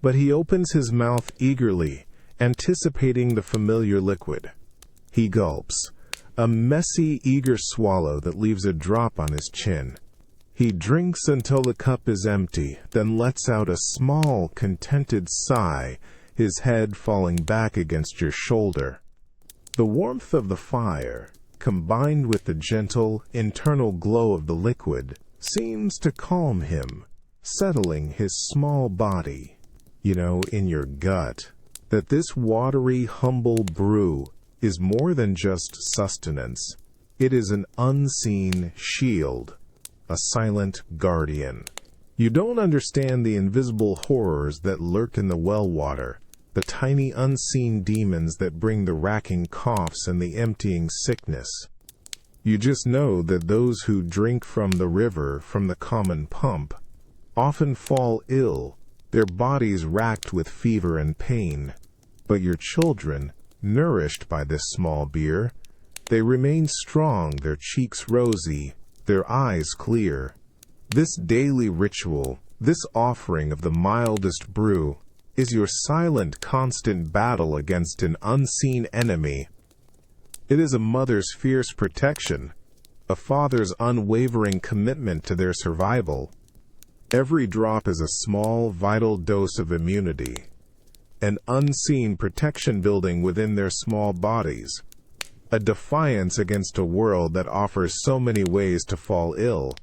but he opens his mouth eagerly, anticipating the familiar liquid. He gulps, a messy, eager swallow that leaves a drop on his chin. He drinks until the cup is empty, then lets out a small, contented sigh, his head falling back against your shoulder. The warmth of the fire, combined with the gentle, internal glow of the liquid, seems to calm him, settling his small body. You know, in your gut, that this watery, humble brew is more than just sustenance. It is an unseen shield, a silent guardian. You don't understand the invisible horrors that lurk in the well water, the tiny unseen demons that bring the racking coughs and the emptying sickness. You just know that those who drink from the river, from the common pump, often fall ill, their bodies racked with fever and pain. But your children, nourished by this small beer, they remain strong, their cheeks rosy, their eyes clear. This daily ritual, this offering of the mildest brew, is your silent, constant battle against an unseen enemy. It is a mother's fierce protection, a father's unwavering commitment to their survival. Every drop is a small, vital dose of immunity, an unseen protection building within their small bodies, a defiance against a world that offers so many ways to fall ill.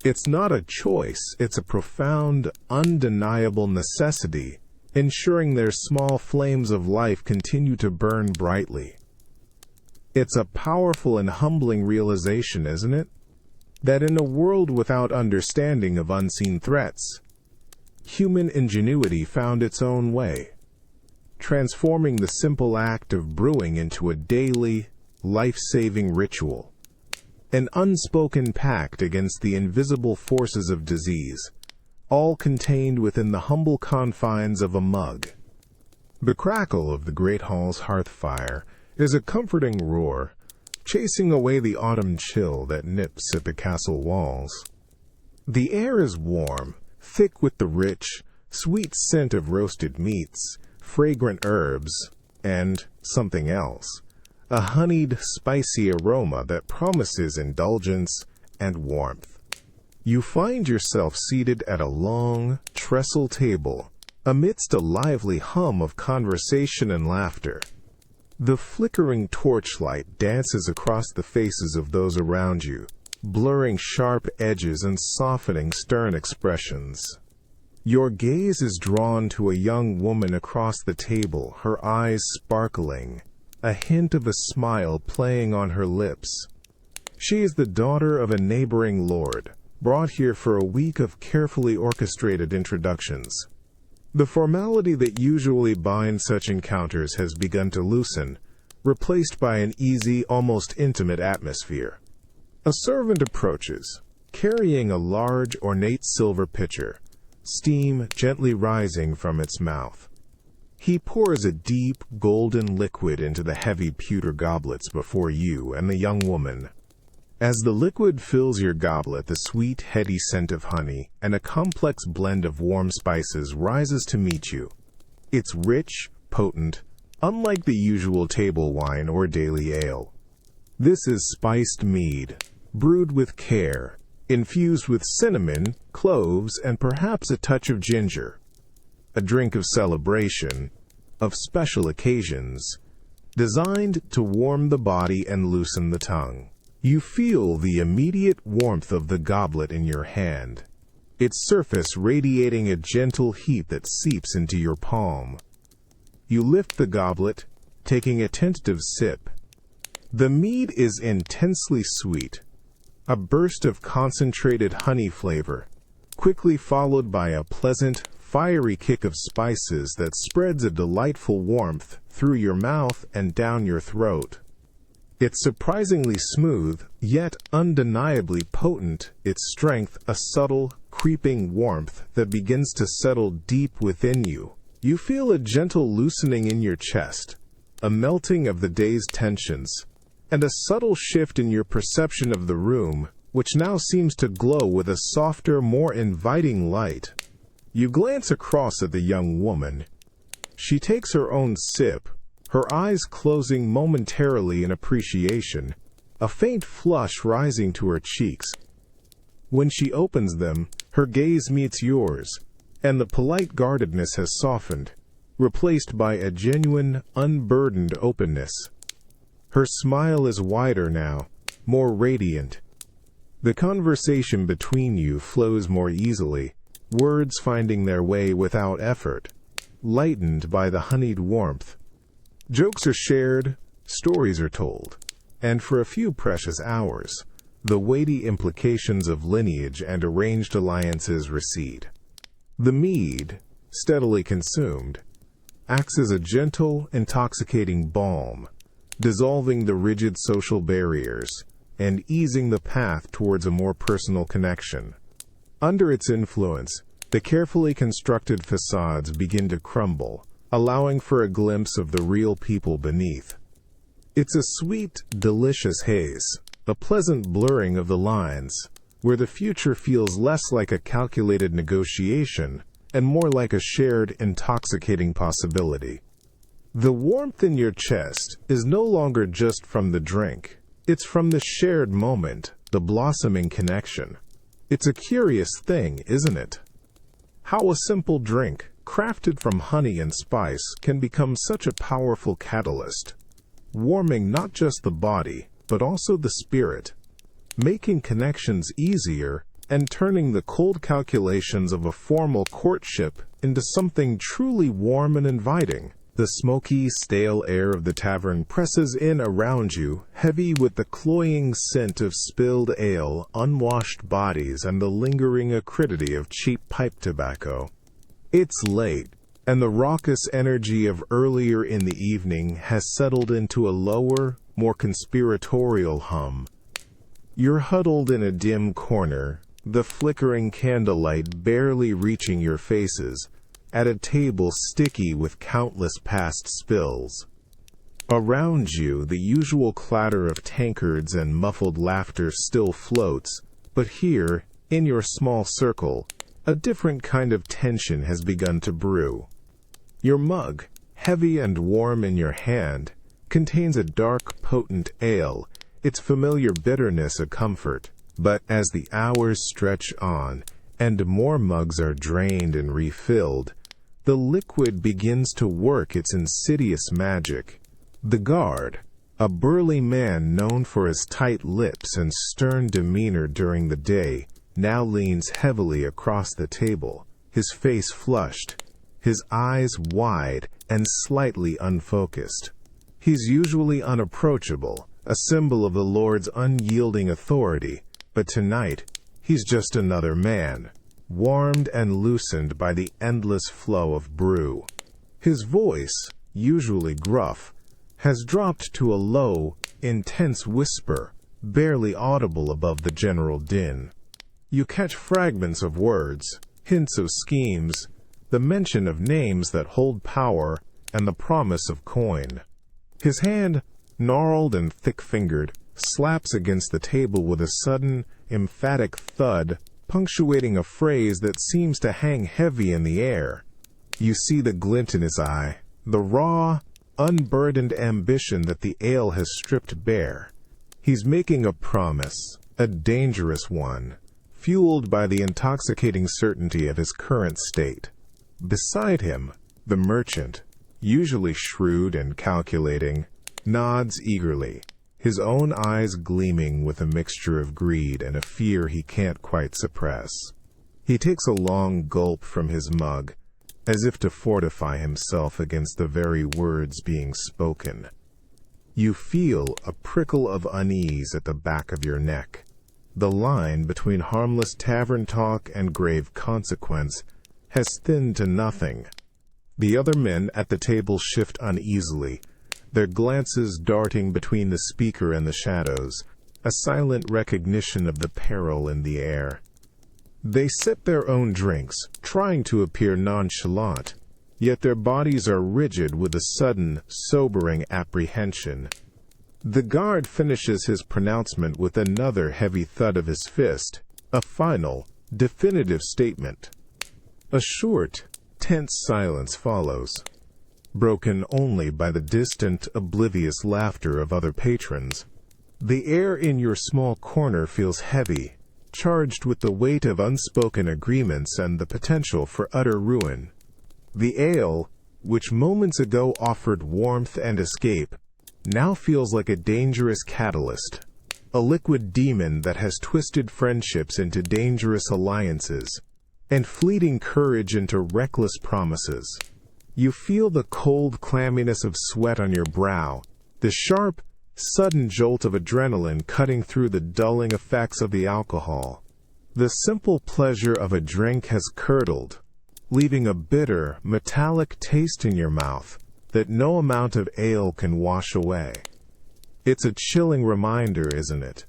It's not a choice, it's a profound, undeniable necessity, ensuring their small flames of life continue to burn brightly. It's a powerful and humbling realization, isn't it? that in a world without understanding of unseen threats, human ingenuity found its own way, transforming the simple act of brewing into a daily, life-saving ritual, an unspoken pact against the invisible forces of disease, all contained within the humble confines of a mug. The crackle of the great hall's hearth fire is a comforting roar, chasing away the autumn chill that nips at the castle walls. The air is warm, thick with the rich, sweet scent of roasted meats, fragrant herbs, and something else, a honeyed, spicy aroma that promises indulgence and warmth. You find yourself seated at a long, trestle table, amidst a lively hum of conversation and laughter. The flickering torchlight dances across the faces of those around you, blurring sharp edges and softening stern expressions. Your gaze is drawn to a young woman across the table, her eyes sparkling, a hint of a smile playing on her lips. She is the daughter of a neighboring lord, brought here for a week of carefully orchestrated introductions. The formality that usually binds such encounters has begun to loosen, replaced by an easy, almost intimate atmosphere. A servant approaches, carrying a large, ornate silver pitcher, steam gently rising from its mouth. He pours a deep, golden liquid into the heavy pewter goblets before you and the young woman. As the liquid fills your goblet, the sweet, heady scent of honey and a complex blend of warm spices rises to meet you. It's rich, potent, unlike the usual table wine or daily ale. This is spiced mead, brewed with care, infused with cinnamon, cloves, and perhaps a touch of ginger. A drink of celebration, of special occasions, designed to warm the body and loosen the tongue. You feel the immediate warmth of the goblet in your hand, its surface radiating a gentle heat that seeps into your palm. You lift the goblet, taking a tentative sip. The mead is intensely sweet, a burst of concentrated honey flavor, quickly followed by a pleasant, fiery kick of spices that spreads a delightful warmth through your mouth and down your throat. It's surprisingly smooth, yet undeniably potent, its strength a subtle, creeping warmth that begins to settle deep within you. You feel a gentle loosening in your chest, a melting of the day's tensions, and a subtle shift in your perception of the room, which now seems to glow with a softer, more inviting light. You glance across at the young woman. She takes her own sip, her eyes closing momentarily in appreciation, a faint flush rising to her cheeks. When she opens them, her gaze meets yours, and the polite guardedness has softened, replaced by a genuine, unburdened openness. Her smile is wider now, more radiant. The conversation between you flows more easily, words finding their way without effort, lightened by the honeyed warmth. Jokes are shared, stories are told, and for a few precious hours, the weighty implications of lineage and arranged alliances recede. The mead, steadily consumed, acts as a gentle, intoxicating balm, dissolving the rigid social barriers and easing the path towards a more personal connection. Under its influence, the carefully constructed facades begin to crumble, allowing for a glimpse of the real people beneath. It's a sweet, delicious haze, a pleasant blurring of the lines, where the future feels less like a calculated negotiation and more like a shared, intoxicating possibility. The warmth in your chest is no longer just from the drink. It's from the shared moment, the blossoming connection. It's a curious thing, isn't it? How a simple drink, crafted from honey and spice, can become such a powerful catalyst, warming not just the body, but also the spirit, making connections easier and turning the cold calculations of a formal courtship into something truly warm and inviting. The smoky, stale air of the tavern presses in around you, heavy with the cloying scent of spilled ale, unwashed bodies, and the lingering acridity of cheap pipe tobacco. It's late, and the raucous energy of earlier in the evening has settled into a lower, more conspiratorial hum. You're huddled in a dim corner, the flickering candlelight barely reaching your faces, at a table sticky with countless past spills. Around you, the usual clatter of tankards and muffled laughter still floats, but here, in your small circle, a different kind of tension has begun to brew. Your mug, heavy and warm in your hand, contains a dark, potent ale, its familiar bitterness a comfort. But as the hours stretch on, and more mugs are drained and refilled, the liquid begins to work its insidious magic. The guard, a burly man known for his tight lips and stern demeanor during the day, now leans heavily across the table, his face flushed, his eyes wide and slightly unfocused. He's usually unapproachable, a symbol of the Lord's unyielding authority, but tonight he's just another man, warmed and loosened by the endless flow of brew. His voice, usually gruff, has dropped to a low, intense whisper, barely audible above the general din. You catch fragments of words, hints of schemes, the mention of names that hold power, and the promise of coin. His hand, gnarled and thick-fingered, slaps against the table with a sudden, emphatic thud, punctuating a phrase that seems to hang heavy in the air. You see the glint in his eye, the raw, unburdened ambition that the ale has stripped bare. He's making a promise, a dangerous one, fueled by the intoxicating certainty of his current state. Beside him, the merchant, usually shrewd and calculating, nods eagerly, his own eyes gleaming with a mixture of greed and a fear he can't quite suppress. He takes a long gulp from his mug, as if to fortify himself against the very words being spoken. You feel a prickle of unease at the back of your neck. The line between harmless tavern talk and grave consequence has thinned to nothing. The other men at the table shift uneasily, their glances darting between the speaker and the shadows, a silent recognition of the peril in the air. They sip their own drinks, trying to appear nonchalant, yet their bodies are rigid with a sudden, sobering apprehension. The guard finishes his pronouncement with another heavy thud of his fist, a final, definitive statement. A short, tense silence follows, broken only by the distant, oblivious laughter of other patrons. The air in your small corner feels heavy, charged with the weight of unspoken agreements and the potential for utter ruin. The ale, which moments ago offered warmth and escape, now feels like a dangerous catalyst, a liquid demon that has twisted friendships into dangerous alliances, and fleeting courage into reckless promises. You feel the cold clamminess of sweat on your brow, the sharp, sudden jolt of adrenaline cutting through the dulling effects of the alcohol. The simple pleasure of a drink has curdled, leaving a bitter, metallic taste in your mouth that no amount of ale can wash away. It's a chilling reminder, isn't it,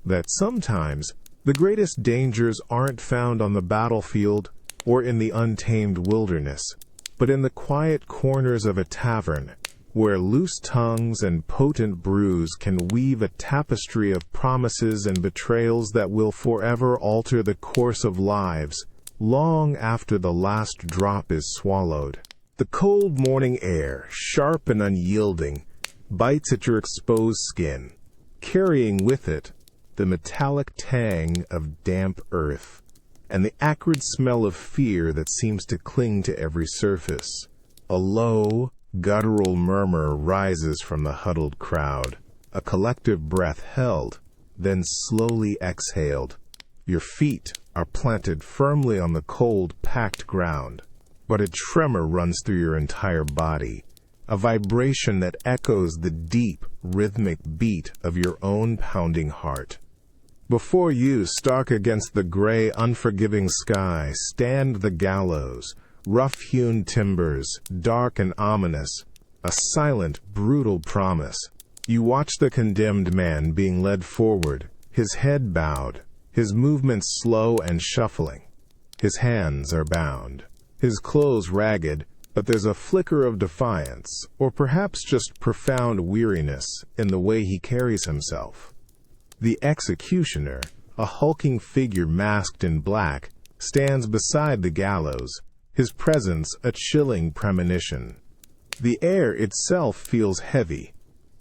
that sometimes the greatest dangers aren't found on the battlefield or in the untamed wilderness, but in the quiet corners of a tavern, where loose tongues and potent brews can weave a tapestry of promises and betrayals that will forever alter the course of lives, long after the last drop is swallowed. The cold morning air, sharp and unyielding, bites at your exposed skin, carrying with it the metallic tang of damp earth, and the acrid smell of fear that seems to cling to every surface. A low, guttural murmur rises from the huddled crowd, a collective breath held, then slowly exhaled. Your feet are planted firmly on the cold, packed ground, but a tremor runs through your entire body, a vibration that echoes the deep, rhythmic beat of your own pounding heart. Before you, stark against the gray, unforgiving sky, stand the gallows, rough-hewn timbers, dark and ominous, a silent, brutal promise. You watch the condemned man being led forward, his head bowed, his movements slow and shuffling. His hands are bound, his clothes ragged, but there's a flicker of defiance, or perhaps just profound weariness, in the way he carries himself. The executioner, a hulking figure masked in black, stands beside the gallows, his presence a chilling premonition. The air itself feels heavy,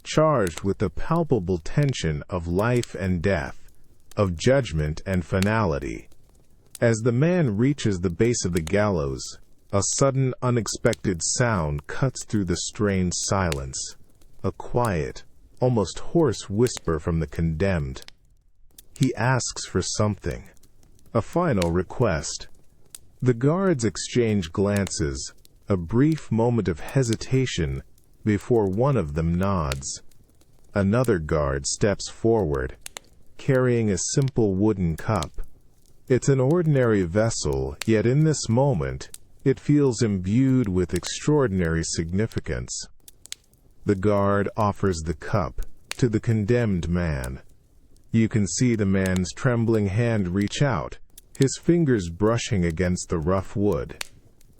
charged with the palpable tension of life and death, of judgment and finality. As the man reaches the base of the gallows, a sudden, unexpected sound cuts through the strained silence, a quiet, almost hoarse whisper from the condemned. He asks for something, a final request. The guards exchange glances, a brief moment of hesitation before one of them nods. Another guard steps forward, carrying a simple wooden cup. It's an ordinary vessel, yet in this moment, it feels imbued with extraordinary significance. The guard offers the cup to the condemned man. You can see the man's trembling hand reach out, his fingers brushing against the rough wood.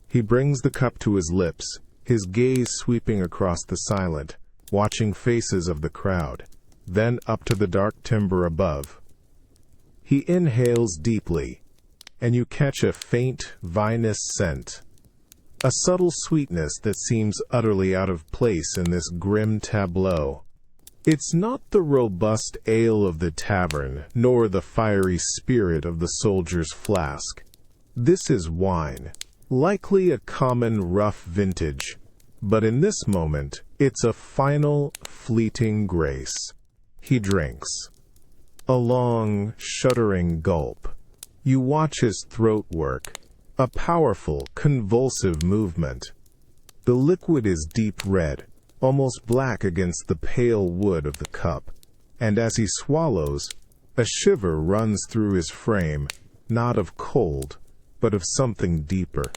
He brings the cup to his lips, his gaze sweeping across the silent, watching faces of the crowd, then up to the dark timber above. He inhales deeply, and you catch a faint, vinous scent, a subtle sweetness that seems utterly out of place in this grim tableau. It's not the robust ale of the tavern, nor the fiery spirit of the soldier's flask. This is wine, likely a common rough vintage, but in this moment, it's a final, fleeting grace. He drinks. A long, shuddering gulp. You watch his throat work, a powerful, convulsive movement. The liquid is deep red, almost black against the pale wood of the cup, and as he swallows, a shiver runs through his frame, not of cold, but of something deeper.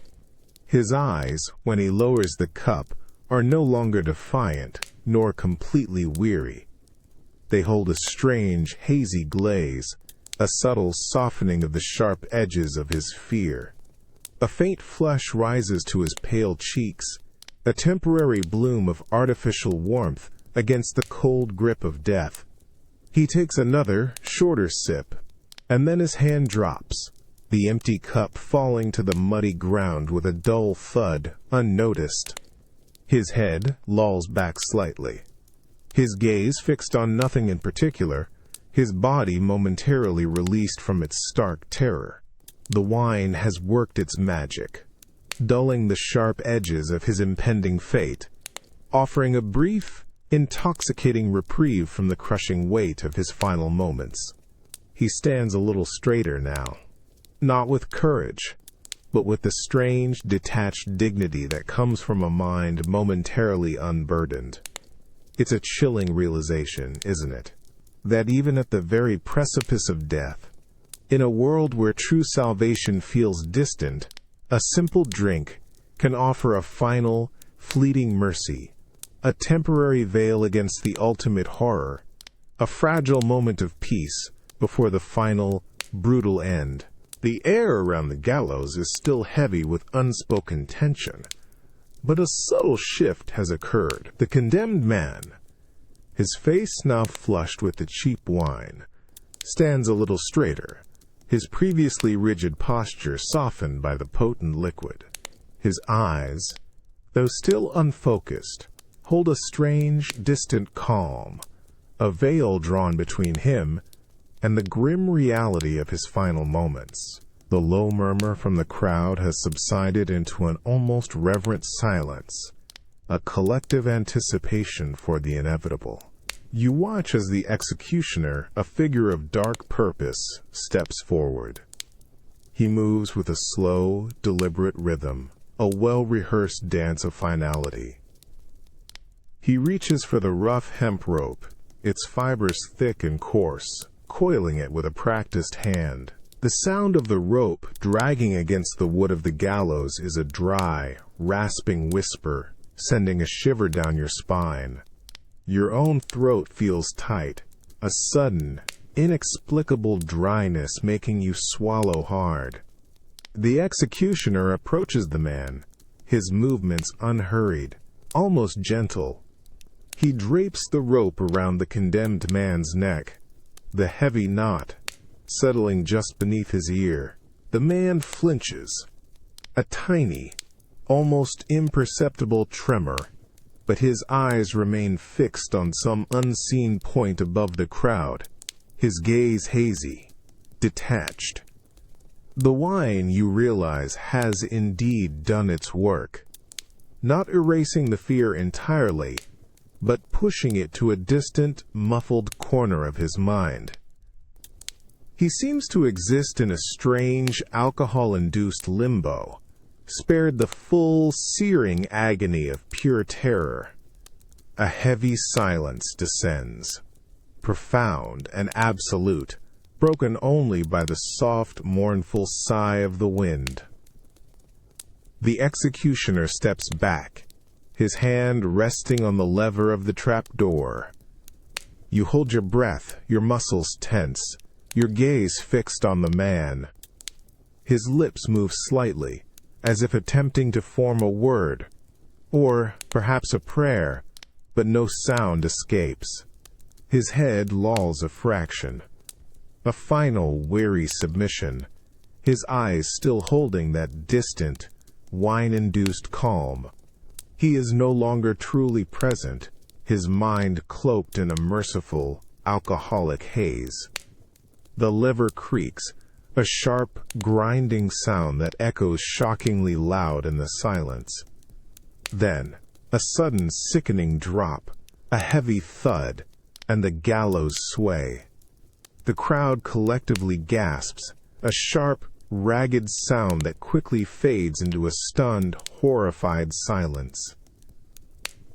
His eyes, when he lowers the cup, are no longer defiant, nor completely weary. They hold a strange, hazy glaze, a subtle softening of the sharp edges of his fear. A faint flush rises to his pale cheeks, a temporary bloom of artificial warmth against the cold grip of death. He takes another, shorter sip, and then his hand drops, the empty cup falling to the muddy ground with a dull thud, unnoticed. His head lolls back slightly. His gaze fixed on nothing in particular, his body momentarily released from its stark terror. The wine has worked its magic, dulling the sharp edges of his impending fate, offering a brief, intoxicating reprieve from the crushing weight of his final moments. He stands a little straighter now, not with courage, but with the strange, detached dignity that comes from a mind momentarily unburdened. It's a chilling realization, isn't it? That even at the very precipice of death, in a world where true salvation feels distant, a simple drink can offer a final, fleeting mercy, a temporary veil against the ultimate horror, a fragile moment of peace before the final, brutal end. The air around the gallows is still heavy with unspoken tension, but a subtle shift has occurred. The condemned man, his face now flushed with the cheap wine, stands a little straighter, his previously rigid posture softened by the potent liquid. His eyes, though still unfocused, hold a strange, distant calm, a veil drawn between him and the grim reality of his final moments. The low murmur from the crowd has subsided into an almost reverent silence, a collective anticipation for the inevitable. You watch as the executioner, a figure of dark purpose, steps forward. He moves with a slow, deliberate rhythm, a well-rehearsed dance of finality. He reaches for the rough hemp rope, its fibers thick and coarse, coiling it with a practiced hand. The sound of the rope dragging against the wood of the gallows is a dry, rasping whisper, sending a shiver down your spine. Your own throat feels tight, a sudden, inexplicable dryness making you swallow hard. The executioner approaches the man, his movements unhurried, almost gentle. He drapes the rope around the condemned man's neck, the heavy knot settling just beneath his ear. The man flinches. A tiny, almost imperceptible tremor, but his eyes remain fixed on some unseen point above the crowd, his gaze hazy, detached. The wine, you realize, has indeed done its work, not erasing the fear entirely, but pushing it to a distant, muffled corner of his mind. He seems to exist in a strange, alcohol-induced limbo, spared the full, searing agony of pure terror. A heavy silence descends, profound and absolute, broken only by the soft, mournful sigh of the wind. The executioner steps back, his hand resting on the lever of the trapdoor. You hold your breath, your muscles tense, your gaze fixed on the man. His lips move slightly, as if attempting to form a word, or perhaps a prayer, but no sound escapes. His head lolls a fraction. A final, weary submission, his eyes still holding that distant, wine-induced calm. He is no longer truly present, his mind cloaked in a merciful, alcoholic haze. The lever creaks, a sharp, grinding sound that echoes shockingly loud in the silence. Then, a sudden sickening drop, a heavy thud, and the gallows sway. The crowd collectively gasps, a sharp, ragged sound that quickly fades into a stunned, horrified silence.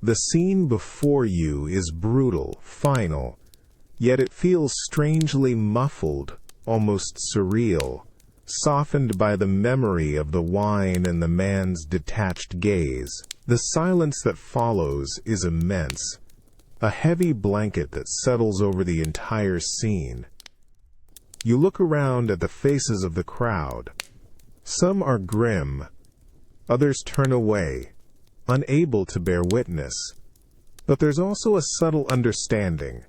The scene before you is brutal, final, yet it feels strangely muffled, almost surreal, softened by the memory of the wine and the man's detached gaze. The silence that follows is immense, a heavy blanket that settles over the entire scene. You look around at the faces of the crowd. Some are grim, others turn away, unable to bear witness. But there's also a subtle understanding,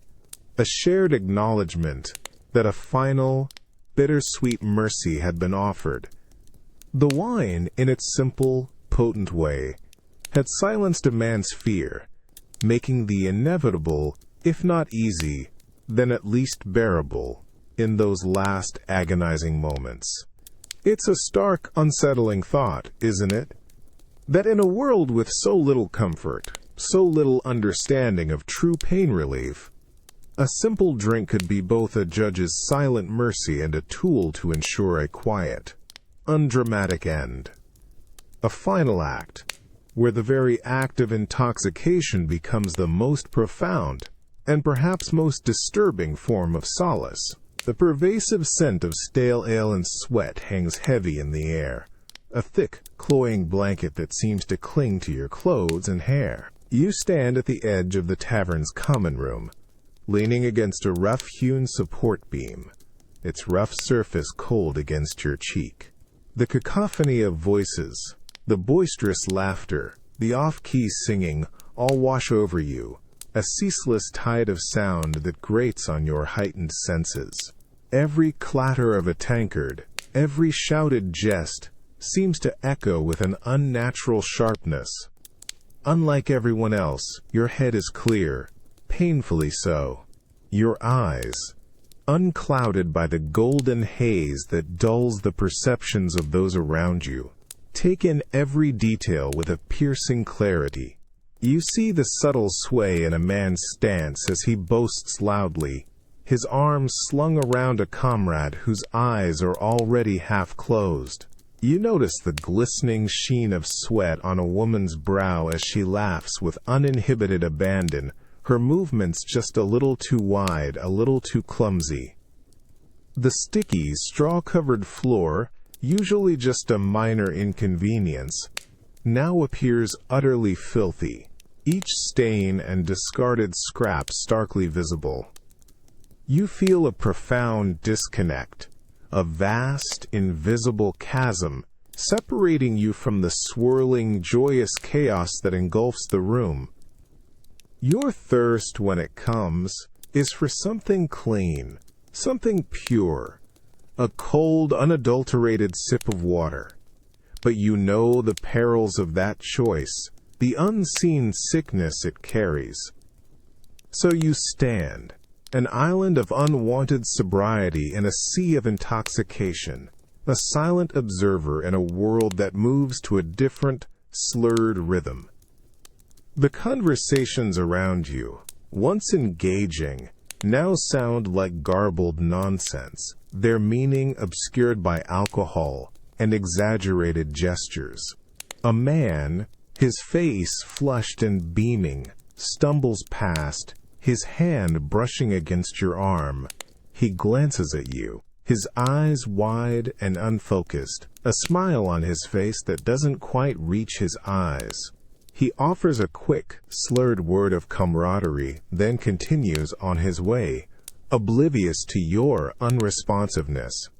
a shared acknowledgement that a final, bittersweet mercy had been offered. The wine, in its simple, potent way, had silenced a man's fear, making the inevitable, if not easy, then at least bearable, in those last agonizing moments. It's a stark, unsettling thought, isn't it? That in a world with so little comfort, so little understanding of true pain relief, a simple drink could be both a judge's silent mercy and a tool to ensure a quiet, undramatic end. A final act, where the very act of intoxication becomes the most profound and perhaps most disturbing form of solace. The pervasive scent of stale ale and sweat hangs heavy in the air, a thick, cloying blanket that seems to cling to your clothes and hair. You stand at the edge of the tavern's common room, leaning against a rough-hewn support beam, its rough surface cold against your cheek. The cacophony of voices, the boisterous laughter, the off-key singing, all wash over you, a ceaseless tide of sound that grates on your heightened senses. Every clatter of a tankard, every shouted jest, seems to echo with an unnatural sharpness. Unlike everyone else, your head is clear, painfully so. Your eyes, unclouded by the golden haze that dulls the perceptions of those around you, take in every detail with a piercing clarity. You see the subtle sway in a man's stance as he boasts loudly, his arms slung around a comrade whose eyes are already half closed. You notice the glistening sheen of sweat on a woman's brow as she laughs with uninhibited abandon, her movements just a little too wide, a little too clumsy. The sticky, straw-covered floor, usually just a minor inconvenience, now appears utterly filthy, each stain and discarded scrap starkly visible. You feel a profound disconnect, a vast, invisible chasm separating you from the swirling, joyous chaos that engulfs the room. Your thirst, when it comes, is for something clean, something pure, a cold, unadulterated sip of water. But you know the perils of that choice, the unseen sickness it carries. So you stand, an island of unwanted sobriety in a sea of intoxication, a silent observer in a world that moves to a different, slurred rhythm. The conversations around you, once engaging, now sound like garbled nonsense, their meaning obscured by alcohol and exaggerated gestures. A man, his face flushed and beaming, stumbles past, his hand brushing against your arm. He glances at you, his eyes wide and unfocused, a smile on his face that doesn't quite reach his eyes. He offers a quick, slurred word of camaraderie, then continues on his way, oblivious to your unresponsiveness.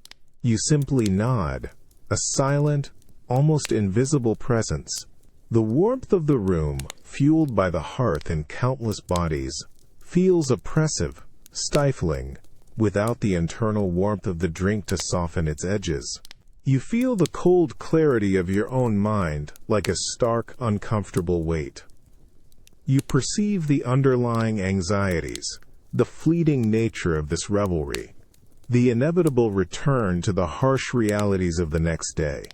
You simply nod, a silent, almost invisible presence. The warmth of the room, fueled by the hearth and countless bodies, feels oppressive, stifling, without the internal warmth of the drink to soften its edges. You feel the cold clarity of your own mind like a stark, uncomfortable weight. You perceive the underlying anxieties, the fleeting nature of this revelry, the inevitable return to the harsh realities of the next day.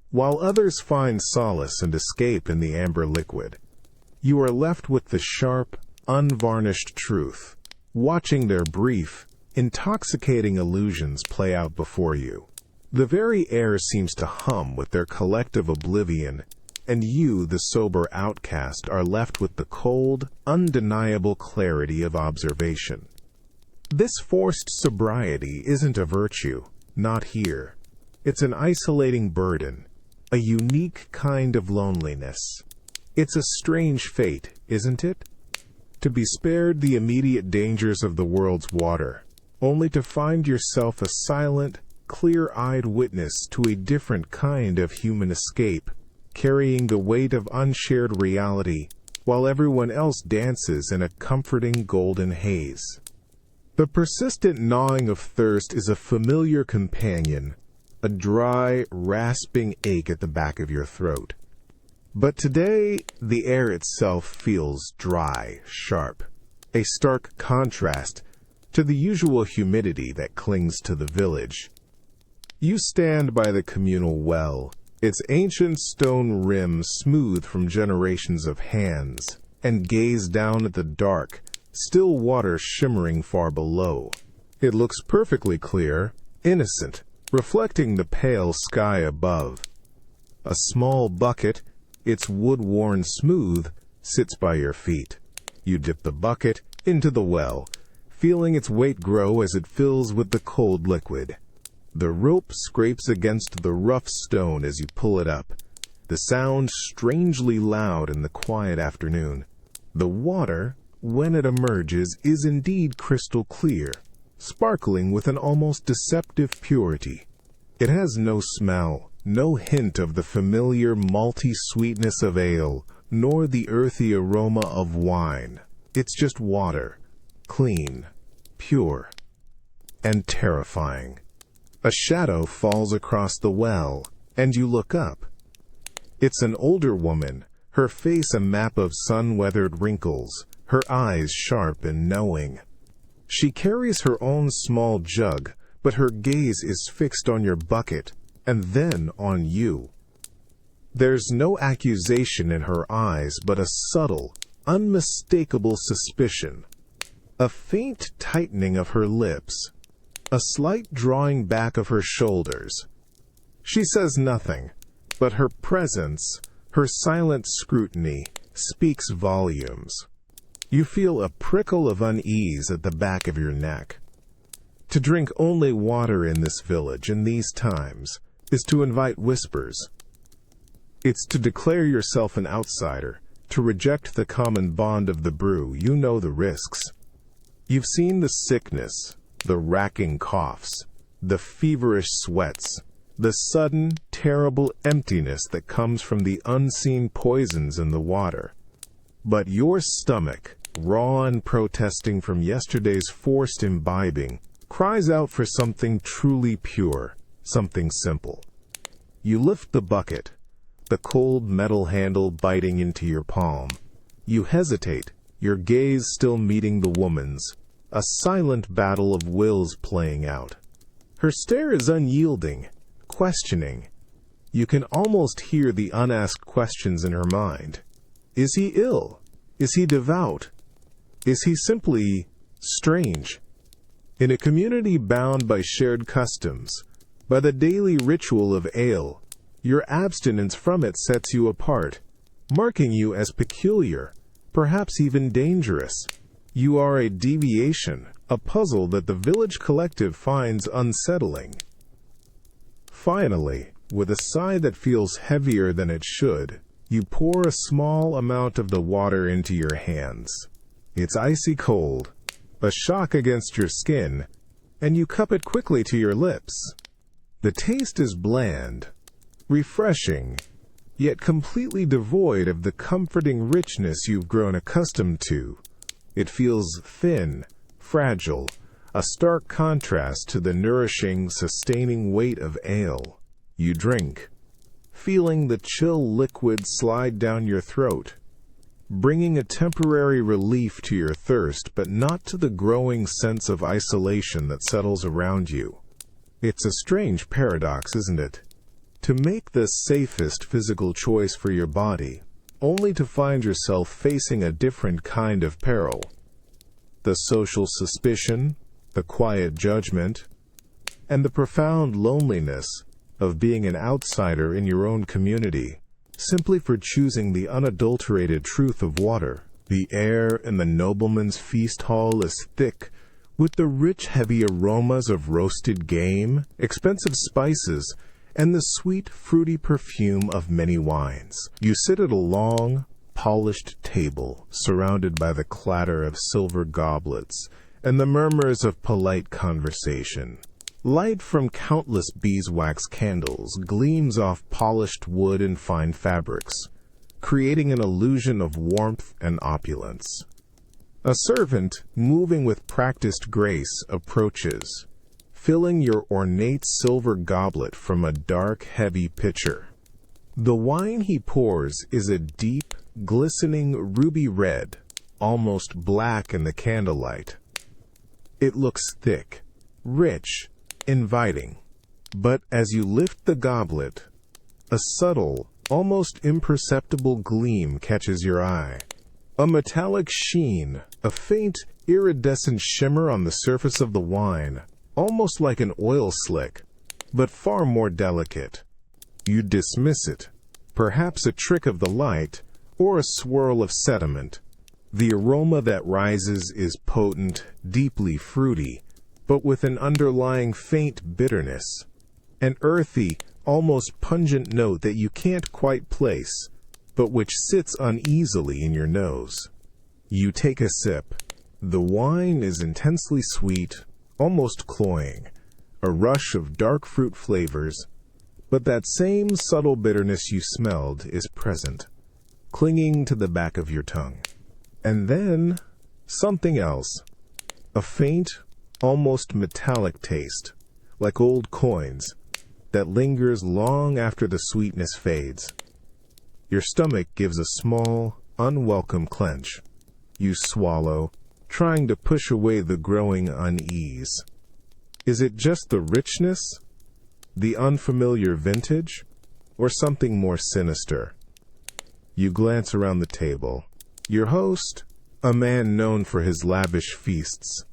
While others find solace and escape in the amber liquid, you are left with the sharp, unvarnished truth, watching their brief, intoxicating illusions play out before you. The very air seems to hum with their collective oblivion, and you, the sober outcast, are left with the cold, undeniable clarity of observation. This forced sobriety isn't a virtue, not here. It's an isolating burden, a unique kind of loneliness. It's a strange fate, isn't it? To be spared the immediate dangers of the world's water, only to find yourself a silent, clear-eyed witness to a different kind of human escape, carrying the weight of unshared reality, while everyone else dances in a comforting golden haze. The persistent gnawing of thirst is a familiar companion, a dry, rasping ache at the back of your throat. But today, the air itself feels dry, sharp, a stark contrast to the usual humidity that clings to the village. You stand by the communal well, its ancient stone rim smooth from generations of hands, and gaze down at the dark, still water shimmering far below. It looks perfectly clear, innocent, reflecting the pale sky above. A small bucket, its wood worn smooth, sits by your feet. You dip the bucket into the well, feeling its weight grow as it fills with the cold liquid. The rope scrapes against the rough stone as you pull it up, the sound strangely loud in the quiet afternoon. The water, when it emerges, is indeed crystal clear, sparkling with an almost deceptive purity. It has no smell, no hint of the familiar malty sweetness of ale, nor the earthy aroma of wine. It's just water, clean, pure, and terrifying. A shadow falls across the well, and you look up. It's an older woman, her face a map of sun-weathered wrinkles, her eyes sharp and knowing. She carries her own small jug, but her gaze is fixed on your bucket, and then on you. There's no accusation in her eyes, but a subtle, unmistakable suspicion. A faint tightening of her lips, a slight drawing back of her shoulders. She says nothing, but her presence, her silent scrutiny, speaks volumes. You feel a prickle of unease at the back of your neck. To drink only water in this village in these times is to invite whispers. It's to declare yourself an outsider, to reject the common bond of the brew. You know the risks. You've seen the sickness, the racking coughs, the feverish sweats, the sudden, terrible emptiness that comes from the unseen poisons in the water. But your stomach, raw and protesting from yesterday's forced imbibing, cries out for something truly pure, something simple. You lift the bucket, the cold metal handle biting into your palm. You hesitate, your gaze still meeting the woman's, a silent battle of wills playing out. Her stare is unyielding, questioning. You can almost hear the unasked questions in her mind. Is he ill? Is he devout? Is he simply strange? In a community bound by shared customs, by the daily ritual of ale, your abstinence from it sets you apart, marking you as peculiar, perhaps even dangerous. You are a deviation, a puzzle that the village collective finds unsettling. Finally, with a sigh that feels heavier than it should, you pour a small amount of the water into your hands. It's icy cold, a shock against your skin, and you cup it quickly to your lips. The taste is bland, refreshing, yet completely devoid of the comforting richness you've grown accustomed to. It feels thin, fragile, a stark contrast to the nourishing, sustaining weight of ale. You drink, feeling the chill liquid slide down your throat, bringing a temporary relief to your thirst, but not to the growing sense of isolation that settles around you. It's a strange paradox, isn't it? To make the safest physical choice for your body, only to find yourself facing a different kind of peril. The social suspicion, the quiet judgment, and the profound loneliness of being an outsider in your own community, simply for choosing the unadulterated truth of water. The air in the nobleman's feast hall is thick with the rich, heavy aromas of roasted game, expensive spices, and the sweet, fruity perfume of many wines. You sit at a long, polished table, surrounded by the clatter of silver goblets and the murmurs of polite conversation. Light from countless beeswax candles gleams off polished wood and fine fabrics, creating an illusion of warmth and opulence. A servant, moving with practiced grace, approaches, filling your ornate silver goblet from a dark, heavy pitcher. The wine he pours is a deep, glistening ruby red, almost black in the candlelight. It looks thick, rich, inviting. But as you lift the goblet, a subtle, almost imperceptible gleam catches your eye. A metallic sheen, a faint, iridescent shimmer on the surface of the wine, almost like an oil slick, but far more delicate. You dismiss it, perhaps a trick of the light, or a swirl of sediment. The aroma that rises is potent, deeply fruity, but with an underlying faint bitterness. An earthy, almost pungent note that you can't quite place, but which sits uneasily in your nose. You take a sip. The wine is intensely sweet, almost cloying, a rush of dark fruit flavors, but that same subtle bitterness you smelled is present, clinging to the back of your tongue. And then, something else, a faint, almost metallic taste, like old coins, that lingers long after the sweetness fades. Your stomach gives a small, unwelcome clench. You swallow, trying to push away the growing unease. Is it just the richness, the unfamiliar vintage, or something more sinister? You glance around the table. Your host, a man known for his lavish feasts,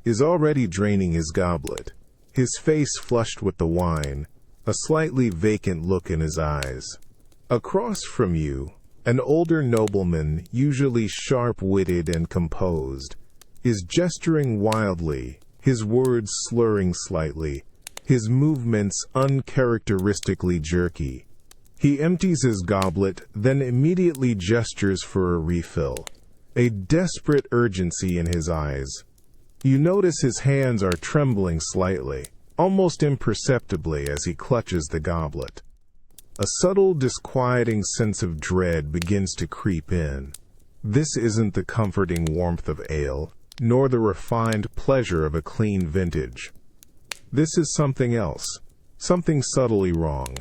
is already draining his goblet, his face flushed with the wine, a slightly vacant look in his eyes. Across from you, an older nobleman, usually sharp-witted and composed, is gesturing wildly, his words slurring slightly, his movements uncharacteristically jerky. He empties his goblet, then immediately gestures for a refill, a desperate urgency in his eyes. You notice his hands are trembling slightly, almost imperceptibly as he clutches the goblet. A subtle, disquieting sense of dread begins to creep in. This isn't the comforting warmth of ale, nor the refined pleasure of a clean vintage. This is something else, something subtly wrong.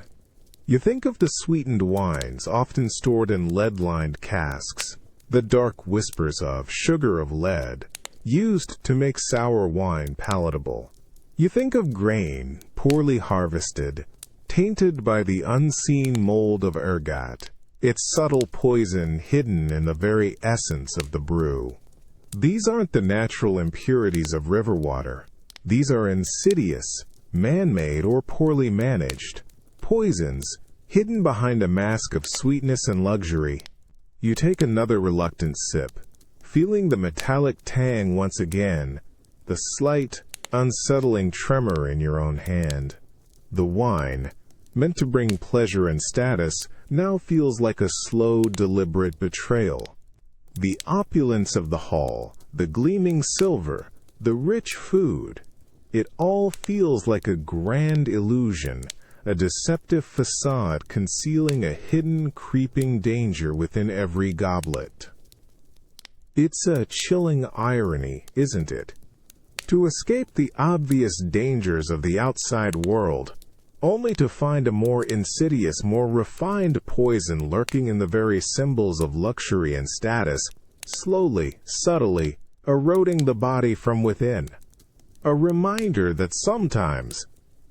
You think of the sweetened wines often stored in lead-lined casks, the dark whispers of sugar of lead, used to make sour wine palatable. You think of grain, poorly harvested, tainted by the unseen mold of ergot, its subtle poison hidden in the very essence of the brew. These aren't the natural impurities of river water. These are insidious, man-made or poorly managed, poisons hidden behind a mask of sweetness and luxury. You take another reluctant sip, feeling the metallic tang once again, the slight, unsettling tremor in your own hand. The wine, meant to bring pleasure and status, now feels like a slow, deliberate betrayal. The opulence of the hall, the gleaming silver, the rich food, it all feels like a grand illusion, a deceptive facade concealing a hidden, creeping danger within every goblet. It's a chilling irony, isn't it? To escape the obvious dangers of the outside world, only to find a more insidious, more refined poison lurking in the very symbols of luxury and status, slowly, subtly, eroding the body from within. A reminder that sometimes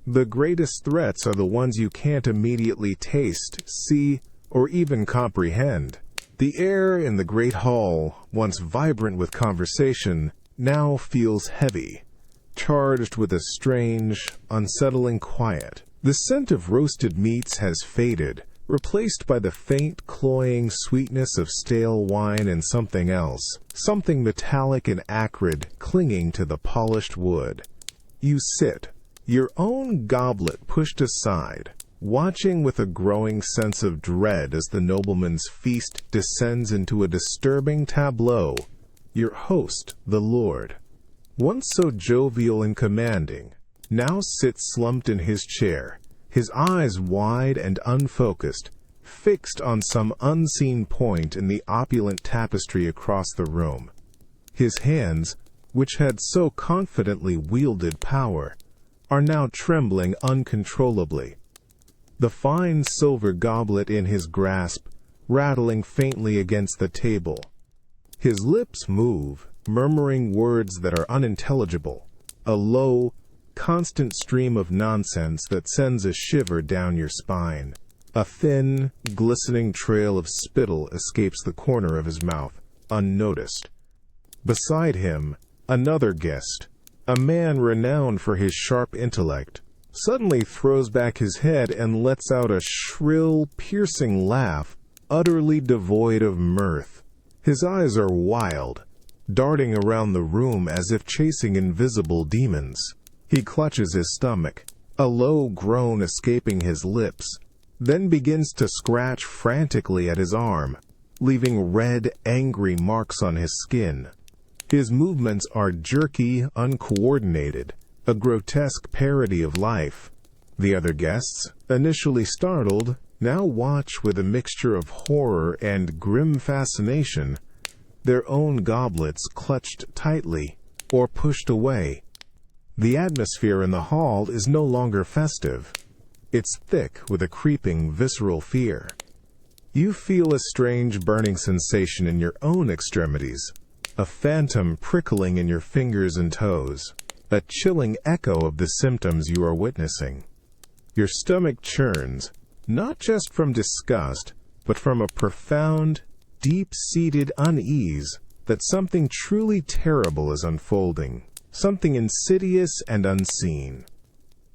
the greatest threats are the ones you can't immediately taste, see, or even comprehend. The air in the great hall, once vibrant with conversation, now feels heavy, charged with a strange, unsettling quiet. The scent of roasted meats has faded, replaced by the faint, cloying sweetness of stale wine and something else, something metallic and acrid clinging to the polished wood. You sit, your own goblet pushed aside, watching with a growing sense of dread as the nobleman's feast descends into a disturbing tableau. Your host, the lord, once so jovial and commanding, now sits slumped in his chair, his eyes wide and unfocused, fixed on some unseen point in the opulent tapestry across the room. His hands, which had so confidently wielded power, are now trembling uncontrollably. The fine silver goblet in his grasp, rattling faintly against the table. His lips move, murmuring words that are unintelligible, a low, constant stream of nonsense that sends a shiver down your spine. A thin, glistening trail of spittle escapes the corner of his mouth, unnoticed. Beside him, another guest, a man renowned for his sharp intellect, suddenly throws back his head and lets out a shrill, piercing laugh, utterly devoid of mirth. His eyes are wild, darting around the room as if chasing invisible demons. He clutches his stomach, a low groan escaping his lips, then begins to scratch frantically at his arm, leaving red, angry marks on his skin. His movements are jerky, uncoordinated, a grotesque parody of life. The other guests, initially startled, now watch with a mixture of horror and grim fascination, their own goblets clutched tightly or pushed away. The atmosphere in the hall is no longer festive. It's thick with a creeping, visceral fear. You feel a strange burning sensation in your own extremities, a phantom prickling in your fingers and toes, a chilling echo of the symptoms you are witnessing. Your stomach churns, not just from disgust, but from a profound, deep-seated unease that something truly terrible is unfolding, something insidious and unseen.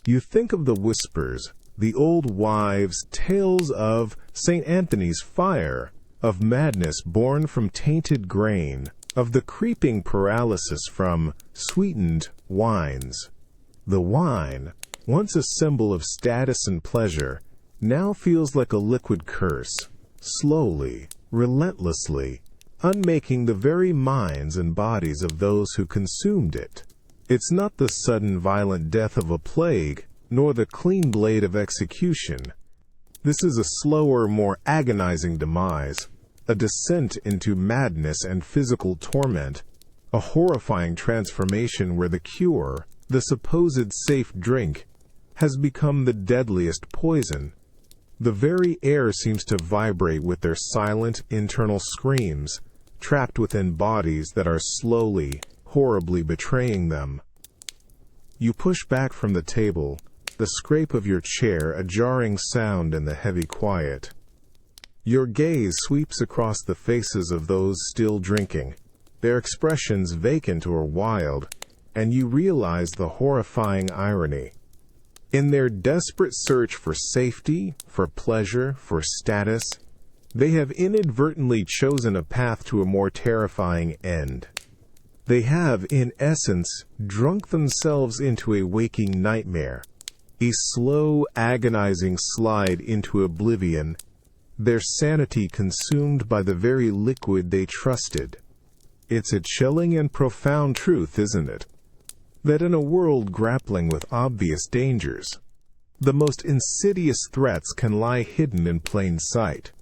You think of the whispers, The old wives' tales of St. Anthony's fire, of madness born from tainted grain, of the creeping paralysis from sweetened wines. The wine, once a symbol of status and pleasure, now feels like a liquid curse, slowly, relentlessly, unmaking the very minds and bodies of those who consumed it. It's not the sudden violent death of a plague, nor the clean blade of execution. This is a slower, more agonizing demise, a descent into madness and physical torment, a horrifying transformation where the cure, the supposed safe drink, has become the deadliest poison. The very air seems to vibrate with their silent, internal screams, trapped within bodies that are slowly, horribly betraying them. You push back from the table, the scrape of your chair a jarring sound in the heavy quiet. Your gaze sweeps across the faces of those still drinking, their expressions vacant or wild, and you realize the horrifying irony. In their desperate search for safety, for pleasure, for status, they have inadvertently chosen a path to a more terrifying end. They have, in essence, drunk themselves into a waking nightmare, a slow, agonizing slide into oblivion, their sanity consumed by the very liquid they trusted. It's a chilling and profound truth, isn't it? That in a world grappling with obvious dangers, the most insidious threats can lie hidden in plain sight,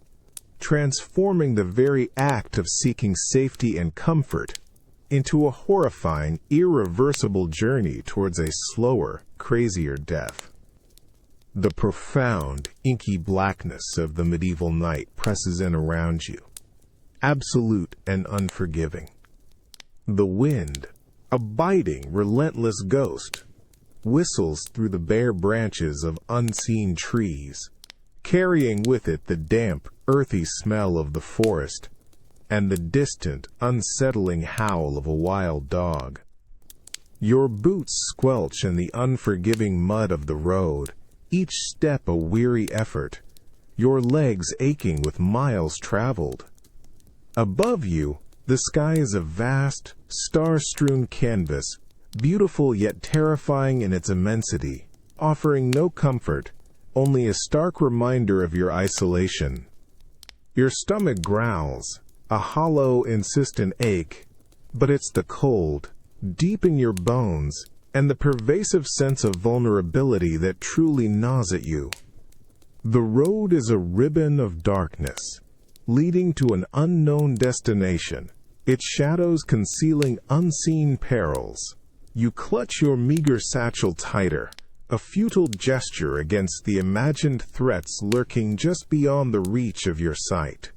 transforming the very act of seeking safety and comfort into a horrifying, irreversible journey towards a slower, crazier death. The profound, inky blackness of the medieval night presses in around you, absolute and unforgiving. The wind, a biting, relentless ghost, whistles through the bare branches of unseen trees, carrying with it the damp, earthy smell of the forest and the distant, unsettling howl of a wild dog. Your boots squelch in the unforgiving mud of the road, each step a weary effort, your legs aching with miles traveled. Above you, the sky is a vast, star-strewn canvas, beautiful yet terrifying in its immensity, offering no comfort, only a stark reminder of your isolation. Your stomach growls, a hollow, insistent ache, but it's the cold, deep in your bones, and the pervasive sense of vulnerability that truly gnaws at you. The road is a ribbon of darkness, leading to an unknown destination, its shadows concealing unseen perils. You clutch your meager satchel tighter, a futile gesture against the imagined threats lurking just beyond the reach of your sight.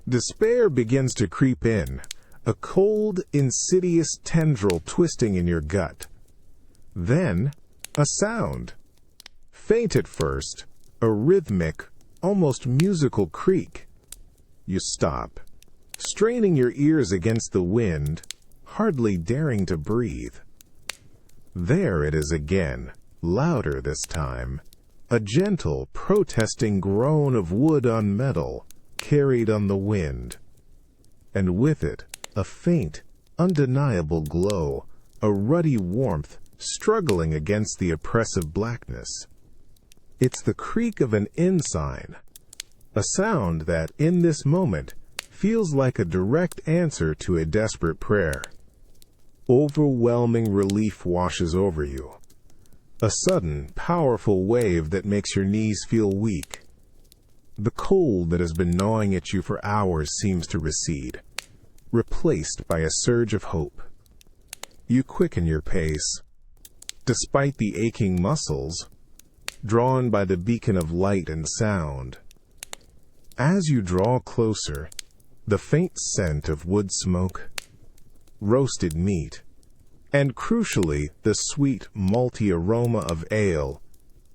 Despair begins to creep in, a cold, insidious tendril twisting in your gut. Then, a sound. Faint at first, a rhythmic, almost musical creak. You stop, straining your ears against the wind, hardly daring to breathe. There it is again, louder this time, a gentle, protesting groan of wood on metal, carried on the wind. And with it, a faint, undeniable glow, a ruddy warmth struggling against the oppressive blackness. It's the creak of an inn sign, a sound that, in this moment, feels like a direct answer to a desperate prayer. Overwhelming relief washes over you, a sudden, powerful wave that makes your knees feel weak. The cold that has been gnawing at you for hours seems to recede, replaced by a surge of hope. You quicken your pace, despite the aching muscles, drawn by the beacon of light and sound. As you draw closer, the faint scent of wood smoke, roasted meat, and crucially the sweet, malty aroma of ale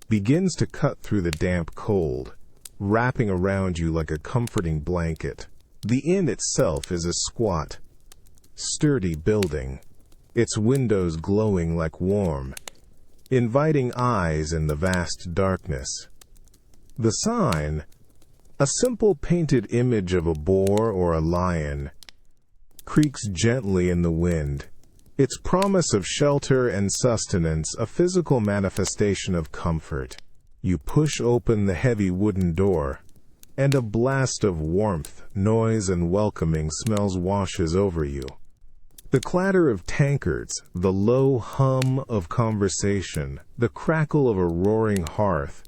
begins to cut through the damp cold, wrapping around you like a comforting blanket. The inn itself is a squat, sturdy building, its windows glowing like warm, inviting eyes in the vast darkness. The sign, a simple painted image of a boar or a lion, creaks gently in the wind, its promise of shelter and sustenance a physical manifestation of comfort. You push open the heavy wooden door, and a blast of warmth, noise, and welcoming smells washes over you. The clatter of tankards, the low hum of conversation, the crackle of a roaring hearth.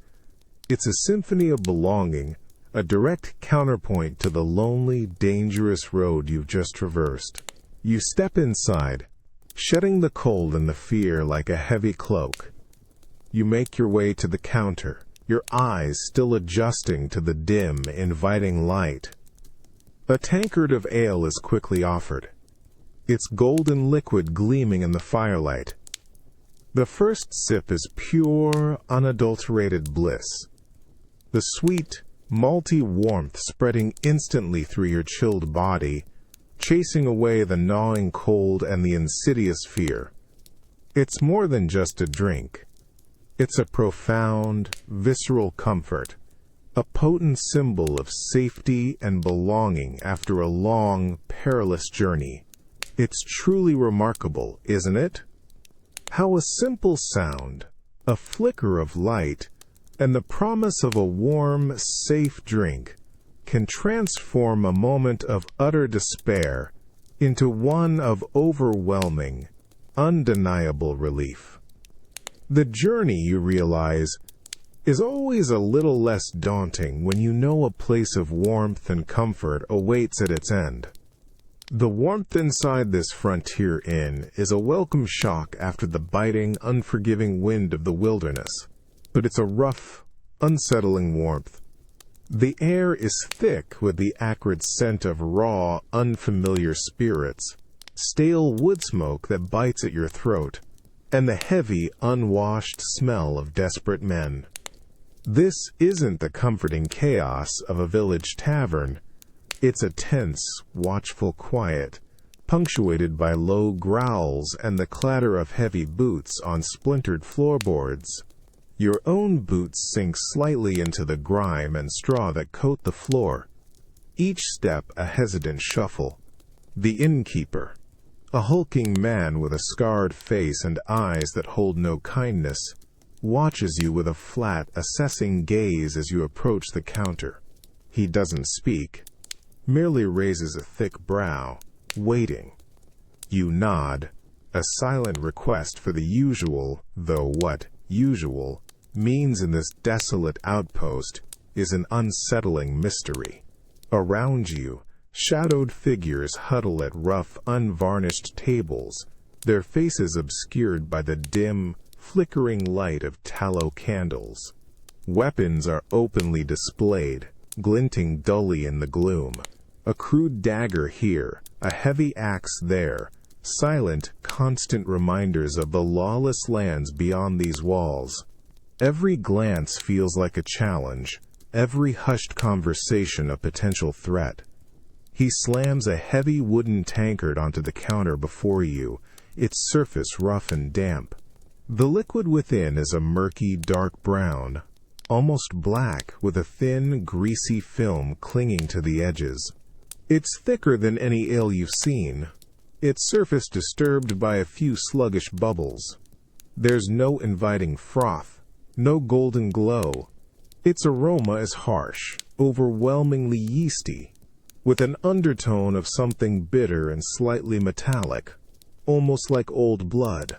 It's a symphony of belonging, a direct counterpoint to the lonely, dangerous road you've just traversed. You step inside, shedding the cold and the fear like a heavy cloak. You make your way to the counter, your eyes still adjusting to the dim, inviting light. A tankard of ale is quickly offered, its golden liquid gleaming in the firelight. The first sip is pure, unadulterated bliss. The sweet, malty warmth spreading instantly through your chilled body, chasing away the gnawing cold and the insidious fear. It's more than just a drink. It's a profound, visceral comfort, a potent symbol of safety and belonging after a long, perilous journey. It's truly remarkable, isn't it? How a simple sound, a flicker of light, and the promise of a warm, safe drink can transform a moment of utter despair into one of overwhelming, undeniable relief. The journey, you realize, is always a little less daunting when you know a place of warmth and comfort awaits at its end. The warmth inside this frontier inn is a welcome shock after the biting, unforgiving wind of the wilderness, but it's a rough, unsettling warmth. The air is thick with the acrid scent of raw, unfamiliar spirits, stale wood smoke that bites at your throat, and the heavy, unwashed smell of desperate men. This isn't the comforting chaos of a village tavern. It's a tense, watchful quiet, punctuated by low growls and the clatter of heavy boots on splintered floorboards. Your own boots sink slightly into the grime and straw that coat the floor, each step a hesitant shuffle. The innkeeper, a hulking man with a scarred face and eyes that hold no kindness, watches you with a flat, assessing gaze as you approach the counter. He doesn't speak, merely raises a thick brow, waiting. You nod, a silent request for the usual, though what usual means in this desolate outpost is an unsettling mystery. Around you, shadowed figures huddle at rough, unvarnished tables, their faces obscured by the dim, flickering light of tallow candles. Weapons are openly displayed, glinting dully in the gloom. A crude dagger here, a heavy axe there, silent, constant reminders of the lawless lands beyond these walls. Every glance feels like a challenge, every hushed conversation a potential threat. He slams a heavy wooden tankard onto the counter before you, its surface rough and damp. The liquid within is a murky, dark brown, almost black, with a thin, greasy film clinging to the edges. It's thicker than any ale you've seen, its surface disturbed by a few sluggish bubbles. There's no inviting froth, no golden glow. Its aroma is harsh, overwhelmingly yeasty, with an undertone of something bitter and slightly metallic, almost like old blood.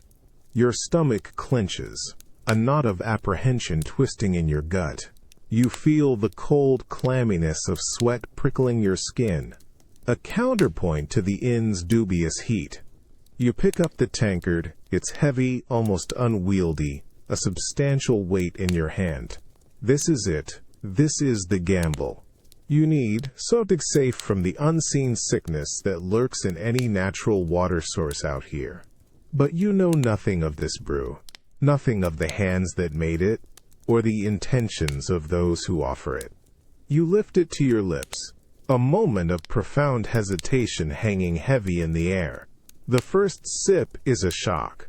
Your stomach clenches, a knot of apprehension twisting in your gut. You feel the cold clamminess of sweat prickling your skin, a counterpoint to the inn's dubious heat. You pick up the tankard, it's heavy, almost unwieldy, a substantial weight in your hand. This is it. This is the gamble. You need something safe from the unseen sickness that lurks in any natural water source out here. But you know nothing of this brew, nothing of the hands that made it, or the intentions of those who offer it. You lift it to your lips, a moment of profound hesitation hanging heavy in the air. The first sip is a shock.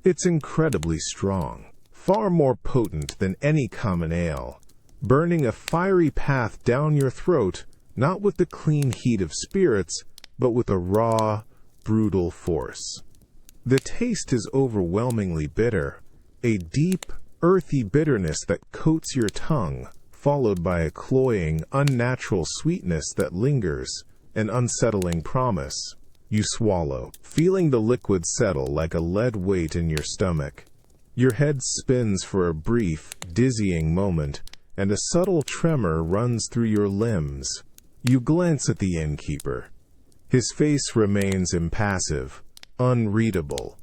It's incredibly strong, far more potent than any common ale, burning a fiery path down your throat, not with the clean heat of spirits, but with a raw, brutal force. The taste is overwhelmingly bitter, a deep, earthy bitterness that coats your tongue, followed by a cloying, unnatural sweetness that lingers, an unsettling promise. You swallow, feeling the liquid settle like a lead weight in your stomach. Your head spins for a brief, dizzying moment, and a subtle tremor runs through your limbs. You glance at the innkeeper. His face remains impassive, unreadable.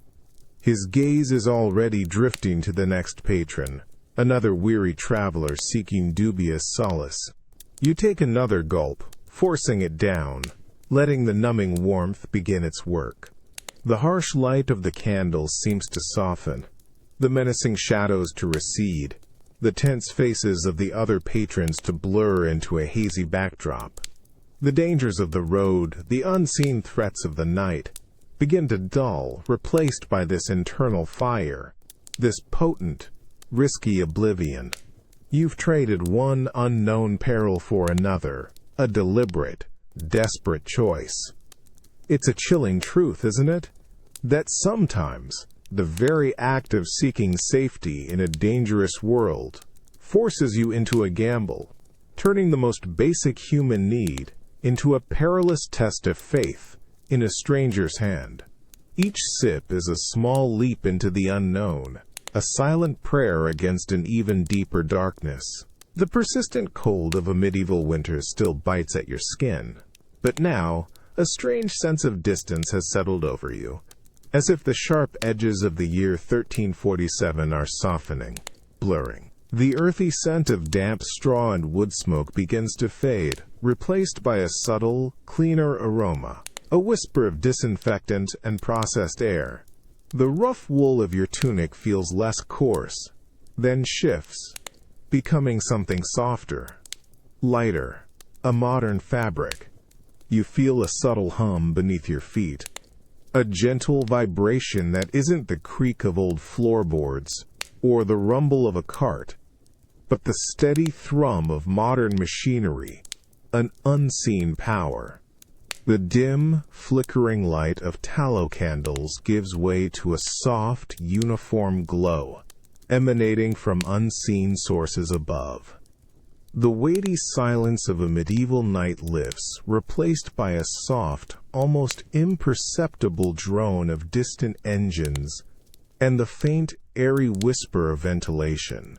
His gaze is already drifting to the next patron, another weary traveler seeking dubious solace. You take another gulp, forcing it down, letting the numbing warmth begin its work. The harsh light of the candles seems to soften, the menacing shadows to recede, the tense faces of the other patrons to blur into a hazy backdrop. The dangers of the road, the unseen threats of the night, begin to dull, replaced by this internal fire, this potent, risky oblivion. You've traded one unknown peril for another, a deliberate, desperate choice. It's a chilling truth, isn't it? That sometimes the very act of seeking safety in a dangerous world forces you into a gamble, turning the most basic human need into a perilous test of faith in a stranger's hand. Each sip is a small leap into the unknown, a silent prayer against an even deeper darkness. The persistent cold of a medieval winter still bites at your skin, but now a strange sense of distance has settled over you, as if the sharp edges of the year 1347 are softening, blurring. The earthy scent of damp straw and wood smoke begins to fade, replaced by a subtle, cleaner aroma, a whisper of disinfectant and processed air. The rough wool of your tunic feels less coarse, then shifts, becoming something softer, lighter, a modern fabric. You feel a subtle hum beneath your feet, a gentle vibration that isn't the creak of old floorboards or the rumble of a cart, but the steady thrum of modern machinery, an unseen power. The dim, flickering light of tallow candles gives way to a soft, uniform glow, emanating from unseen sources above. The weighty silence of a medieval night lifts, replaced by a soft, almost imperceptible drone of distant engines and the faint, airy whisper of ventilation.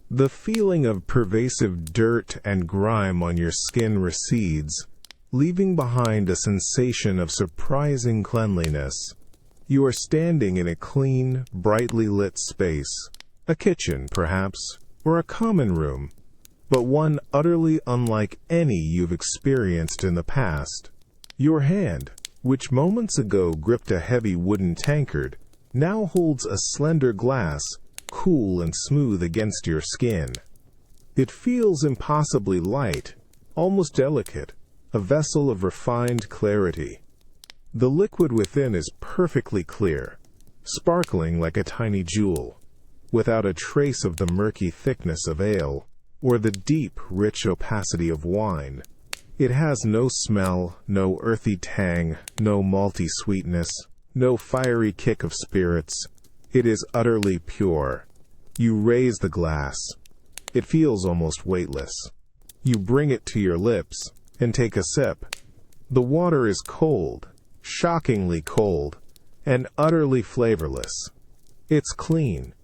The feeling of pervasive dirt and grime on your skin recedes, leaving behind a sensation of surprising cleanliness. You are standing in a clean, brightly lit space, a kitchen, perhaps, or a common room, but one utterly unlike any you've experienced in the past. Your hand, which moments ago gripped a heavy wooden tankard, now holds a slender glass, cool and smooth against your skin. It feels impossibly light, almost delicate, a vessel of refined clarity. The liquid within is perfectly clear, sparkling like a tiny jewel, without a trace of the murky thickness of ale or the deep, rich opacity of wine. It has no smell, no earthy tang, no malty sweetness, no fiery kick of spirits. It is utterly pure. You raise the glass. It feels almost weightless. You bring it to your lips and take a sip. The water is cold, shockingly cold, and utterly flavorless. It's clean.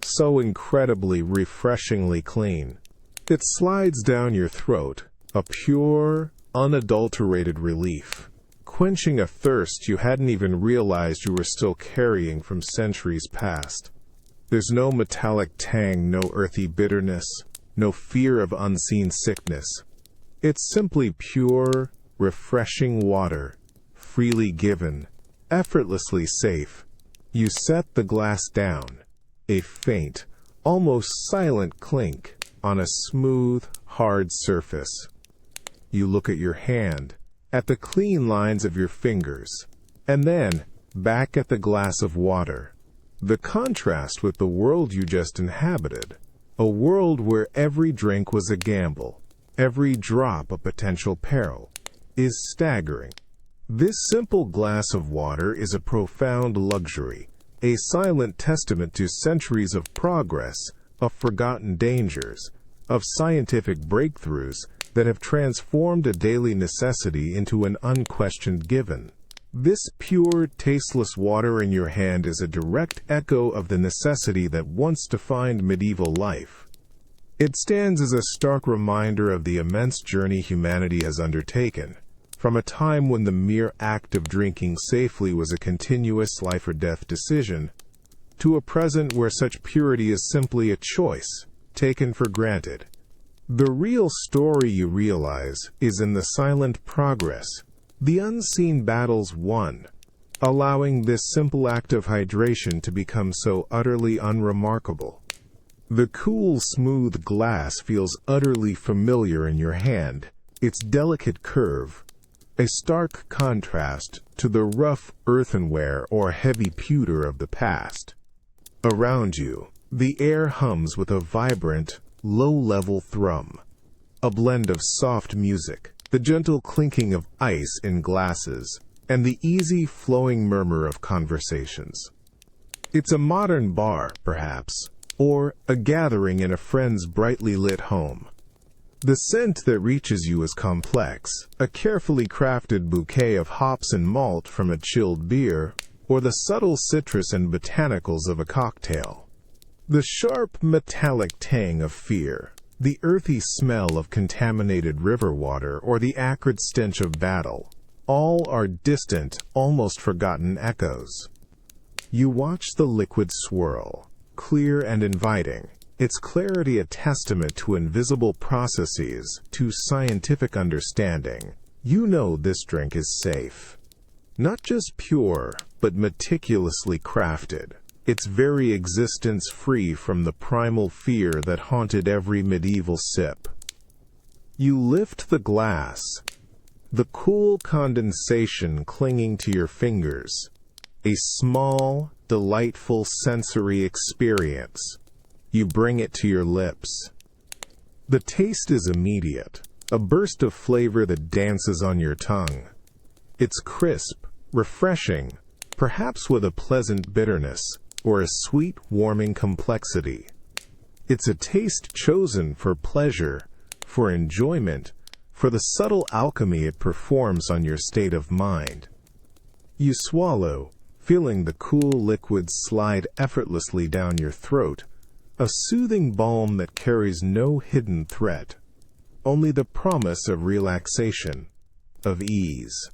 So incredibly, refreshingly clean. It slides down your throat, a pure, unadulterated relief, quenching a thirst you hadn't even realized you were still carrying from centuries past. There's no metallic tang, no earthy bitterness, no fear of unseen sickness. It's simply pure, refreshing water, freely given, effortlessly safe. You set the glass down, a faint, almost silent clink on a smooth, hard surface. You look at your hand, at the clean lines of your fingers, and then back at the glass of water. The contrast with the world you just inhabited, a world where every drink was a gamble, every drop a potential peril, is staggering. This simple glass of water is a profound luxury, a silent testament to centuries of progress, of forgotten dangers, of scientific breakthroughs that have transformed a daily necessity into an unquestioned given. This pure, tasteless water in your hand is a direct echo of the necessity that once defined medieval life. It stands as a stark reminder of the immense journey humanity has undertaken, from a time when the mere act of drinking safely was a continuous life-or-death decision, to a present where such purity is simply a choice, taken for granted. The real story, you realize, is in the silent progress, the unseen battles won, allowing this simple act of hydration to become so utterly unremarkable. The cool, smooth glass feels utterly familiar in your hand, its delicate curve, a stark contrast to the rough earthenware or heavy pewter of the past. Around you, the air hums with a vibrant, low-level thrum, a blend of soft music, the gentle clinking of ice in glasses, and the easy flowing murmur of conversations. It's a modern bar, perhaps, or a gathering in a friend's brightly lit home. The scent that reaches you is complex, a carefully crafted bouquet of hops and malt from a chilled beer, or the subtle citrus and botanicals of a cocktail. The sharp, metallic tang of fear, the earthy smell of contaminated river water, or the acrid stench of battle, all are distant, almost forgotten echoes. You watch the liquid swirl, clear and inviting, its clarity a testament to invisible processes, to scientific understanding. You know this drink is safe. Not just pure, but meticulously crafted, its very existence free from the primal fear that haunted every medieval sip. You lift the glass, the cool condensation clinging to your fingers, a small, delightful sensory experience. You bring it to your lips. The taste is immediate, a burst of flavor that dances on your tongue. It's crisp, refreshing, perhaps with a pleasant bitterness, or a sweet, warming complexity. It's a taste chosen for pleasure, for enjoyment, for the subtle alchemy it performs on your state of mind. You swallow, feeling the cool liquid slide effortlessly down your throat, a soothing balm that carries no hidden threat, only the promise of relaxation, of ease.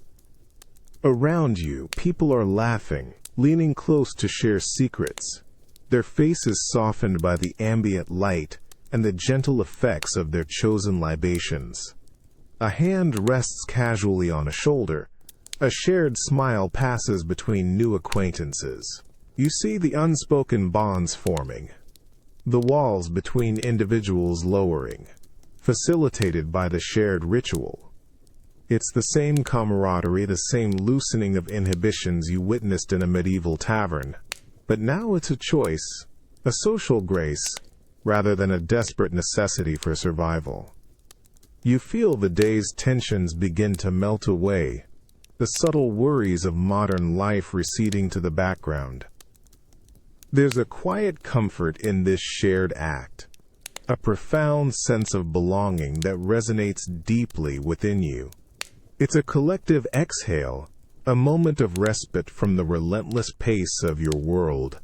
Around you, people are laughing, leaning close to share secrets, their faces softened by the ambient light and the gentle effects of their chosen libations. A hand rests casually on a shoulder. A shared smile passes between new acquaintances. You see the unspoken bonds forming, the walls between individuals lowering, facilitated by the shared ritual. It's the same camaraderie, the same loosening of inhibitions you witnessed in a medieval tavern, but now it's a choice, a social grace, rather than a desperate necessity for survival. You feel the day's tensions begin to melt away, the subtle worries of modern life receding to the background. There's a quiet comfort in this shared act, a profound sense of belonging that resonates deeply within you. It's a collective exhale, a moment of respite from the relentless pace of your world.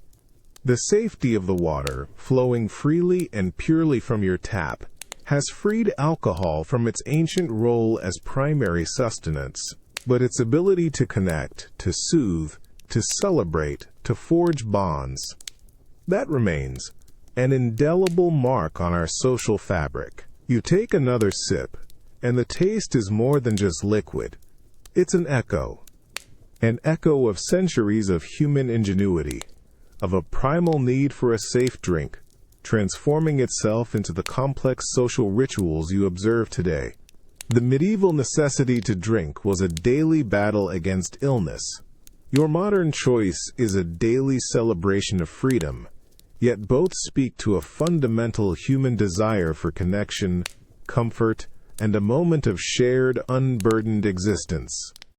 The safety of the water, flowing freely and purely from your tap, has freed alcohol from its ancient role as primary sustenance, but its ability to connect, to soothe, to celebrate, to forge bonds, that remains, an indelible mark on our social fabric. You take another sip, and the taste is more than just liquid. It's an echo of centuries of human ingenuity, of a primal need for a safe drink, transforming itself into the complex social rituals you observe today. The medieval necessity to drink was a daily battle against illness, Your modern choice is a daily celebration of freedom, yet both speak to a fundamental human desire for connection, comfort, and a moment of shared, unburdened existence.